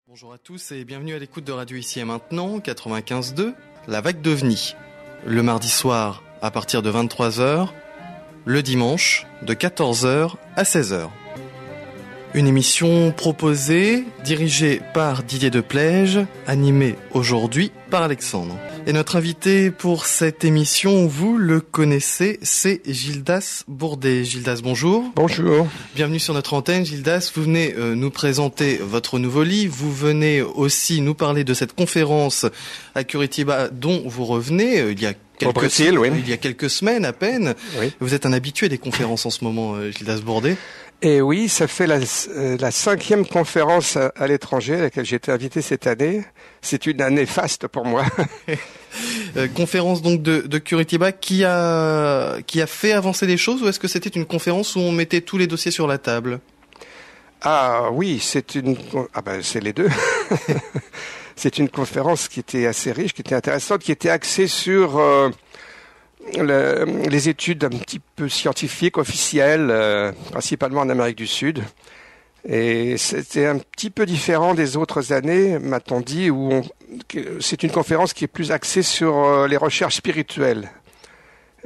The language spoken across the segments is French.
Bonjour à tous et bienvenue à l'écoute de Radio Ici et Maintenant, 95.2, la vague d'OVNI. Le mardi soir à partir de 23h, le dimanche de 14h à 16h. Une émission proposée, dirigée par Didier Deplège, animée aujourd'hui par Alexandre. Et notre invité pour cette émission, vous le connaissez, c'est Gildas Bourdet. Gildas, bonjour. Bonjour. Bienvenue sur notre antenne. Gildas, vous venez nous présenter votre nouveau livre. Vous venez aussi nous parler de cette conférence à Curitiba dont vous revenez il y a quelques semaines à peine. Oui. Vous êtes un habitué des conférences en ce moment, Gildas Bourdet. Et oui, ça fait la 5e conférence à l'étranger à laquelle j'ai été invité cette année. C'est une année faste pour moi. Conférence donc de Curitiba qui a fait avancer les choses, ou est-ce que c'était une conférence où on mettait tous les dossiers sur la table? Ah oui, c'est les deux. C'est une conférence qui était assez riche, qui était intéressante, qui était axée sur les études un petit peu scientifiques, officielles, principalement en Amérique du Sud. Et c'était un petit peu différent des autres années, m'a-t-on dit, où c'est une conférence qui est plus axée sur les recherches spirituelles.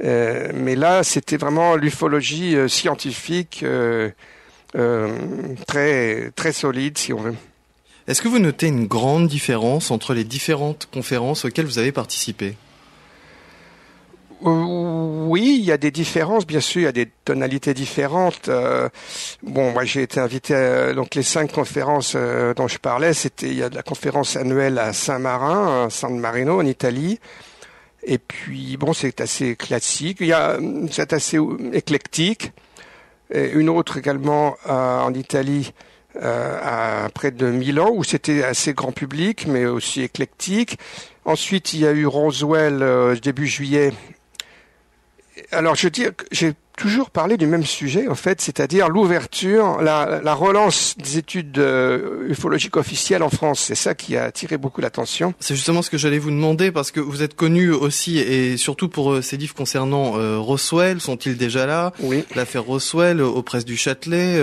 Mais là, c'était vraiment l'ufologie scientifique, très, très solide, si on veut. Est-ce que vous notez une grande différence entre les différentes conférences auxquelles vous avez participé ? Oui, il y a des différences, bien sûr, il y a des tonalités différentes. Moi j'ai été invité donc les 5 conférences dont je parlais, il y a de la conférence annuelle à Saint-Marin, à San Marino en Italie. Et puis c'est assez classique, c'est assez éclectique. Et une autre également en Italie à près de Milan où c'était assez grand public mais aussi éclectique. Ensuite, il y a eu Roswell début juillet. Alors, je dis que j'ai toujours parlé du même sujet, en fait, c'est-à-dire l'ouverture, la relance des études ufologiques officielles en France. C'est ça qui a attiré beaucoup l'attention. C'est justement ce que j'allais vous demander, parce que vous êtes connu aussi, et surtout pour ces livres concernant Roswell. Sont-ils déjà là? Oui. L'affaire Roswell aux presses du Châtelet.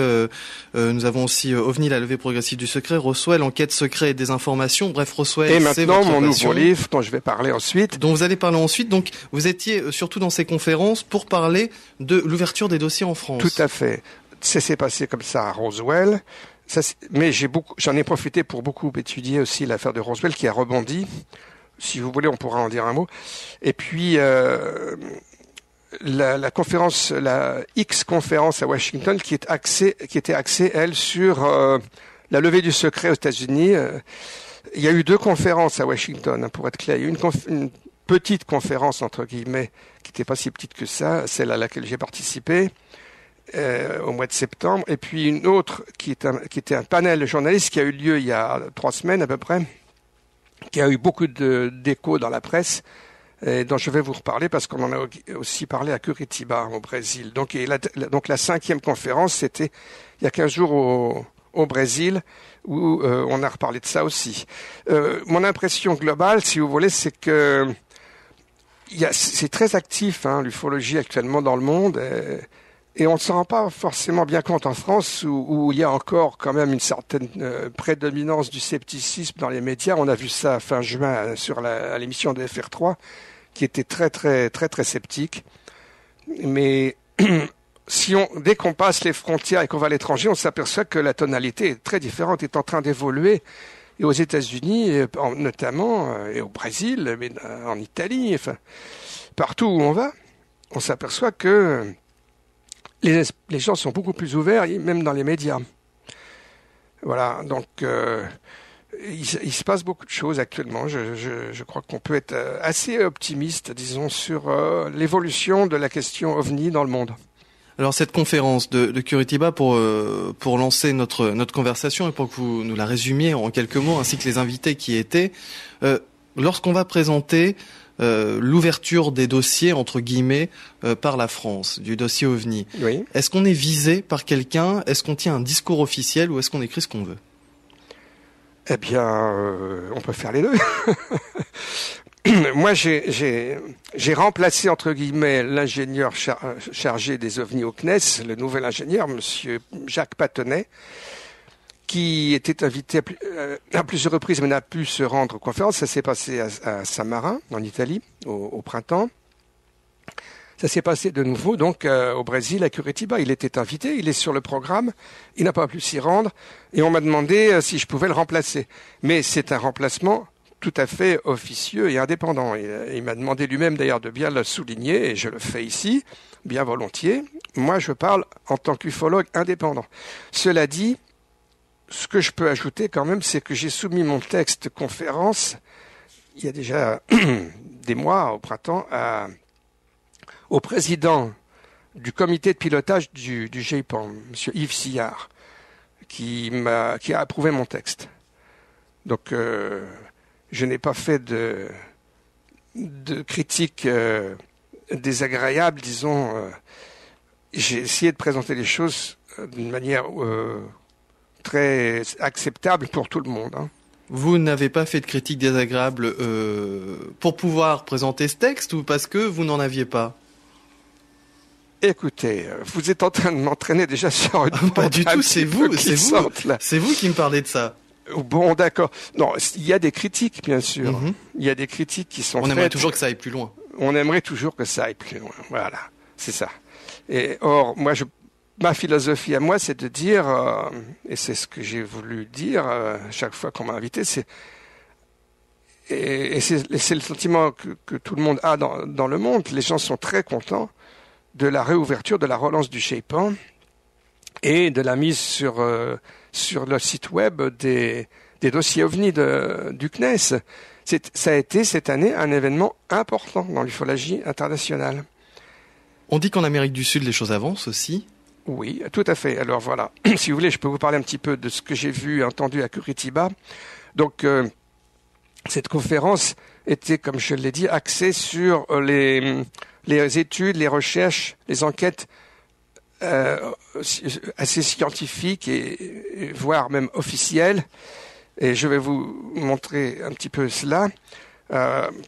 Nous avons aussi OVNI, la levée progressive du secret. Roswell, enquête secret et désinformation. Bref, Roswell, et c'est maintenant, votre mon passion. nouveau livre, dont je vais parler ensuite. Dont vous allez parler ensuite. Donc, vous étiez surtout dans ces conférences pour parler de l'ouverture des dossiers en France. Tout à fait. Ça s'est passé comme ça à Roswell. Mais j'en ai profité pour beaucoup étudier aussi l'affaire de Roswell qui a rebondi. Si vous voulez, on pourra en dire un mot. Et puis, la conférence, la X-conférence à Washington qui était axée, elle, sur la levée du secret aux États-Unis. Il y a eu 2 conférences à Washington, pour être clair. Il y a eu une petite conférence, entre guillemets, qui n'était pas si petite que ça, celle à laquelle j'ai participé au mois de septembre, et puis une autre qui était un panel de journalistes qui a eu lieu il y a 3 semaines à peu près, qui a eu beaucoup d'échos dans la presse, et dont je vais vous reparler parce qu'on en a aussi parlé à Curitiba, au Brésil. Donc la 5e conférence, c'était il y a 15 jours au Brésil, où on a reparlé de ça aussi. Mon impression globale, si vous voulez, c'est que c'est très actif, l'ufologie actuellement dans le monde, et on ne s'en rend pas forcément bien compte en France, où il y a encore quand même une certaine prédominance du scepticisme dans les médias. On a vu ça fin juin à l'émission de FR3, qui était très très très très sceptique. Mais dès qu'on passe les frontières et qu'on va à l'étranger, on s'aperçoit que la tonalité est très différente, est en train d'évoluer. Et aux États-Unis, notamment, et au Brésil, mais en Italie, enfin, partout où on va, on s'aperçoit que les gens sont beaucoup plus ouverts, même dans les médias. Voilà, donc il se passe beaucoup de choses actuellement. Je crois qu'on peut être assez optimiste, disons, sur l'évolution de la question OVNI dans le monde. Alors cette conférence de Curitiba, pour lancer notre conversation et pour que vous nous la résumiez en quelques mots, ainsi que les invités qui étaient, lorsqu'on va présenter l'ouverture des dossiers, entre guillemets, par la France, du dossier OVNI, oui. Est-ce qu'on est visé par quelqu'un? Est-ce qu'on tient un discours officiel ou est-ce qu'on écrit ce qu'on veut? Eh bien, on peut faire les deux. Moi, j'ai remplacé, entre guillemets, l'ingénieur chargé des OVNI au CNES, le nouvel ingénieur, monsieur Jacques Patonnet, qui était invité à plusieurs reprises, mais n'a pu se rendre aux conférences. Ça s'est passé à Saint-Marin, en Italie, au printemps. Ça s'est passé de nouveau donc au Brésil, à Curitiba. Il était invité, il est sur le programme, il n'a pas pu s'y rendre, et on m'a demandé si je pouvais le remplacer. Mais c'est un remplacement tout à fait officieux et indépendant. Il m'a demandé lui-même d'ailleurs de bien le souligner, et je le fais ici, bien volontiers. Moi, je parle en tant qu'ufologue indépendant. Cela dit, ce que je peux ajouter quand même, c'est que j'ai soumis mon texte conférence, il y a déjà des mois, au printemps, au président du comité de pilotage du GEIPAN, M. Yves Sillard, qui a approuvé mon texte. Donc, je n'ai pas fait de critiques désagréables, disons. J'ai essayé de présenter les choses d'une manière très acceptable pour tout le monde. Hein. Vous n'avez pas fait de critiques désagréables pour pouvoir présenter ce texte ou parce que vous n'en aviez pas? Écoutez, vous êtes en train de m'entraîner déjà sur une pas du tout, c'est vous qui me parlez de ça. Bon, d'accord. Non, il y a des critiques, bien sûr. Mm-hmm. Il y a des critiques qui sont faites. On aimerait toujours que ça aille plus loin. On aimerait toujours que ça aille plus loin. Voilà, c'est ça. Et or, moi, ma philosophie à moi, c'est de dire, et c'est ce que j'ai voulu dire chaque fois qu'on m'a invité, c'est le sentiment que tout le monde a dans le monde. Les gens sont très contents de la réouverture, de la relance du GEIPAN et de la mise sur le site web des dossiers OVNI du CNES. Ça a été cette année un événement important dans l'ufologie internationale. On dit qu'en Amérique du Sud, les choses avancent aussi. Oui, tout à fait. Alors voilà, si vous voulez, je peux vous parler un petit peu de ce que j'ai vu et entendu à Curitiba. Donc, cette conférence était, comme je l'ai dit, axée sur les études, les recherches, les enquêtes assez scientifiques et voire même officielles. Et je vais vous montrer un petit peu cela.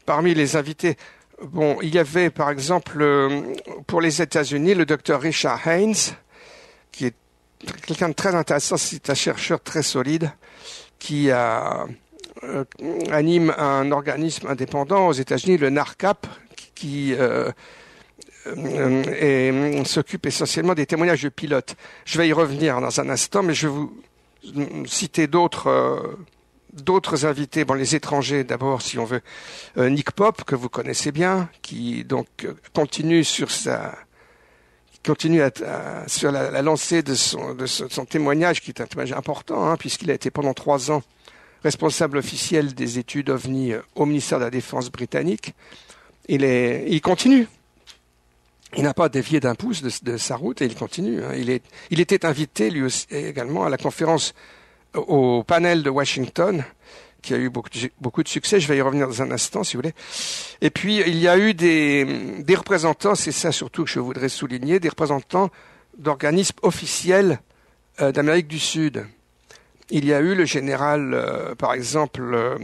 Parmi les invités, bon, il y avait par exemple pour les États-Unis le docteur Richard Haynes, qui est quelqu'un de très intéressant. C'est un chercheur très solide qui anime un organisme indépendant aux États-Unis, le NARCAP, qui s'occupe essentiellement des témoignages de pilotes. Je vais y revenir dans un instant, mais je vais vous citer d'autres invités. Bon, les étrangers d'abord, si on veut. Nick Pope, que vous connaissez bien, qui donc continue sur la lancée de son témoignage, qui est un témoignage important, hein, puisqu'il a été pendant 3 ans responsable officiel des études OVNI au ministère de la Défense britannique. Il continue. Il n'a pas dévié d'un pouce de sa route et il continue. Hein. Il était invité lui aussi également à la conférence au panel de Washington, qui a eu beaucoup de succès. Je vais y revenir dans un instant, si vous voulez. Et puis, il y a eu des représentants, c'est ça surtout que je voudrais souligner, des représentants d'organismes officiels d'Amérique du Sud. Il y a eu le général, par exemple,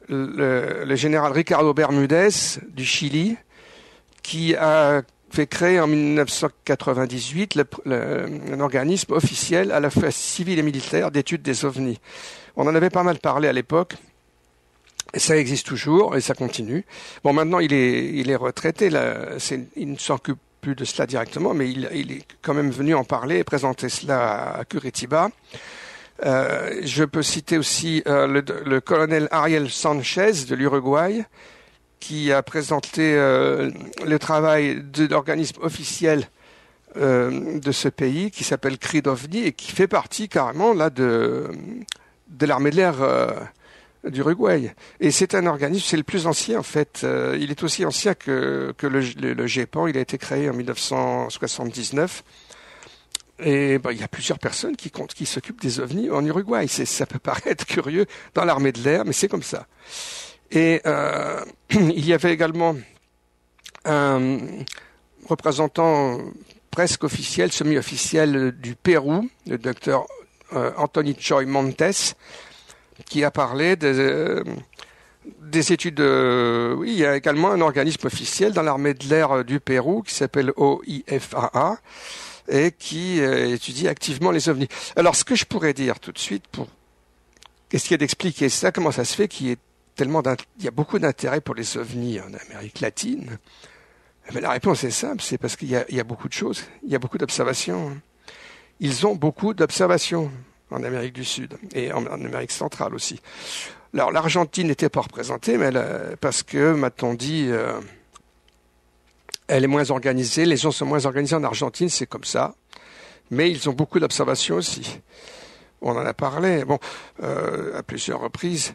le général Ricardo Bermudez du Chili, qui a fait créer en 1998 un organisme officiel à la fois civil et militaire d'études des ovnis. On en avait pas mal parlé à l'époque, et ça existe toujours, et ça continue. Bon, maintenant, il est retraité, là, il ne s'occupe plus de cela directement, mais il est quand même venu en parler et présenter cela à Curitiba. Je peux citer aussi le colonel Ariel Sanchez de l'Uruguay, qui a présenté le travail de l'organisme officiel de ce pays, qui s'appelle CRIDOVNI, et qui fait partie carrément là de l'armée de l'air d'Uruguay. Et c'est un organisme, c'est le plus ancien en fait. Il est aussi ancien que le GEIPAN. Il a été créé en 1979. Et il y a plusieurs personnes qui s'occupent des ovnis en Uruguay. Ça peut paraître curieux dans l'armée de l'air, mais c'est comme ça. Et il y avait également un représentant presque officiel, semi-officiel du Pérou, le docteur Anthony Choi Montes, qui a parlé des études. Oui, il y a également un organisme officiel dans l'armée de l'air du Pérou qui s'appelle OIFAA, et qui étudie activement les ovnis. Alors, ce que je pourrais dire tout de suite pour essayer d'expliquer ça, comment ça se fait qu'il y ait il y a beaucoup d'intérêt pour les ovnis en Amérique latine. Mais la réponse est simple, c'est parce qu'il y a beaucoup de choses, il y a beaucoup d'observations. Ils ont beaucoup d'observations en Amérique du Sud et en Amérique centrale aussi. Alors l'Argentine n'était pas représentée, mais parce que, m'a-t-on dit, elle est moins organisée, les gens sont moins organisés en Argentine, c'est comme ça. Mais ils ont beaucoup d'observations aussi. On en a parlé, à plusieurs reprises.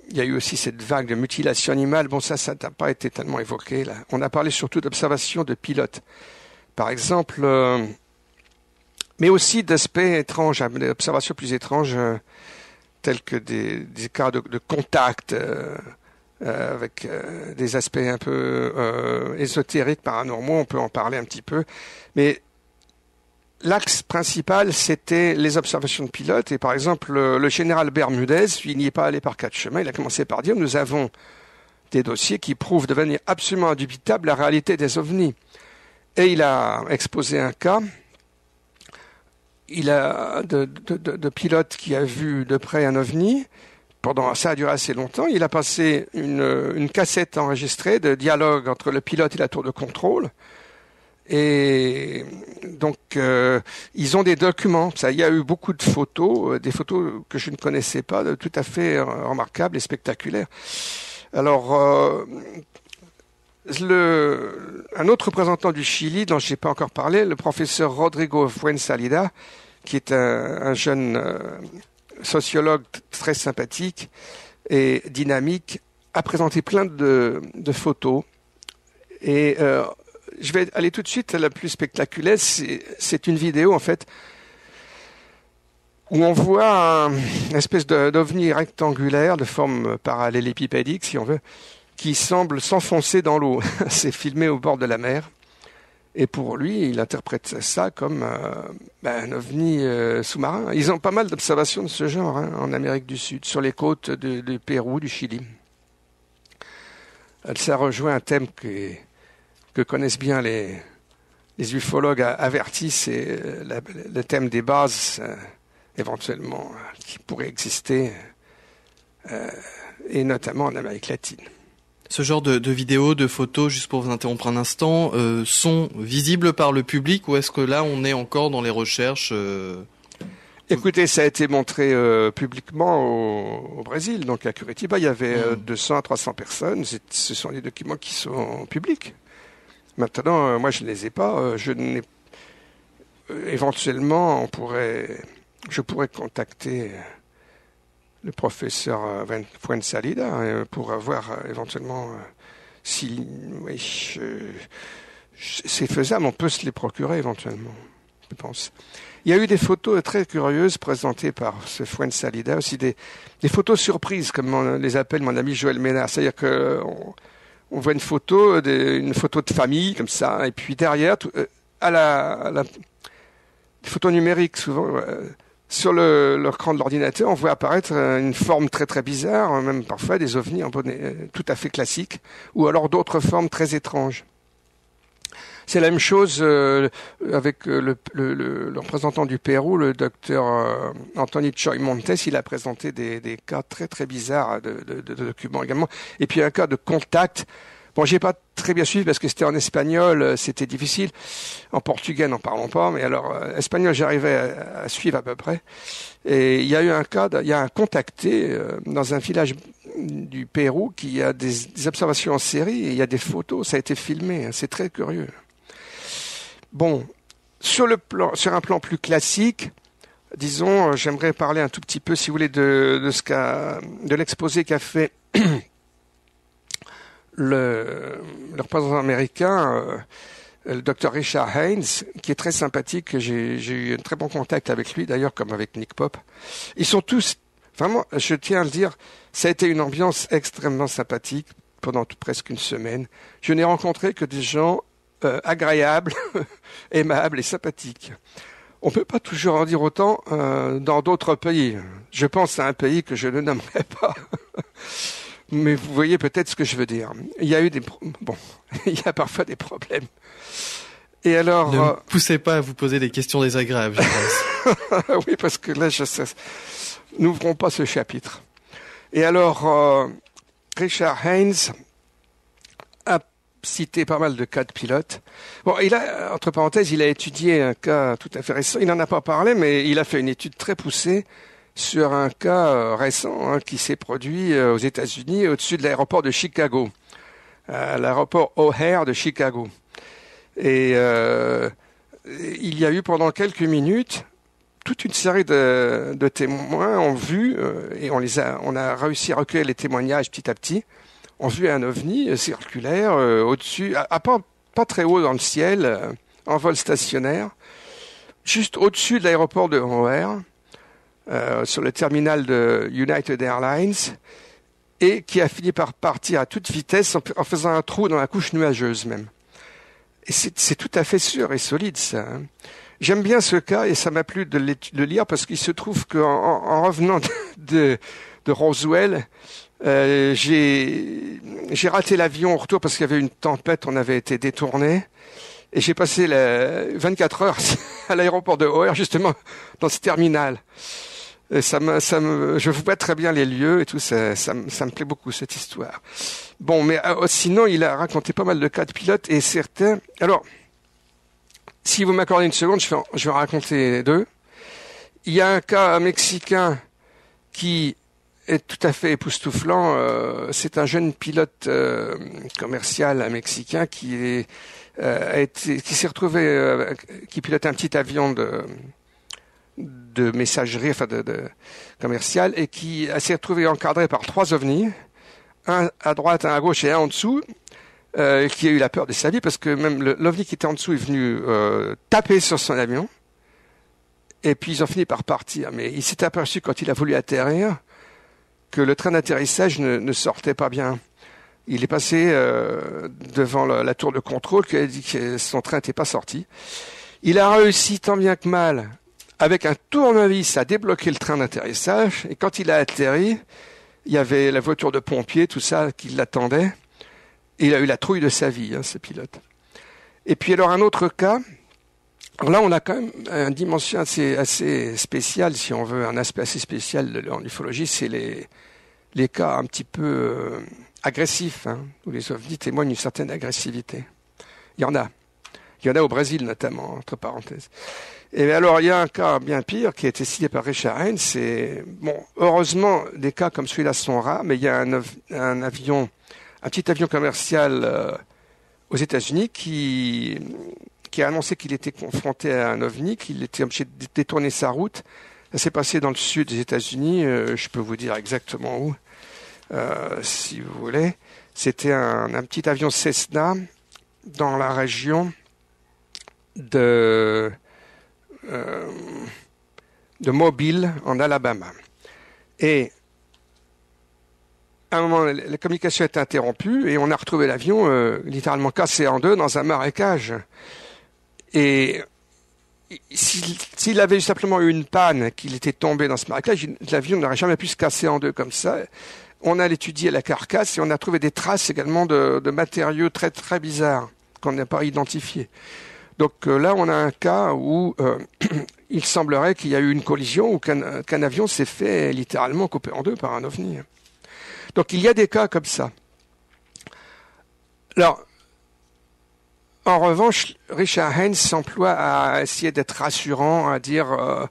Il y a eu aussi cette vague de mutilation animale. Ça n'a pas été tellement évoqué, là. On a parlé surtout d'observations de pilotes. Par exemple, mais aussi d'aspects étranges, des observations plus étranges, telles que des cas de contact avec des aspects un peu ésotériques, paranormaux, on peut en parler un petit peu. Mais l'axe principal, c'était les observations de pilotes. Et par exemple, le général Bermudez, il n'y est pas allé par quatre chemins. Il a commencé par dire, nous avons des dossiers qui prouvent de manière absolument indubitable la réalité des ovnis. Et il a exposé un cas. Il a de pilote qui a vu de près un ovni. Ça a duré assez longtemps. Il a passé une cassette enregistrée de dialogue entre le pilote et la tour de contrôle. Et donc, ils ont des documents. Il y a eu beaucoup de photos, des photos que je ne connaissais pas, tout à fait remarquables et spectaculaires. Alors, un autre représentant du Chili, dont je n'ai pas encore parlé, le professeur Rodrigo Fuenzalida, qui est un jeune sociologue très sympathique et dynamique, a présenté plein de photos. Et je vais aller tout de suite à la plus spectaculaire. C'est une vidéo, en fait, où on voit une espèce d'ovni rectangulaire de forme parallélépipédique, si on veut, qui semble s'enfoncer dans l'eau. C'est filmé au bord de la mer. Et pour lui, il interprète ça comme un ovni sous-marin. Ils ont pas mal d'observations de ce genre en Amérique du Sud, sur les côtes du Pérou, du Chili. Ça rejoint un thème que connaissent bien les ufologues avertis, c'est le thème des bases éventuellement qui pourraient exister, et notamment en Amérique latine. Ce genre de vidéos, de photos, juste pour vous interrompre un instant, sont visibles par le public ou est-ce que là on est encore dans les recherches Écoutez, ça a été montré publiquement au Brésil, donc à Curitiba, il y avait 200 à 300 personnes. Ce sont des documents qui sont publics. Maintenant, moi je ne les ai pas. Éventuellement, je pourrais contacter le professeur Fuenzalida pour voir éventuellement si c'est faisable, on peut se les procurer éventuellement, je pense. Il y a eu des photos très curieuses présentées par ce Fuenzalida, aussi des photos surprises, comme on les appelle mon ami Joël Ménard. C'est-à-dire qu'on voit une photo de famille, comme ça, et puis derrière, des photos numériques souvent, sur l'écran de l'ordinateur, on voit apparaître une forme très très bizarre, même parfois des ovnis tout à fait classiques, ou alors d'autres formes très étranges. C'est la même chose avec le représentant du Pérou, le docteur Anthony Choy Montes. Il a présenté des cas très très bizarres de documents également. Et puis un cas de contact. Bon, j'ai pas très bien suivi parce que c'était en espagnol, c'était difficile. En portugais, n'en parlons pas. Mais alors, espagnol, j'arrivais à suivre à peu près. Et il y a eu il y a un contacté dans un village du Pérou qui a des observations en série et il y a des photos. Ça a été filmé. C'est très curieux. Bon, sur un plan plus classique, disons, j'aimerais parler un tout petit peu, si vous voulez, de l'exposé qu'a fait le représentant américain, le docteur Richard Haynes, qui est très sympathique. J'ai eu un très bon contact avec lui, d'ailleurs, comme avec Nick Pope. Ils sont tous, vraiment, je tiens à le dire, ça a été une ambiance extrêmement sympathique pendant presque une semaine. Je n'ai rencontré que des gens agréables, aimables et sympathiques. On ne peut pas toujours en dire autant dans d'autres pays. Je pense à un pays que je ne nommerai pas. Mais vous voyez peut-être ce que je veux dire. Il y a eu il y a parfois des problèmes. Et alors, ne me poussez pas à vous poser des questions désagréables, je pense. oui, parce que là, n'ouvrons pas ce chapitre. Et alors, Richard Haynes a cité pas mal de cas de pilotes. Bon, entre parenthèses, il a étudié un cas tout à fait récent. Il n'en a pas parlé, mais il a fait une étude très poussée sur un cas récent qui s'est produit aux États-Unis, au-dessus de l'aéroport de Chicago, l'aéroport O'Hare de Chicago. Et il y a eu pendant quelques minutes toute une série de témoins ont vu, et on a réussi à recueillir les témoignages petit à petit, ont vu un ovni circulaire au-dessus, pas très haut dans le ciel, en vol stationnaire, juste au-dessus de l'aéroport de O'Hare, sur le terminal de United Airlines, et qui a fini par partir à toute vitesse en faisant un trou dans la couche nuageuse même. Et c'est tout à fait sûr et solide, ça. J'aime bien ce cas et ça m'a plu de le lire parce qu'il se trouve qu'en revenant de Roswell, j'ai raté l'avion au retour parce qu'il y avait une tempête, on avait été détourné. Et j'ai passé 24 heures à l'aéroport de O'Hare, justement, dans ce terminal. Et je vois très bien les lieux et tout, ça me plaît beaucoup, cette histoire. Bon, mais sinon, il a raconté pas mal de cas de pilotes et certains... Alors, si vous m'accordez une seconde, je vais raconter deux. Il y a un cas mexicain qui est tout à fait époustouflant. C'est un jeune pilote commercial mexicain qui s'est retrouvé, qui pilotait un petit avion de messagerie, enfin de commercial, et qui s'est retrouvé encadré par 3 ovnis, un à droite, un à gauche et un en dessous, qui a eu la peur de sa vie parce que même l'ovni qui était en dessous est venu taper sur son avion, et puis ils ont fini par partir. Mais il s'est aperçu quand il a voulu atterrir que le train d'atterrissage ne sortait pas bien. Il est passé devant la tour de contrôle qui a dit que son train n'était pas sorti. Il a réussi tant bien que mal avec un tournevis à débloquer le train d'atterrissage, et quand il a atterri, il y avait la voiture de pompiers, tout ça, qui l'attendait. Et il a eu la trouille de sa vie, ce pilote. Et puis alors un autre cas, alors là on a quand même une dimension assez spéciale, si on veut, un aspect assez spécial en ufologie, c'est les cas un petit peu agressifs, où les ovnis témoignent d'une certaine agressivité. Il y en a au Brésil notamment, entre parenthèses. Et alors, il y a un cas bien pire qui a été cité par Richard Haynes. Heureusement, des cas comme celui-là sont rares, mais il y a un petit avion commercial aux États-Unis qui a annoncé qu'il était confronté à un ovni, qu'il était obligé de détourner sa route. Ça s'est passé dans le sud des États-Unis. Je peux vous dire exactement où, si vous voulez. C'était un petit avion Cessna dans la région de Mobile, en Alabama. Et à un moment, la communication est interrompue et on a retrouvé l'avion littéralement cassé en deux dans un marécage. Et s'il avait simplement eu une panne, qu'il était tombé dans ce marécage, l'avion n'aurait jamais pu se casser en deux comme ça. On a étudié la carcasse et on a trouvé des traces également de matériaux très très bizarres qu'on n'a pas identifiés. Donc là, on a un cas où il semblerait qu'il y a eu une collision ou qu'un avion s'est fait littéralement couper en deux par un ovni. Donc il y a des cas comme ça. Alors, en revanche, Richard Haynes s'emploie à essayer d'être rassurant, à dire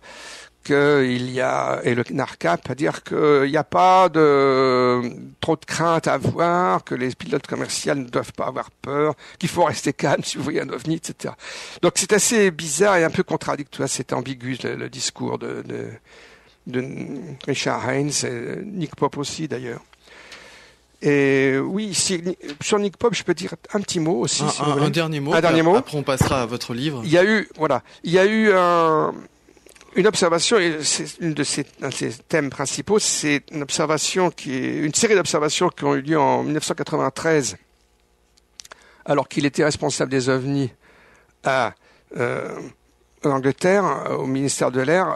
qu'il y a, et le NARCAP, à dire qu'il n'y a pas trop de crainte à avoir, que les pilotes commerciaux ne doivent pas avoir peur, qu'il faut rester calme si vous voyez un ovni, etc. Donc c'est assez bizarre et un peu contradictoire, c'est ambigu le discours de Richard Haynes, et Nick Pope aussi d'ailleurs. Et oui, sur Nick Pope, je peux dire un petit mot aussi. Un dernier mot. Après, on passera à votre livre. Il y a eu une observation, et c'est un de ses thèmes principaux, c'est une série d'observations qui ont eu lieu en 1993, alors qu'il était responsable des ovnis en Angleterre, au ministère de l'Air.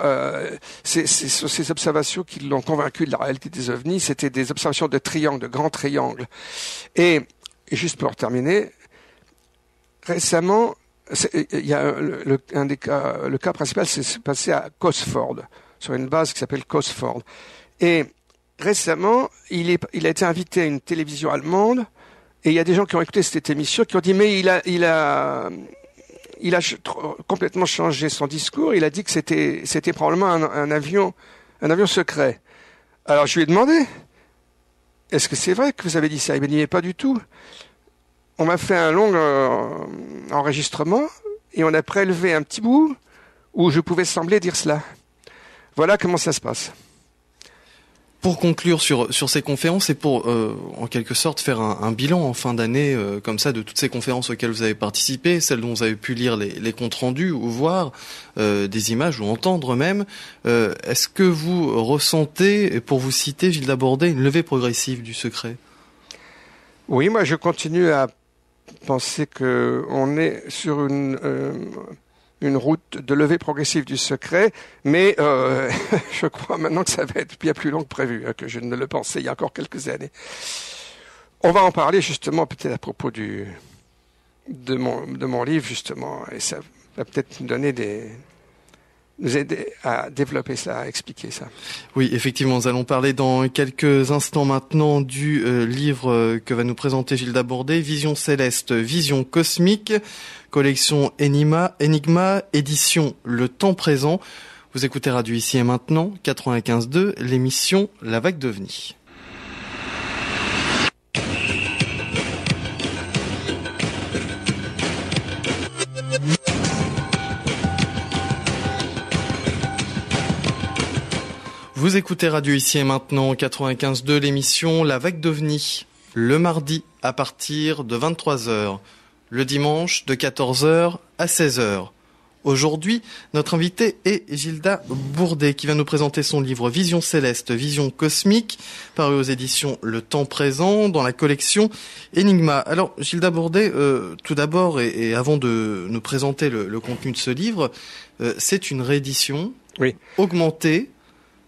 C'est sur ces observations qui l'ont convaincu de la réalité des ovnis. C'était des observations de triangles, de grands triangles. Et juste pour terminer, récemment, il y a le cas principal, c'est passé à Cosford, sur une base qui s'appelle Cosford. Et récemment, il a été invité à une télévision allemande, et il y a des gens qui ont écouté cette émission qui ont dit mais il a complètement changé son discours. Il a dit que c'était probablement un avion secret. Alors je lui ai demandé, est-ce que c'est vrai que vous avez dit ça? Il m'a dit pas du tout. On m'a fait un long enregistrement et on a prélevé un petit bout où je pouvais sembler dire cela. Voilà comment ça se passe. Pour conclure sur ces conférences et pour en quelque sorte faire un bilan en fin d'année comme ça de toutes ces conférences auxquelles vous avez participé, celles dont vous avez pu lire les comptes rendus ou voir des images ou entendre même, est-ce que vous ressentez, pour vous citer Gilda Bordet, une levée progressive du secret? Oui, moi je continue à penser que on est sur une route de levée progressive du secret, mais je crois maintenant que ça va être bien plus long que prévu, que je ne le pensais il y a encore quelques années. On va en parler justement peut-être à propos de mon livre justement, et ça va peut-être nous aider à développer ça, à expliquer ça. Oui, effectivement, nous allons parler dans quelques instants maintenant du livre que va nous présenter Gilda Bordet, Vision céleste, vision cosmique, collection Enigma, édition Le Temps présent. Vous écoutez Radio Ici et Maintenant, 95.2, l'émission La Vague d'OVNI. Vous écoutez Radio Ici et Maintenant, 95.2, l'émission La Vague d'OVNI, le mardi à partir de 23h, le dimanche de 14h à 16h. Aujourd'hui, notre invité est Gilda Bordet qui va nous présenter son livre Vision céleste, vision cosmique, paru aux éditions Le Temps présent dans la collection Enigma. Alors, Gilda Bordet, tout d'abord et avant de nous présenter le contenu de ce livre, c'est une réédition augmentée.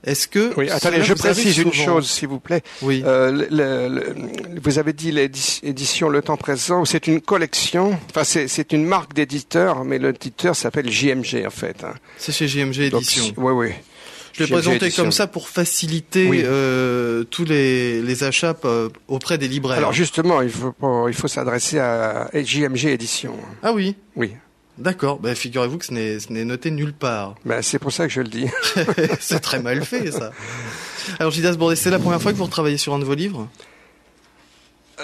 Est-ce que... Oui, attendez, je précise une chose, s'il vous plaît. Oui. Vous avez dit l'édition Le Temps présent, c'est une collection, enfin c'est une marque d'éditeur, mais l'éditeur s'appelle JMG en fait. Hein. C'est chez JMG Édition. Oui. Je l'ai présenté comme ça pour faciliter tous les achats auprès des libraires. Alors justement, il faut s'adresser à JMG Édition. Ah oui. Oui. D'accord, figurez-vous que ce n'est noté nulle part. C'est pour ça que je le dis. C'est très mal fait, ça. Alors, Gilda Bordet, c'est la première fois que vous retravaillez sur un de vos livres?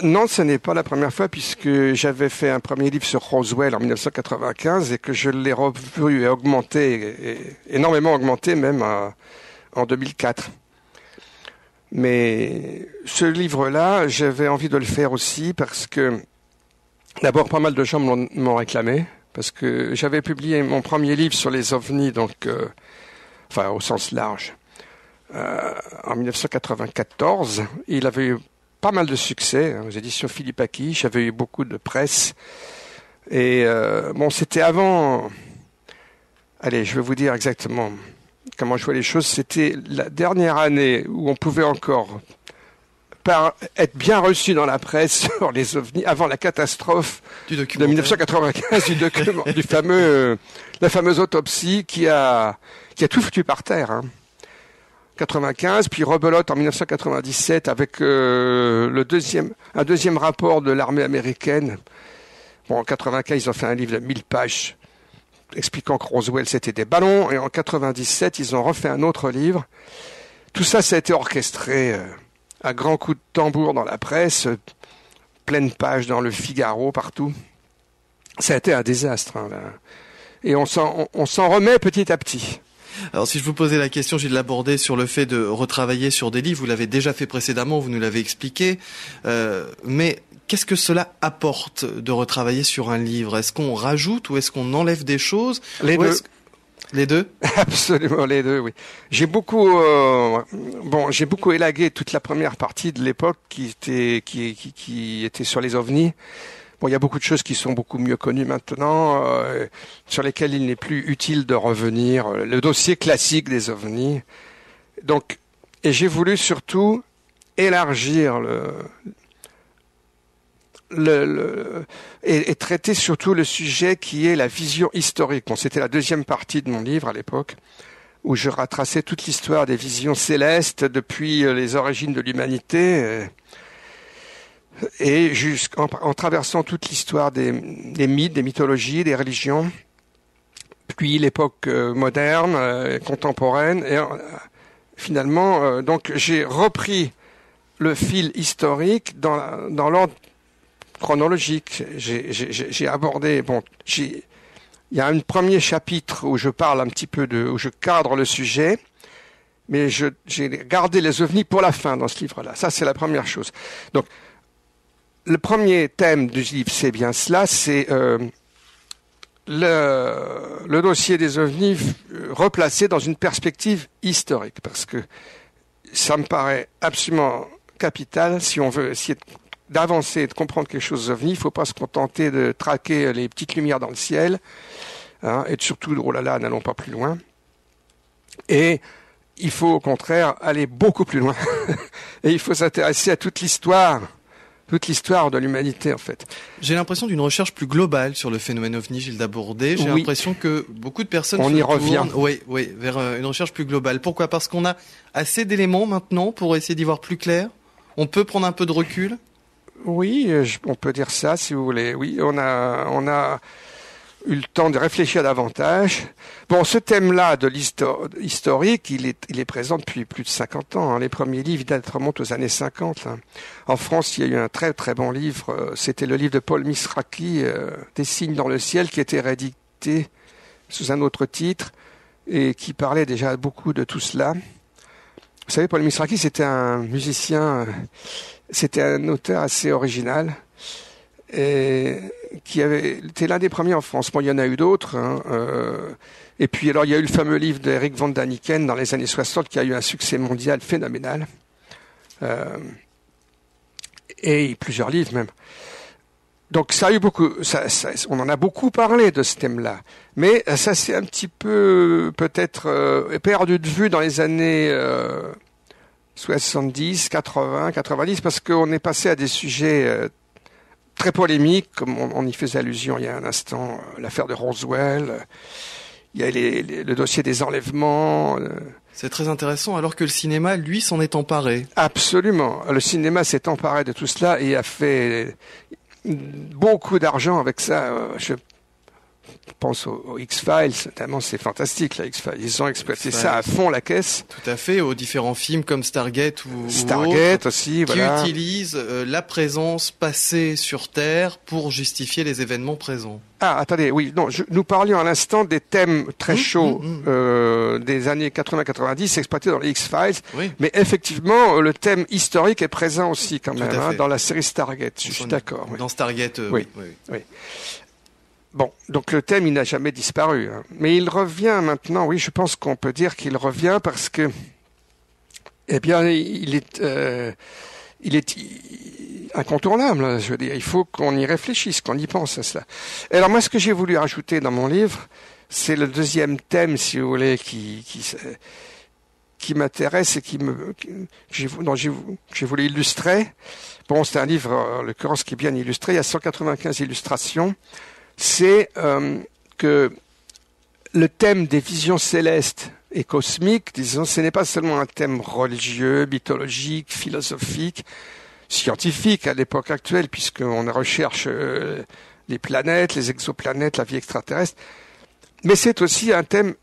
Non, ce n'est pas la première fois, puisque j'avais fait un premier livre sur Roswell en 1995 et que je l'ai revu et augmenté, énormément augmenté même en 2004. Mais ce livre-là, j'avais envie de le faire aussi parce que, d'abord, pas mal de gens m'ont réclamé. Parce que j'avais publié mon premier livre sur les ovnis, donc, au sens large, en 1994. Il avait eu pas mal de succès aux éditions Philippe Aki. J'avais eu beaucoup de presse. Et c'était avant... Allez, je vais vous dire exactement comment je vois les choses. C'était la dernière année où on pouvait encore être bien reçu dans la presse sur les ovnis avant la catastrophe de 1995 la fameuse autopsie qui a tout foutu par terre. 95, puis rebelote en 1997 avec un deuxième rapport de l'armée américaine. Bon, en 95, ils ont fait un livre de 1000 pages expliquant que Roswell c'était des ballons, et en 97, ils ont refait un autre livre. Tout ça, ça a été orchestré à grands coups de tambour dans la presse, pleine page dans le Figaro, partout. Ça a été un désastre. Là. Et on s'en remet petit à petit. Alors si je vous posais la question, Gilda Bordet, sur le fait de retravailler sur des livres, vous l'avez déjà fait précédemment, vous nous l'avez expliqué, mais qu'est-ce que cela apporte de retravailler sur un livre? Est-ce qu'on rajoute ou est-ce qu'on enlève des choses? Les deux. Les deux? Absolument, les deux, oui. J'ai beaucoup élagué toute la première partie de l'époque qui était sur les ovnis. Bon, il y a beaucoup de choses qui sont beaucoup mieux connues maintenant, sur lesquelles il n'est plus utile de revenir. Le dossier classique des ovnis. Donc, et j'ai voulu surtout élargir et traiter surtout le sujet qui est la vision historique. Bon, c'était la deuxième partie de mon livre à l'époque, où je retraçais toute l'histoire des visions célestes depuis les origines de l'humanité, et en traversant toute l'histoire des mythes, des mythologies, des religions, puis l'époque moderne, contemporaine, et finalement, donc j'ai repris le fil historique dans l'ordre chronologique. J'ai abordé, il y a un premier chapitre où je parle un petit peu où je cadre le sujet, mais j'ai gardé les ovnis pour la fin dans ce livre-là. Ça, c'est la première chose. Donc, le premier thème du livre, c'est bien cela, c'est le dossier des ovnis replacé dans une perspective historique, parce que ça me paraît absolument capital. Si on veut essayer d'avancer et de comprendre quelque chose des ovnis, il ne faut pas se contenter de traquer les petites lumières dans le ciel, hein, et surtout, oh là là, n'allons pas plus loin. Et il faut au contraire aller beaucoup plus loin. Et il faut s'intéresser à toute l'histoire de l'humanité, en fait. J'ai l'impression d'une recherche plus globale sur le phénomène ovni, Gilles Dabordé. J'ai l'impression que beaucoup de personnes revient. Oui, vers une recherche plus globale. Pourquoi ? Parce qu'on a assez d'éléments maintenant pour essayer d'y voir plus clair. On peut prendre un peu de recul. Oui, on peut dire ça, si vous voulez. Oui, on a eu le temps de réfléchir davantage. Bon, ce thème-là de historique, il est présent depuis plus de 50 ans. Hein. Les premiers livres remontent aux années 50. Hein. En France, il y a eu un très très bon livre. C'était le livre de Paul Misraki, Des signes dans le ciel, qui était réédité sous un autre titre et qui parlait déjà beaucoup de tout cela. Vous savez, Paul Misraki, c'était un musicien, c'était un auteur assez original, et qui était l'un des premiers en France. Bon, il y en a eu d'autres. Hein, et puis, alors, il y a eu le fameux livre d'Eric von Daniken dans les années 60 qui a eu un succès mondial phénoménal. Et plusieurs livres même. Donc, ça a eu beaucoup. On en a beaucoup parlé de ce thème-là. Mais ça s'est un petit peu, peut-être, perdu de vue dans les années 70, 80, 90, parce qu'on est passé à des sujets très polémique, comme on y faisait allusion il y a un instant, l'affaire de Roswell, il y a le dossier des enlèvements. C'est très intéressant, alors que le cinéma, lui, s'en est emparé. Absolument. Le cinéma s'est emparé de tout cela et a fait beaucoup d'argent avec ça. Je pense aux X-Files, notamment, c'est fantastique, la X-Files. Ils ont exploité ça à fond la caisse. Tout à fait, aux différents films comme Stargate ou Stargate aussi, voilà. Qui utilisent la présence passée sur Terre pour justifier les événements présents. Ah, attendez, oui, non, nous parlions à l'instant des thèmes très chauds des années 80-90 exploités dans les X-Files, mais effectivement, le thème historique est présent aussi quand même, hein, dans la série Stargate, je suis d'accord. Dans Stargate, oui. Bon, donc le thème, il n'a jamais disparu. Hein. Mais il revient maintenant, oui, je pense qu'on peut dire qu'il revient parce que, eh bien, il est incontournable, je veux dire. Il faut qu'on y réfléchisse, qu'on y pense à cela. Et alors moi, ce que j'ai voulu rajouter dans mon livre, c'est le deuxième thème, si vous voulez, qui m'intéresse et dont j'ai voulu illustrer. Bon, c'est un livre, en l'occurrence, qui est bien illustré. Il y a 195 illustrations. C'est que le thème des visions célestes et cosmiques, disons, ce n'est pas seulement un thème religieux, mythologique, philosophique, scientifique à l'époque actuelle, puisqu'on recherche les planètes, les exoplanètes, la vie extraterrestre, mais c'est aussi un thème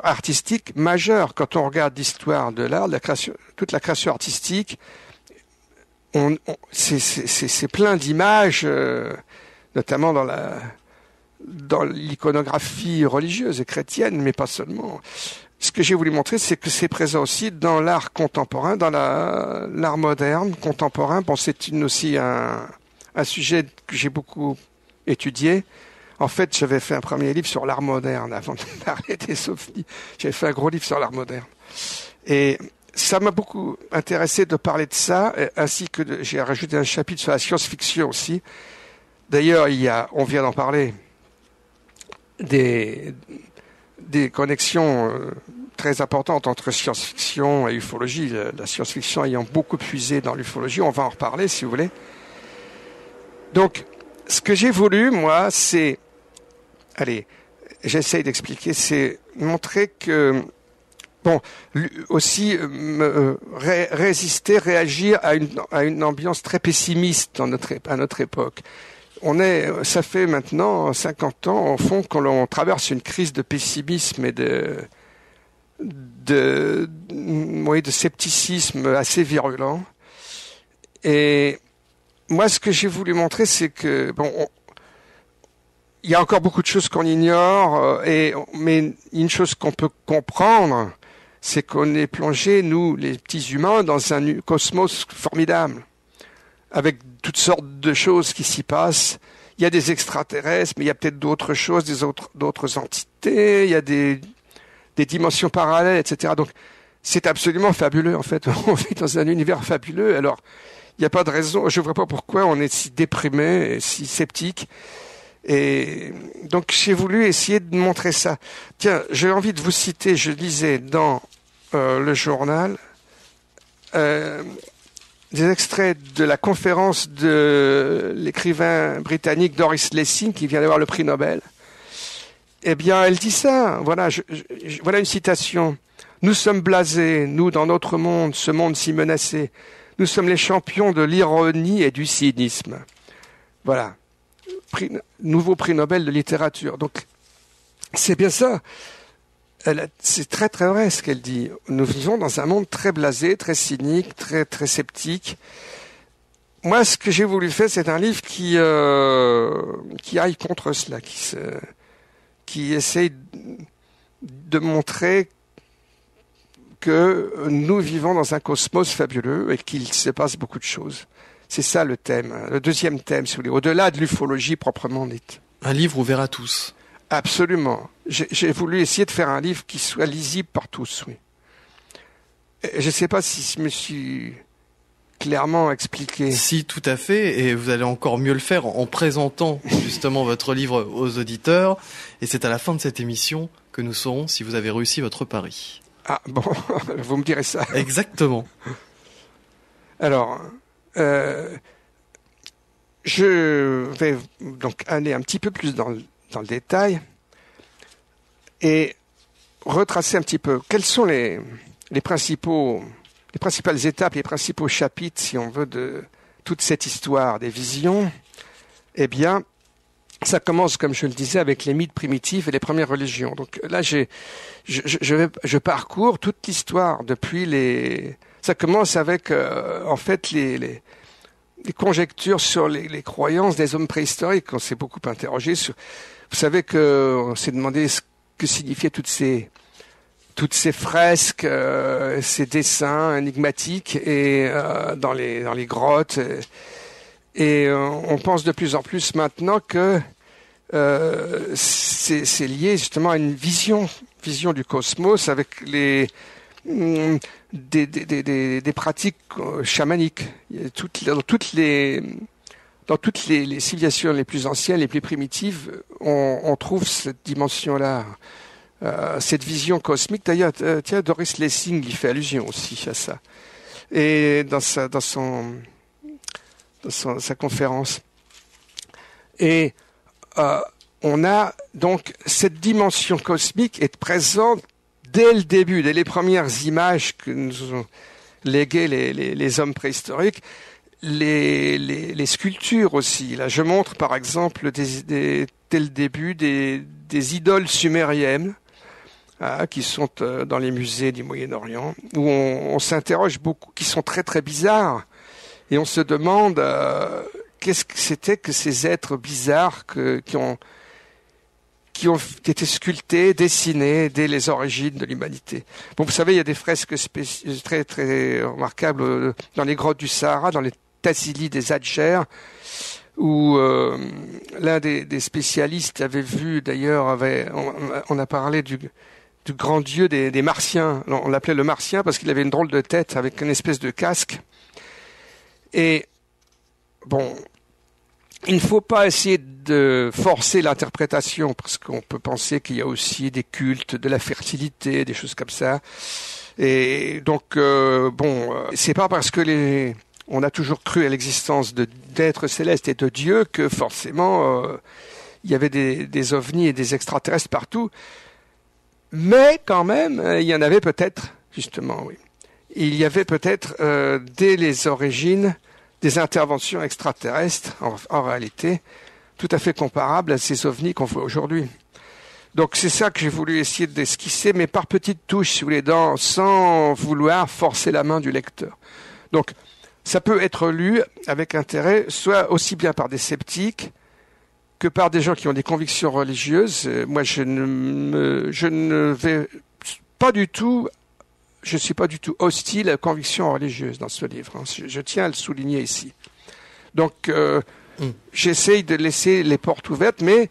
artistique majeur. Quand on regarde l'histoire de l'art, toute la création artistique, c'est plein d'images, notamment dans l'iconographie religieuse et chrétienne, mais pas seulement. Ce que j'ai voulu montrer, c'est que c'est présent aussi dans l'art contemporain, dans l'art moderne, contemporain. Bon, c'est aussi un sujet que j'ai beaucoup étudié. En fait, j'avais fait un premier livre sur l'art moderne avant de parler des ovnis. J'avais fait un gros livre sur l'art moderne. Et ça m'a beaucoup intéressé de parler de ça, ainsi que j'ai rajouté un chapitre sur la science-fiction aussi. D'ailleurs, on vient d'en parler, des connexions très importantes entre science-fiction et ufologie. La science-fiction ayant beaucoup puisé dans l'ufologie, on va en reparler si vous voulez. Donc, ce que j'ai voulu, moi, c'est... Allez, j'essaye d'expliquer, c'est montrer que... Bon, aussi résister, réagir à une ambiance très pessimiste à notre époque. Ça fait maintenant 50 ans, au fond, qu'on traverse une crise de pessimisme et de scepticisme assez virulent. Et moi, ce que j'ai voulu montrer, c'est que, il y a encore beaucoup de choses qu'on ignore, mais une chose qu'on peut comprendre, c'est qu'on est plongé, nous, les petits humains, dans un cosmos formidable, avec toutes sortes de choses qui s'y passent. Il y a des extraterrestres, mais il y a peut-être d'autres choses, d'autres entités, il y a des dimensions parallèles, etc. Donc, c'est absolument fabuleux, en fait. On vit dans un univers fabuleux. Alors, il n'y a pas de raison, je ne vois pas pourquoi on est si déprimé et si sceptique. Et donc, j'ai voulu essayer de montrer ça. Tiens, j'ai envie de vous citer, je lisais dans le journal, des extraits de la conférence de l'écrivain britannique Doris Lessing, qui vient d'avoir le prix Nobel. Eh bien, elle dit ça. Voilà, voilà une citation. « Nous sommes blasés, nous, dans notre monde, ce monde si menacé. Nous sommes les champions de l'ironie et du cynisme. » Voilà. Nouveau prix Nobel de littérature. Donc, c'est bien ça. C'est très très vrai ce qu'elle dit. Nous vivons dans un monde très blasé, très cynique, très très sceptique. Moi, ce que j'ai voulu faire, c'est un livre qui aille contre cela, qui essaye de montrer que nous vivons dans un cosmos fabuleux et qu'il se passe beaucoup de choses. C'est ça le thème, le deuxième thème, si vous voulez, au-delà de l'ufologie proprement dite. Un livre ouvert à tous. Absolument. J'ai voulu essayer de faire un livre qui soit lisible par tous, oui. Je ne sais pas si je me suis clairement expliqué. Si, tout à fait, et vous allez encore mieux le faire en présentant justement votre livre aux auditeurs. Et c'est à la fin de cette émission que nous saurons si vous avez réussi votre pari. Ah bon, vous me direz ça. Exactement. Alors, je vais donc aller un petit peu plus dans le détail et retracer un petit peu quelles sont les principales étapes, les principaux chapitres, si on veut, de toute cette histoire des visions. Eh bien, ça commence, comme je le disais, avec les mythes primitifs et les premières religions. Donc là, je parcours toute l'histoire depuis ça commence avec, en fait, les conjectures sur les croyances des hommes préhistoriques. On s'est beaucoup interrogé sur... Vous savez qu'on s'est demandé ce que signifiaient toutes ces fresques, ces dessins énigmatiques et dans les grottes. Et on pense de plus en plus maintenant que c'est lié justement à une vision du cosmos avec des pratiques chamaniques. Dans toutes les civilisations les plus anciennes, les plus primitives, on trouve cette dimension-là, cette vision cosmique. D'ailleurs, Doris Lessing y fait allusion aussi à ça. Et dans sa conférence. Et on a donc cette dimension cosmique est présente dès le début, dès les premières images que nous ont léguées les hommes préhistoriques, les sculptures aussi. Là, je montre par exemple dès le début des idoles sumériennes qui sont dans les musées du Moyen-Orient, où on s'interroge beaucoup, qui sont très très bizarres. Et on se demande qu'est-ce que c'était que ces êtres bizarres qui étaient sculptés, dessinés dès les origines de l'humanité. Bon, vous savez, il y a des fresques très très remarquables dans les grottes du Sahara, dans les Tassili des Adjers, où l'un des spécialistes avait vu, d'ailleurs, on a parlé du grand dieu des Martiens. On l'appelait le Martien parce qu'il avait une drôle de tête avec une espèce de casque. Et bon, il ne faut pas essayer de forcer l'interprétation parce qu'on peut penser qu'il y a aussi des cultes de la fertilité, des choses comme ça. Et donc, c'est pas parce que on a toujours cru à l'existence d'êtres célestes et de Dieu, que forcément il y avait des ovnis et des extraterrestres partout. Mais quand même, il y en avait peut-être, justement, oui. Il y avait peut-être, dès les origines, des interventions extraterrestres, en réalité, tout à fait comparables à ces ovnis qu'on voit aujourd'hui. Donc c'est ça que j'ai voulu essayer d'esquisser, mais par petites touches, si vous voulez, sans vouloir forcer la main du lecteur. Donc ça peut être lu avec intérêt, soit aussi bien par des sceptiques que par des gens qui ont des convictions religieuses. Moi, je ne vais pas du tout, je suis pas du tout hostile à la conviction religieuse dans ce livre. Je tiens à le souligner ici. Donc, j'essaye de laisser les portes ouvertes, mais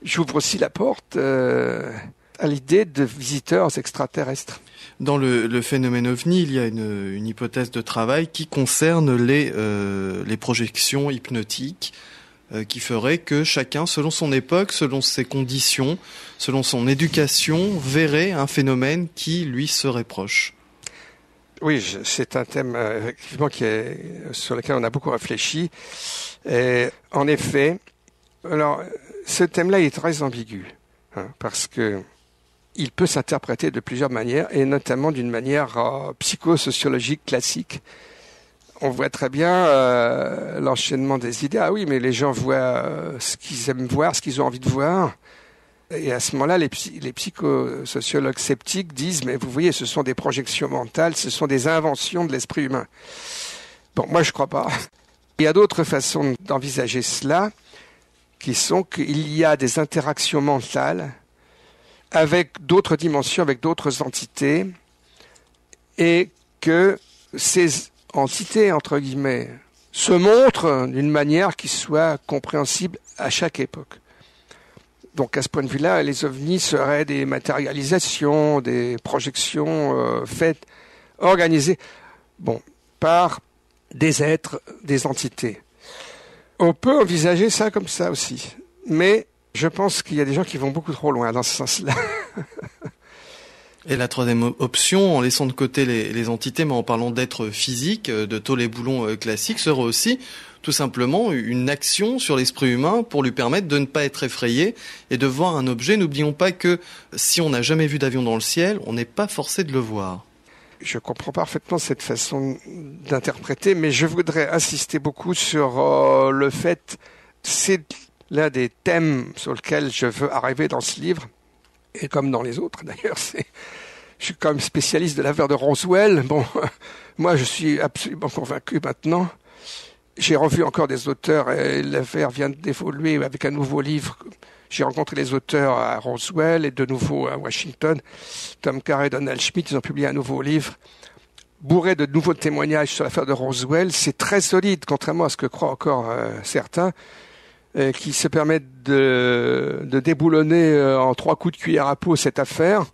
j'ouvre aussi la porte à l'idée de visiteurs extraterrestres. Dans le phénomène OVNI, il y a une hypothèse de travail qui concerne les projections hypnotiques, qui ferait que chacun, selon son époque, selon ses conditions, selon son éducation, verrait un phénomène qui lui serait proche. Oui, c'est un thème effectivement sur lequel on a beaucoup réfléchi. Et, en effet, alors ce thème-là est très ambigu, parce que il peut s'interpréter de plusieurs manières, et notamment d'une manière psychosociologique classique. On voit très bien l'enchaînement des idées. Ah oui, mais les gens voient ce qu'ils aiment voir, ce qu'ils ont envie de voir. Et à ce moment-là, les psychosociologues sceptiques disent, mais vous voyez, ce sont des projections mentales, ce sont des inventions de l'esprit humain. Bon, moi, je crois pas. Il y a d'autres façons d'envisager cela, qui sont qu'il y a des interactions mentales avec d'autres dimensions, avec d'autres entités, et que ces entités, entre guillemets, se montrent d'une manière qui soit compréhensible à chaque époque. Donc à ce point de vue-là, les ovnis seraient des matérialisations, des projections faites, organisées, par des êtres, des entités. On peut envisager ça comme ça aussi, mais je pense qu'il y a des gens qui vont beaucoup trop loin dans ce sens-là. Et la troisième option, en laissant de côté les entités, mais en parlant d'êtres physiques, de Tollet-Boulon classique, serait aussi tout simplement une action sur l'esprit humain pour lui permettre de ne pas être effrayé et de voir un objet. N'oublions pas que si on n'a jamais vu d'avion dans le ciel, on n'est pas forcé de le voir. Je comprends parfaitement cette façon d'interpréter, mais je voudrais insister beaucoup sur le fait, c'est l'un des thèmes sur lesquels je veux arriver dans ce livre, et comme dans les autres d'ailleurs, je suis quand même spécialiste de l'affaire de Roswell. Bon, moi je suis absolument convaincu maintenant. J'ai revu encore des auteurs et l'affaire vient d'évoluer avec un nouveau livre. J'ai rencontré les auteurs à Roswell et de nouveau à Washington. Tom Carr et Donald Schmitt, ils ont publié un nouveau livre bourré de nouveaux témoignages sur l'affaire de Roswell. C'est très solide, contrairement à ce que croient encore certains, qui se permettent de déboulonner en 3 coups de cuillère à peau cette affaire.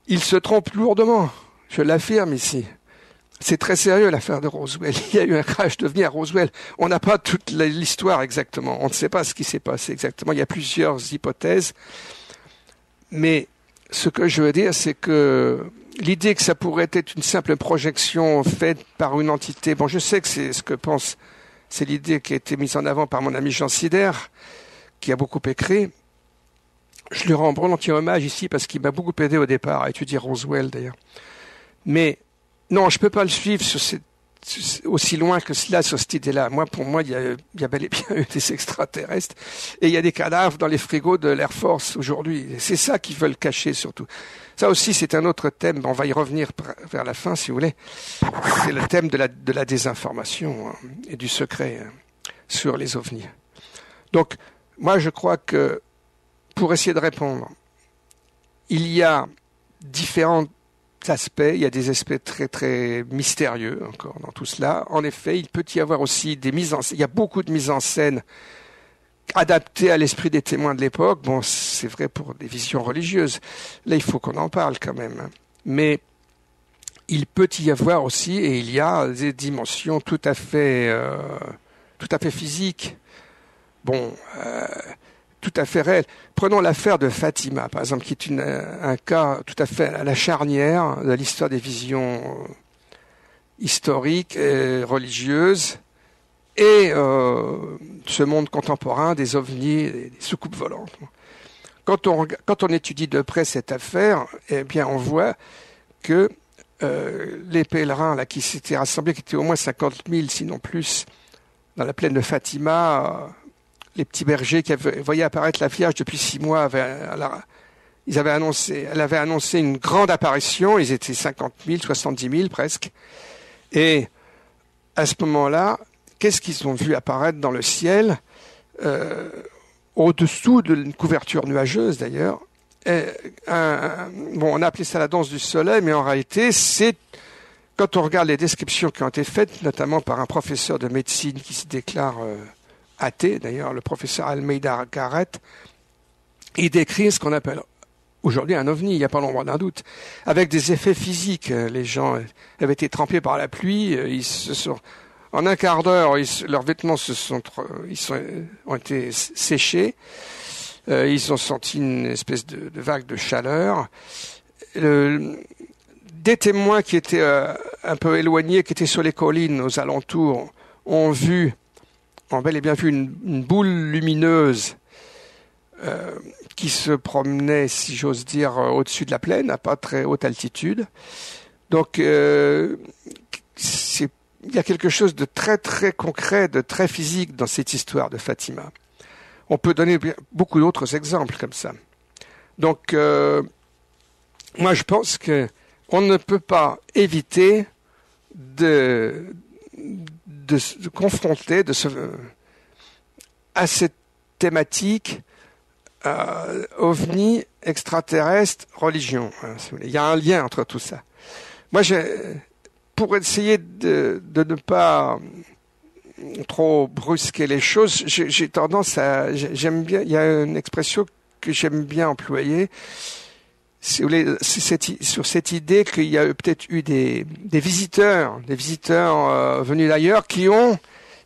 Ils se trompent lourdement, je l'affirme ici. C'est très sérieux l'affaire de Roswell. Il y a eu un crash d'OVNI à Roswell. On n'a pas toute l'histoire exactement. On ne sait pas ce qui s'est passé exactement. Il y a plusieurs hypothèses. Mais ce que je veux dire, c'est que l'idée que ça pourrait être une simple projection faite par une entité, je sais que c'est ce que pense, c'est l'idée qui a été mise en avant par mon ami Jean Sider, qui a beaucoup écrit. Je lui rends volontiers hommage ici parce qu'il m'a beaucoup aidé au départ à étudier Roswell d'ailleurs. Mais non, je peux pas le suivre aussi loin que cela sur cette idée-là. Pour moi, il y a bel et bien eu des extraterrestres et il y a des cadavres dans les frigos de l'Air Force aujourd'hui. C'est ça qu'ils veulent cacher surtout. Ça aussi, c'est un autre thème. On va y revenir vers la fin, si vous voulez. C'est le thème de la désinformation et du secret sur les ovnis. Donc, moi, je crois que pour essayer de répondre, il y a différents aspects, il y a des aspects très très mystérieux encore dans tout cela. En effet, il peut y avoir aussi des mises en scène, il y a beaucoup de mises en scène adaptées à l'esprit des témoins de l'époque. C'est vrai pour des visions religieuses. Là, il faut qu'on en parle quand même. Mais il peut y avoir aussi, et il y a des dimensions tout à fait physiques. Tout à fait réel. Prenons l'affaire de Fatima, par exemple, qui est un cas tout à fait à la charnière de l'histoire des visions. historique et religieuse, et ce monde contemporain des ovnis, des soucoupes volantes. Quand on étudie de près cette affaire, eh bien, on voit que les pèlerins là, qui s'étaient rassemblés, qui étaient au moins 50 000, sinon plus, dans la plaine de Fatima, les petits bergers qui voyaient apparaître la Vierge depuis 6 mois, elle avait annoncé une grande apparition, ils étaient 50 000, 70 000 presque, et à ce moment-là, qu'est-ce qu'ils ont vu apparaître dans le ciel, au-dessous d'une couverture nuageuse d'ailleurs. On a appelé ça la danse du soleil, mais en réalité, c'est quand on regarde les descriptions qui ont été faites, notamment par un professeur de médecine qui se déclare athée, d'ailleurs, le professeur Almeida Garrett, il décrit ce qu'on appelle aujourd'hui un ovni, il n'y a pas l'ombre d'un doute, avec des effets physiques. Les gens avaient été trempés par la pluie, en un quart d'heure, leurs vêtements ont été séchés. Ils ont senti une espèce de vague de chaleur. Des témoins qui étaient un peu éloignés, qui étaient sur les collines aux alentours, ont bel et bien vu une boule lumineuse qui se promenait, si j'ose dire, au-dessus de la plaine, à pas très haute altitude. Donc, il y a quelque chose de très très concret, de très physique dans cette histoire de Fatima. On peut donner beaucoup d'autres exemples comme ça. Donc, moi je pense que on ne peut pas éviter de se confronter à cette thématique ovni, extraterrestre, religion. Il y a un lien entre tout ça. Moi, pour essayer de ne pas trop brusquer les choses, j'ai tendance j'aime bien, il y a une expression que j'aime bien employer, si vous voulez, sur cette idée qu'il y a peut-être eu des visiteurs venus d'ailleurs qui ont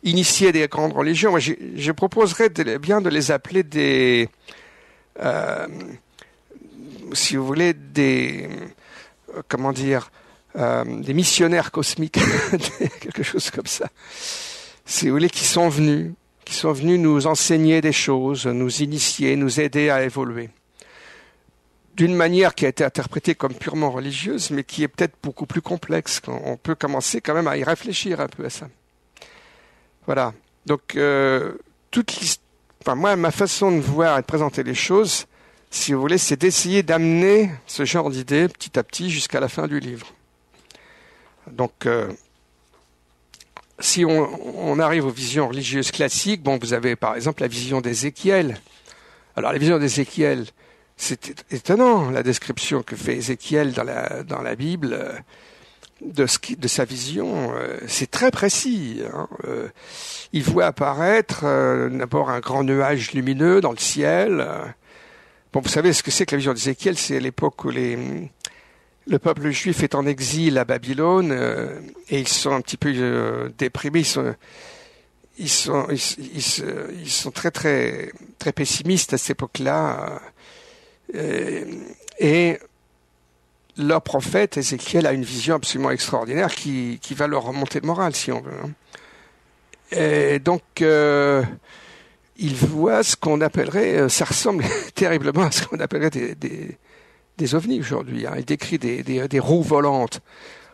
initié des grandes religions. Moi, je proposerais bien de les appeler si vous voulez, des missionnaires cosmiques, quelque chose comme ça. Si vous voulez, qui sont venus nous enseigner des choses, nous initier, nous aider à évoluer. D'une manière qui a été interprétée comme purement religieuse, mais qui est peut-être beaucoup plus complexe. On peut commencer quand même à y réfléchir un peu à ça. Voilà. Donc, moi, ma façon de voir et de présenter les choses, si vous voulez, c'est d'essayer d'amener ce genre d'idées petit à petit jusqu'à la fin du livre. Donc, si on arrive aux visions religieuses classiques, vous avez par exemple la vision d'Ézéchiel. Alors, la vision d'Ézéchiel, c'est étonnant, la description que fait Ézéchiel dans la Bible de sa vision. C'est très précis. Il voit apparaître d'abord un grand nuage lumineux dans le ciel. Vous savez ce que c'est que la vision d'Ézéchiel? C'est l'époque où le peuple juif est en exil à Babylone et ils sont un petit peu déprimés. Ils sont très très très pessimistes à cette époque-là. Et leur prophète Ézéchiel a une vision absolument extraordinaire qui va leur remonter le moral, si on veut. Et donc, il voit ce qu'on appellerait, ça ressemble terriblement à ce qu'on appellerait des ovnis aujourd'hui. Il décrit des roues volantes.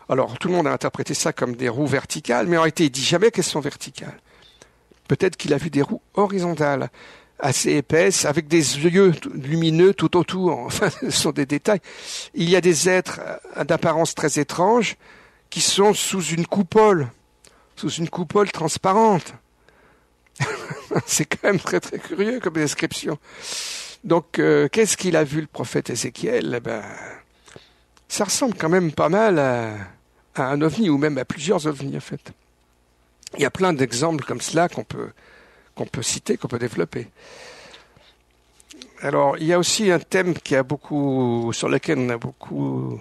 Alors, tout le monde a interprété ça comme des roues verticales, mais en réalité, il dit jamais qu'elles sont verticales. Peut-être qu'il a vu des roues horizontales, assez épaisses, avec des yeux lumineux tout autour. Enfin, ce sont des détails. Il y a des êtres d'apparence très étrange qui sont sous une coupole transparente. C'est quand même très très curieux comme description. Donc, qu'est-ce qu'il a vu le prophète Ézéchiel? Ça ressemble quand même pas mal à un ovni, ou même à plusieurs ovnis en fait. Il y a plein d'exemples comme cela qu'on peut citer, qu'on peut développer. Alors, il y a aussi un thème sur lequel on a beaucoup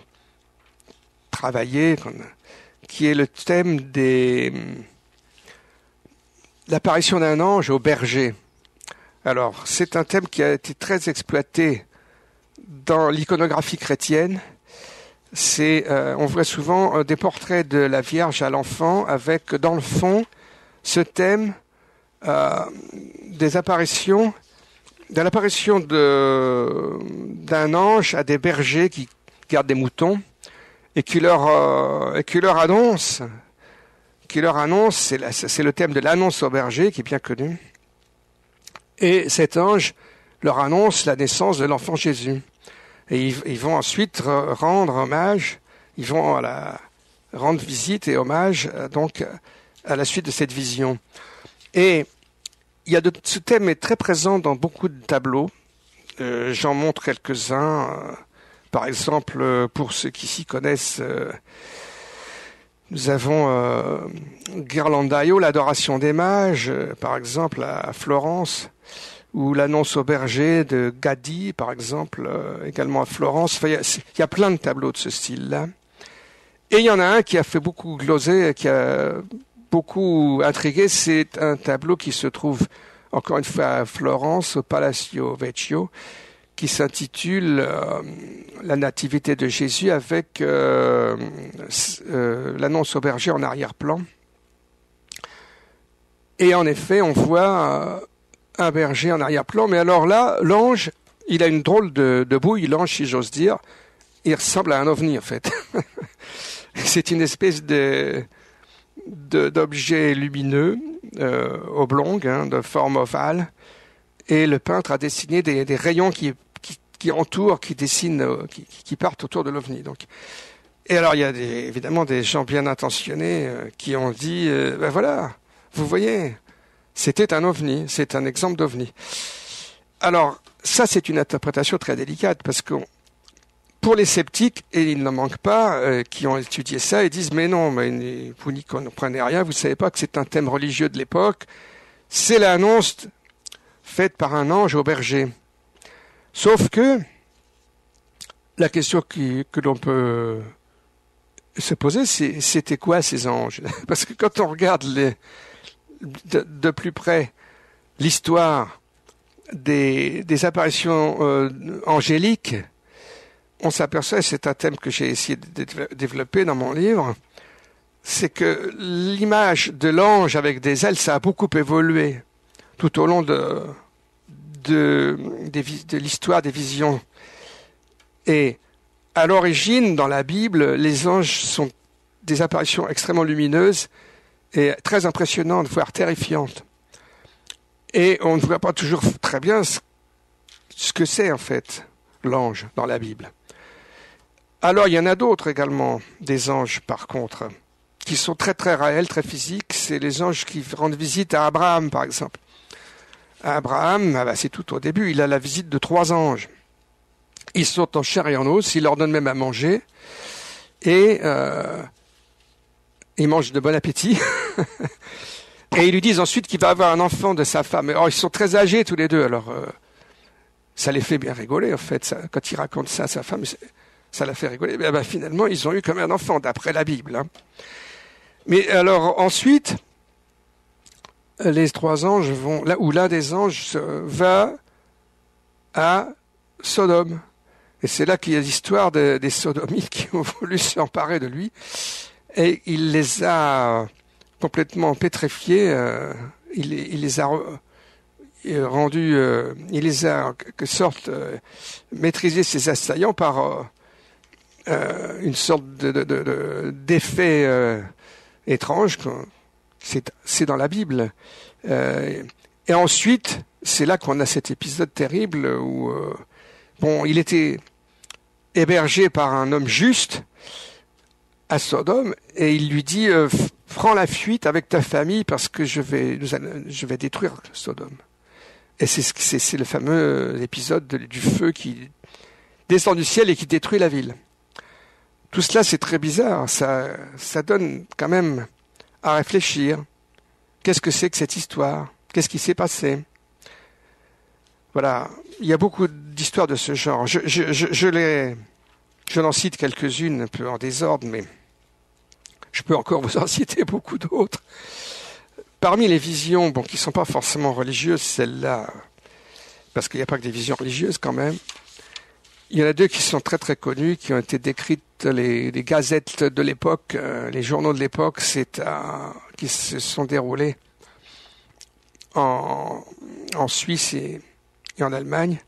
travaillé, qui est le thème l'apparition d'un ange au berger. Alors, c'est un thème qui a été très exploité dans l'iconographie chrétienne. On voit souvent des portraits de la Vierge à l'enfant avec, dans le fond, ce thème des apparitions, de l'apparition d'un ange à des bergers qui gardent des moutons et qui leur annonce, c'est le thème de l'annonce aux bergers qui est bien connu. Et cet ange leur annonce la naissance de l'enfant Jésus. Et ils vont ensuite rendre hommage, ils vont rendre visite et hommage donc à la suite de cette vision. Et ce thème est très présent dans beaucoup de tableaux. J'en montre quelques-uns. Par exemple, pour ceux qui s'y connaissent, nous avons Ghirlandaio, l'adoration des mages, par exemple, à Florence, ou l'annonce au berger de Gaddi, par exemple, également à Florence. Enfin, il y a plein de tableaux de ce style-là. Et il y en a un qui a fait beaucoup gloser, qui a beaucoup intrigué. C'est un tableau qui se trouve, encore une fois, à Florence, au Palacio Vecchio, qui s'intitule La Nativité de Jésus avec l'annonce au berger en arrière-plan. Et en effet, on voit un berger en arrière-plan, mais alors là, l'ange, il a une drôle de bouille, l'ange, si j'ose dire. Il ressemble à un ovni, en fait. C'est une espèce d'objet lumineux, oblong, de forme ovale, et le peintre a dessiné des rayons qui entourent, qui dessinent, qui partent autour de l'ovni. Donc. Et alors, il y a évidemment des gens bien intentionnés qui ont dit, ben voilà, vous voyez, c'était un ovni, c'est un exemple d'ovni. Alors, ça, c'est une interprétation très délicate, parce que pour les sceptiques, et il n'en manque pas, qui ont étudié ça, ils disent, mais non, mais vous n'y comprenez rien, vous ne savez pas que c'est un thème religieux de l'époque, c'est l'annonce faite par un ange au berger. Sauf que la question que l'on peut se poser, c'était quoi ces anges? Parce que quand on regarde de plus près l'histoire des apparitions angéliques, on s'aperçoit, et c'est un thème que j'ai essayé de développer dans mon livre, c'est que l'image de l'ange avec des ailes, ça a beaucoup évolué tout au long de l'histoire des visions. Et à l'origine, dans la Bible, les anges sont des apparitions extrêmement lumineuses et très impressionnantes, voire terrifiantes. Et on ne voit pas toujours très bien ce que c'est en fait l'ange dans la Bible. Alors il y en a d'autres également, des anges par contre, qui sont très très réels, très physiques. C'est les anges qui rendent visite à Abraham par exemple. Abraham, c'est tout au début, il a la visite de 3 anges. Ils sont en chair et en os, il leur donne même à manger, et ils mangent de bon appétit. Et ils lui disent ensuite qu'il va avoir un enfant de sa femme. Alors ils sont très âgés tous les deux, alors ça les fait bien rigoler en fait. Ça, quand il raconte ça à sa femme, ça la fait rigoler. Mais finalement, ils ont eu comme un enfant, d'après la Bible. Hein. Mais alors ensuite, les 3 anges vont, là où l'un des anges va à Sodome. Et c'est là qu'il y a l'histoire des sodomites qui ont voulu s'emparer de lui. Et il les a complètement pétrifiés. Il les a rendus, il les a en quelque sorte maîtrisé ses assaillants par une sorte d'effet étrange. C'est dans la Bible. Et ensuite, c'est là qu'on a cet épisode terrible où il était hébergé par un homme juste à Sodome et il lui dit prends la fuite avec ta famille parce que je vais détruire Sodome. Et c'est le fameux épisode du feu qui descend du ciel et qui détruit la ville. Tout cela, c'est très bizarre. Ça donne quand même à réfléchir. Qu'est-ce que c'est que cette histoire? Qu'est-ce qui s'est passé? Voilà. Il y a beaucoup d'histoires de ce genre. Je n'en cite quelques-unes un peu en désordre, mais je peux encore vous en citer beaucoup d'autres. Parmi les visions, qui ne sont pas forcément religieuses, celles-là, parce qu'il n'y a pas que des visions religieuses quand même, Il y en a deux qui sont très très connus, qui ont été décrites les gazettes de l'époque, les journaux de l'époque, qui se sont déroulés en Suisse et en Allemagne.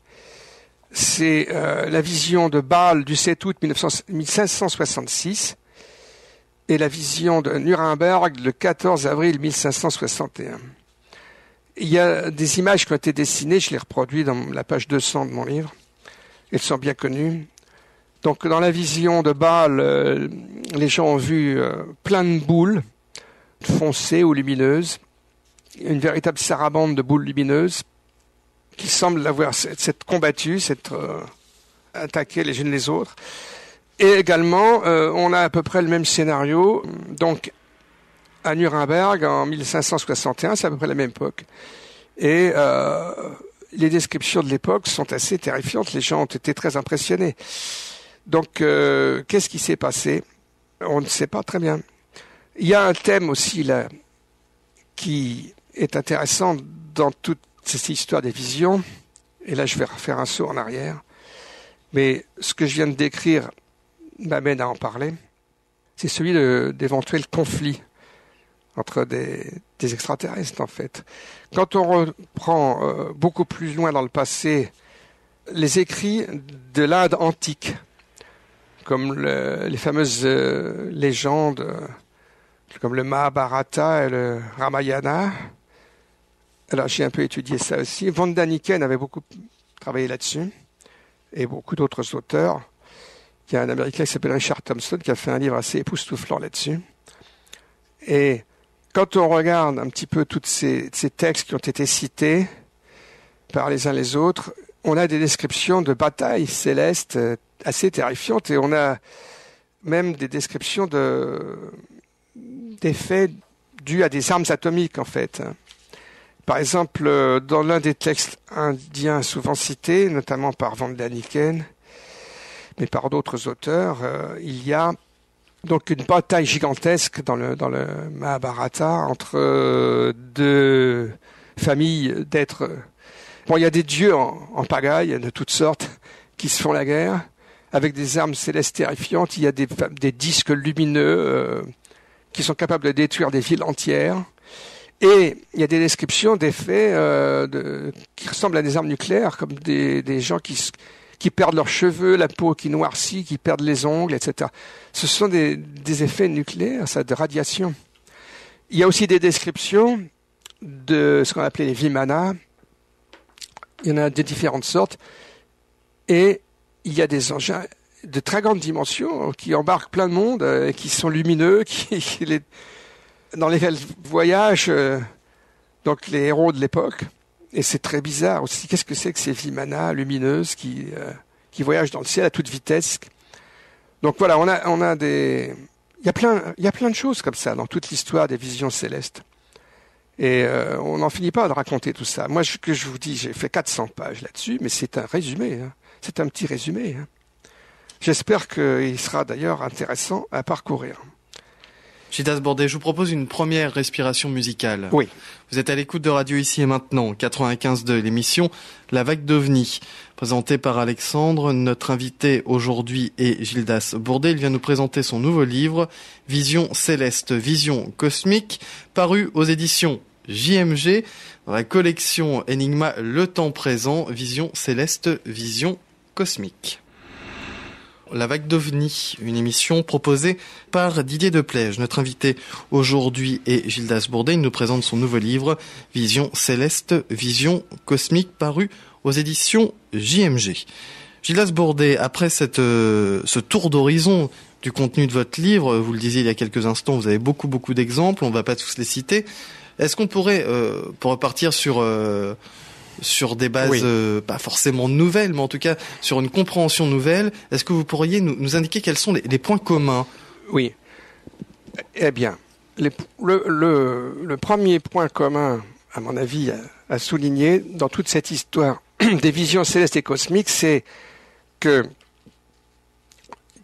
C'est la vision de Bâle du 7 août 1566 et la vision de Nuremberg le 14 avril 1561. Il y a des images qui ont été dessinées, je les reproduis dans la page 200 de mon livre. Elles sont bien connues. Donc dans la vision de Bâle, les gens ont vu plein de boules foncées ou lumineuses, une véritable sarabande de boules lumineuses qui semblent avoir s'être combattues, s'être attaquées les unes les autres. Et également, on a à peu près le même scénario, donc à Nuremberg en 1561, c'est à peu près la même époque. Et les descriptions de l'époque sont assez terrifiantes, les gens ont été très impressionnés. Donc, qu'est-ce qui s'est passé? On ne sait pas très bien. Il y a un thème aussi là qui est intéressant dans toute cette histoire des visions, et là je vais refaire un saut en arrière, mais ce que je viens de décrire m'amène à en parler, c'est celui d'éventuels conflits entre des extraterrestres en fait. Quand on reprend beaucoup plus loin dans le passé les écrits de l'Inde antique, comme les fameuses légendes comme le Mahabharata et le Ramayana. Alors j'ai un peu étudié ça aussi. Von Daniken avait beaucoup travaillé là-dessus, et beaucoup d'autres auteurs. Il y a un Américain qui s'appelle Richard Thompson qui a fait un livre assez époustouflant là-dessus. Et quand on regarde un petit peu tous ces textes qui ont été cités par les uns les autres, on a des descriptions de batailles célestes assez terrifiantes, et on a même des descriptions d'effets dus à des armes atomiques en fait. Par exemple, dans l'un des textes indiens souvent cités, notamment par Von Daniken, mais par d'autres auteurs, il y a donc une bataille gigantesque dans le Mahabharata entre deux familles d'êtres. Bon, il y a des dieux en pagaille de toutes sortes qui se font la guerre avec des armes célestes terrifiantes. Il y a des disques lumineux qui sont capables de détruire des villes entières. Et il y a des descriptions d'effets qui ressemblent à des armes nucléaires, comme des gens qui perdent leurs cheveux, la peau qui noircit, qui perdent les ongles, etc. Ce sont des effets nucléaires, ça, de radiation. Il y a aussi des descriptions de ce qu'on appelait les Vimana. Il y en a de différentes sortes. Et il y a des engins de très grandes dimensions qui embarquent plein de monde, qui sont lumineux, dans lesquels voyagent donc les héros de l'époque. Et c'est très bizarre aussi. Qu'est-ce que c'est que ces Vimana lumineuses qui voyagent dans le ciel à toute vitesse? Donc voilà, on a des... Il y a plein de choses comme ça dans toute l'histoire des visions célestes. Et on n'en finit pas de raconter tout ça. Moi, je vous dis, j'ai fait 400 pages là-dessus, mais c'est un résumé. Hein. C'est un petit résumé. Hein. J'espère qu'il sera d'ailleurs intéressant à parcourir. Gildas Bourdet, je vous propose une première respiration musicale. Oui. Vous êtes à l'écoute de Radio Ici et Maintenant, 95.2, l'émission La Vague d'OVNI, présentée par Alexandre. Notre invité aujourd'hui est Gildas Bourdet. Il vient nous présenter son nouveau livre, Vision céleste, vision cosmique, paru aux éditions JMG, dans la collection Enigma Le Temps Présent, Vision céleste, vision cosmique. La Vague d'OVNI, une émission proposée par Didier Deplège. Notre invité aujourd'hui est Gildas Bourdet. Il nous présente son nouveau livre, Vision céleste, vision cosmique, paru aux éditions JMG. Gildas Bourdet, après ce tour d'horizon du contenu de votre livre, vous le disiez il y a quelques instants, vous avez beaucoup d'exemples, on ne va pas tous les citer. Est-ce qu'on pourrait, pour repartir sur des bases pas forcément nouvelles, mais en tout cas sur une compréhension nouvelle, est-ce que vous pourriez nous indiquer quels sont les points communs? Oui. Eh bien, le premier point commun, à mon avis, à souligner dans toute cette histoire des visions célestes et cosmiques, c'est que,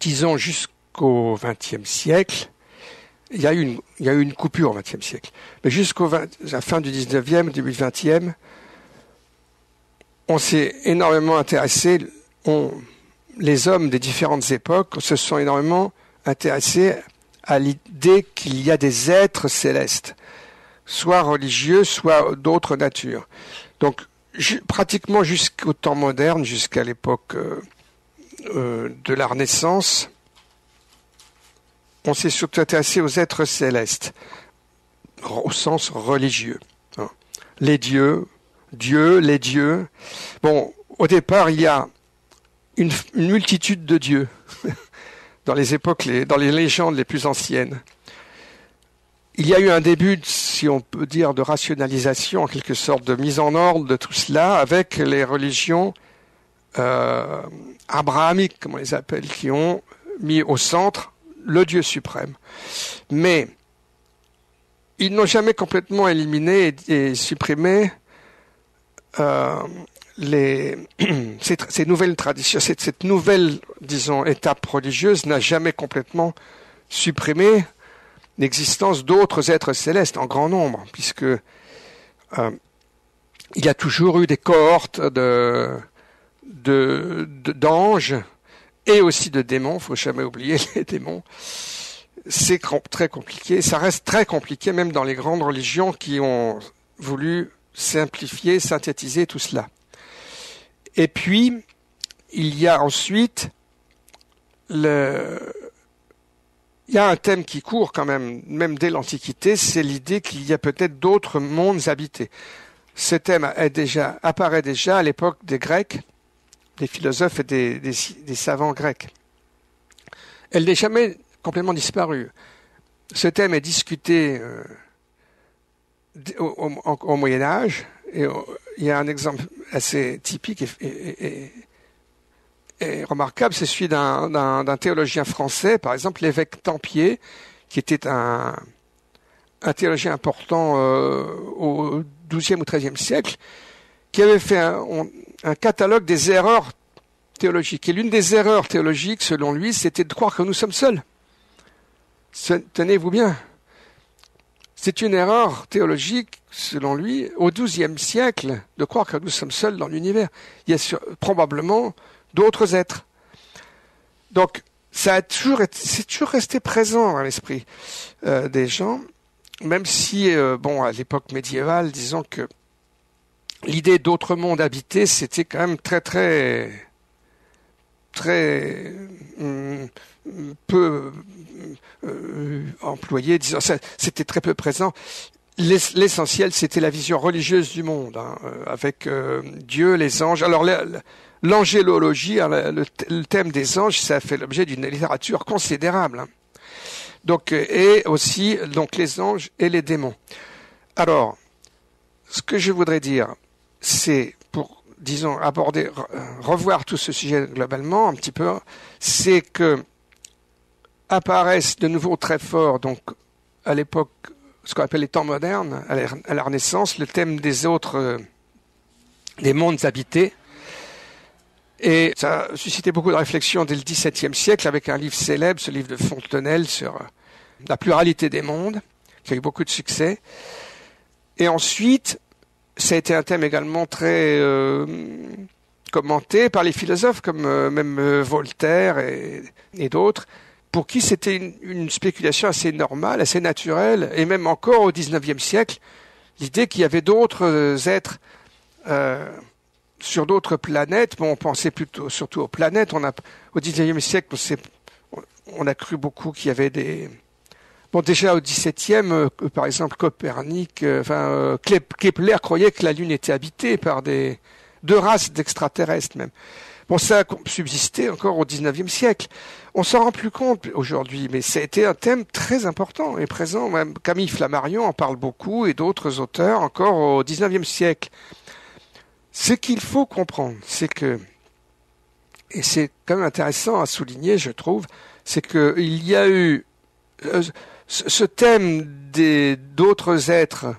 disons jusqu'au XXe siècle, il y a eu une coupure au XXe siècle, mais à la fin du XIXe, début du XXe, on s'est énormément intéressé, on les hommes des différentes époques se sont énormément intéressés à l'idée qu'il y a des êtres célestes, soit religieux, soit d'autres natures. Donc, pratiquement jusqu'au temps moderne, jusqu'à l'époque de la Renaissance, on s'est surtout intéressé aux êtres célestes, au sens religieux. Les dieux, les dieux. Bon, au départ, il y a une multitude de dieux dans les époques, dans les légendes les plus anciennes. Il y a eu un début, si on peut dire, de rationalisation, en quelque sorte, de mise en ordre de tout cela, avec les religions abrahamiques, comme on les appelle, qui ont mis au centre le Dieu suprême. Mais ils n'ont jamais complètement éliminé et supprimé ces nouvelles traditions, cette nouvelle, disons, étape religieuse n'a jamais complètement supprimé l'existence d'autres êtres célestes en grand nombre, puisque il y a toujours eu des cohortes d'anges et aussi de démons. Il ne faut jamais oublier les démons. C'est très compliqué. Ça reste très compliqué, même dans les grandes religions qui ont voulu simplifier, synthétiser tout cela. Et puis, il y a ensuite il y a un thème qui court quand même dès l'Antiquité, c'est l'idée qu'il y a peut-être d'autres mondes habités. Ce thème apparaît déjà à l'époque des Grecs, des philosophes et des savants grecs. Elle n'est jamais complètement disparue. Ce thème est discuté au Moyen Âge, et il y a un exemple assez typique et remarquable, c'est celui d'un théologien français, par exemple l'évêque Tempier, qui était un théologien important au XIIe ou XIIIe siècle, qui avait fait un catalogue des erreurs théologiques. Et l'une des erreurs théologiques, selon lui, c'était de croire que nous sommes seuls. Tenez-vous bien. C'est une erreur théologique, selon lui, au XIIe siècle, de croire que nous sommes seuls dans l'univers. Il y a probablement d'autres êtres. Donc, c'est toujours resté présent dans l'esprit des gens, même si, à l'époque médiévale, disons que l'idée d'autres mondes habités, c'était quand même très peu employé, disons, c'était très peu présent. L'essentiel, c'était la vision religieuse du monde, avec Dieu, les anges. Alors, l'angélologie, le thème des anges, ça a fait l'objet d'une littérature considérable. Donc, et aussi donc les anges et les démons. Alors, ce que je voudrais dire, c'est pour, disons, revoir tout ce sujet globalement un petit peu, c'est que apparaissent de nouveau très fort, donc à l'époque, ce qu'on appelle les temps modernes, à la Renaissance, le thème des des mondes habités. Et ça a suscité beaucoup de réflexions dès le XVIIe siècle avec un livre célèbre, ce livre de Fontenelle sur la pluralité des mondes, qui a eu beaucoup de succès. Et ensuite, ça a été un thème également très commenté par les philosophes comme même Voltaire et d'autres, pour qui c'était une spéculation assez normale, assez naturelle, et même encore au XIXe siècle, l'idée qu'il y avait d'autres êtres sur d'autres planètes. Bon, on pensait surtout aux planètes. Au XIXe siècle, on a cru beaucoup qu'il y avait des... Bon, déjà au XVIIe, par exemple, Copernic, Kepler croyait que la Lune était habitée par deux races d'extraterrestres même. Bon, ça a subsisté encore au XIXe siècle. On s'en rend plus compte aujourd'hui, mais ça a été un thème très important et présent. Même Camille Flammarion en parle beaucoup et d'autres auteurs encore au XIXe siècle. Ce qu'il faut comprendre, c'est que, et c'est quand même intéressant à souligner, je trouve, c'est qu'il y a eu ce thème d'autres êtres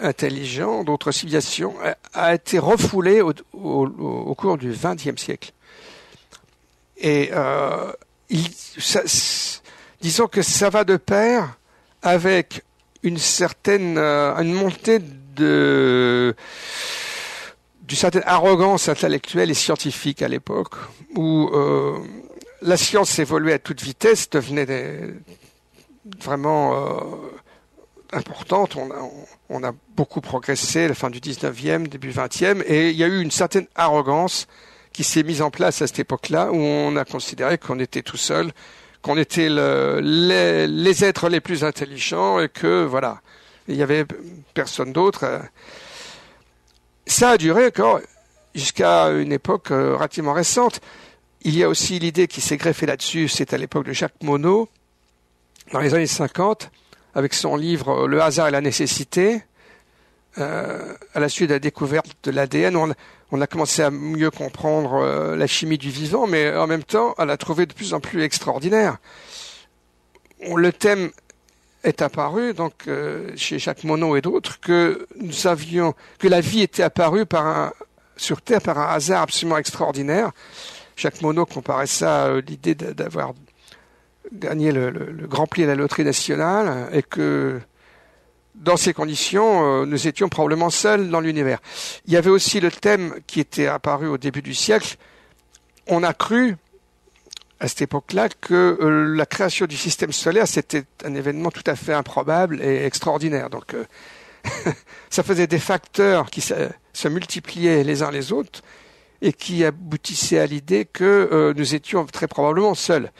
intelligents, d'autres civilisations, a été refoulé au cours du XXe siècle. Et disons que ça va de pair avec une montée d'une certaine arrogance intellectuelle et scientifique à l'époque, où la science évoluait à toute vitesse, devenait vraiment importante. On a beaucoup progressé à la fin du 19e, début 20e, et il y a eu une certaine arrogance qui s'est mise en place à cette époque-là, où on a considéré qu'on était tout seul, qu'on était les êtres les plus intelligents, et que voilà, il y avait personne d'autre. Ça a duré encore jusqu'à une époque relativement récente. Il y a aussi l'idée qui s'est greffée là-dessus, c'est à l'époque de Jacques Monod, dans les années 50, avec son livre Le hasard et la nécessité, à la suite de la découverte de l'ADN, on a commencé à mieux comprendre la chimie du vivant, mais en même temps, elle a trouvé de plus en plus extraordinaire. Le thème est apparu, donc chez Jacques Monod et d'autres, que la vie était apparue sur Terre par un hasard absolument extraordinaire. Jacques Monod comparait ça à l'idée d'avoir gagné le Grand Prix à la loterie nationale, et que dans ces conditions, nous étions probablement seuls dans l'univers. Il y avait aussi le thème qui était apparu au début du siècle. On a cru, à cette époque-là, que la création du système solaire, c'était un événement tout à fait improbable et extraordinaire. Donc, ça faisait des facteurs qui se multipliaient les uns les autres et qui aboutissaient à l'idée que nous étions très probablement seuls.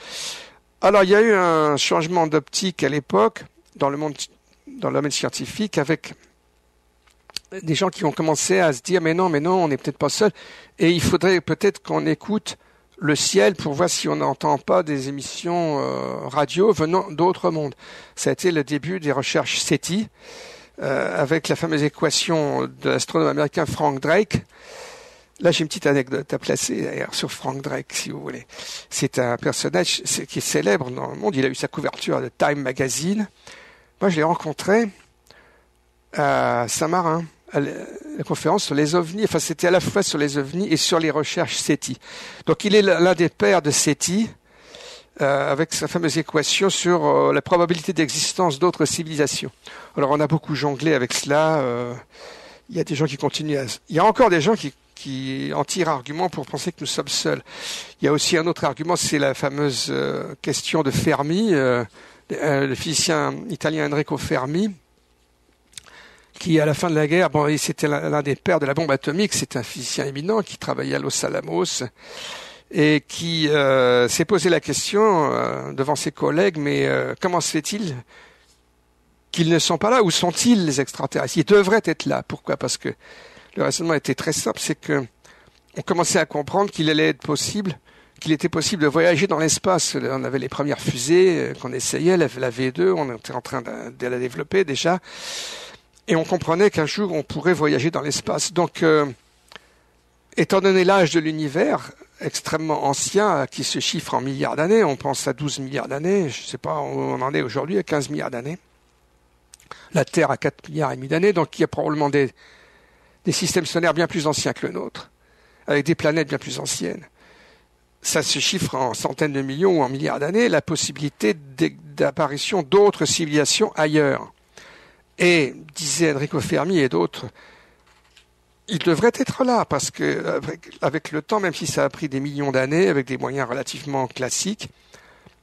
Alors, il y a eu un changement d'optique à l'époque dans le domaine scientifique, avec des gens qui ont commencé à se dire mais non, on n'est peut-être pas seul, et il faudrait peut-être qu'on écoute le ciel pour voir si on n'entend pas des émissions radio venant d'autres mondes. Ça a été le début des recherches SETI, avec la fameuse équation de l'astronome américain Frank Drake. Là, j'ai une petite anecdote à placer d'ailleurs sur Frank Drake, si vous voulez. C'est un personnage qui est célèbre dans le monde. Il a eu sa couverture de Time Magazine. Moi, je l'ai rencontré à Saint-Marin, à la conférence sur les ovnis. Enfin, c'était à la fois sur les ovnis et sur les recherches SETI. Donc, il est l'un des pères de SETI, avec sa fameuse équation sur la probabilité d'existence d'autres civilisations. Alors, on a beaucoup jonglé avec cela. Il y a des gens qui continuent Il y a encore des gens qui en tirent argument pour penser que nous sommes seuls. Il y a aussi un autre argument, c'est la fameuse question de Fermi, le physicien italien Enrico Fermi, qui à la fin de la guerre, c'était l'un des pères de la bombe atomique, c'est un physicien éminent qui travaillait à Los Alamos et qui s'est posé la question devant ses collègues, mais comment se fait-il qu'ils ne sont pas là? Où sont-ils, les extraterrestres? Ils devraient être là. Pourquoi? Parce que le raisonnement était très simple, c'est que on commençait à comprendre qu'il était possible de voyager dans l'espace. On avait les premières fusées qu'on essayait, la V2, on était en train de la développer déjà, et on comprenait qu'un jour on pourrait voyager dans l'espace. Donc, étant donné l'âge de l'univers extrêmement ancien, qui se chiffre en milliards d'années, on pense à 12 milliards d'années, je ne sais pas, on en est aujourd'hui à 15 milliards d'années. La Terre a 4 milliards et demi d'années, donc il y a probablement des systèmes solaires bien plus anciens que le nôtre, avec des planètes bien plus anciennes. Ça se chiffre en centaines de millions ou en milliards d'années, la possibilité d'apparition d'autres civilisations ailleurs. Et, disait Enrico Fermi et d'autres, ils devraient être là, parce que avec le temps, même si ça a pris des millions d'années, avec des moyens relativement classiques,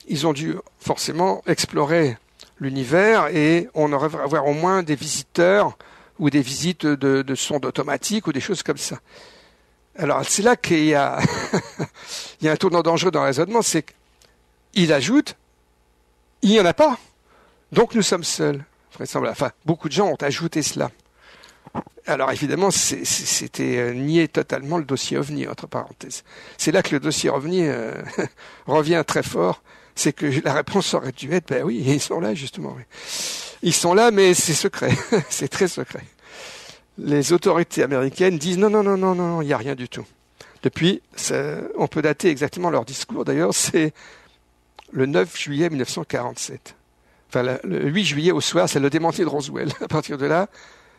ils ont dû forcément explorer l'univers, et on aurait avoir au moins des visiteurs ou des visites de sondes automatiques ou des choses comme ça. Alors, c'est là qu'il y a, il y a un tournant dangereux dans le raisonnement, c'est qu'il ajoute, il n'y en a pas, donc nous sommes seuls. Enfin, beaucoup de gens ont ajouté cela. Alors, évidemment, c'était nier totalement le dossier OVNI, entre parenthèses. C'est là que le dossier OVNI revient très fort. C'est que la réponse aurait dû être, ben oui, ils sont là, justement. Oui. Ils sont là, mais c'est secret. C'est très secret. Les autorités américaines disent non, il n'y a rien du tout. Depuis, on peut dater exactement leur discours. D'ailleurs, c'est le 9 juillet 1947. Enfin, le 8 juillet au soir, c'est le démenti de Roswell. À partir de là,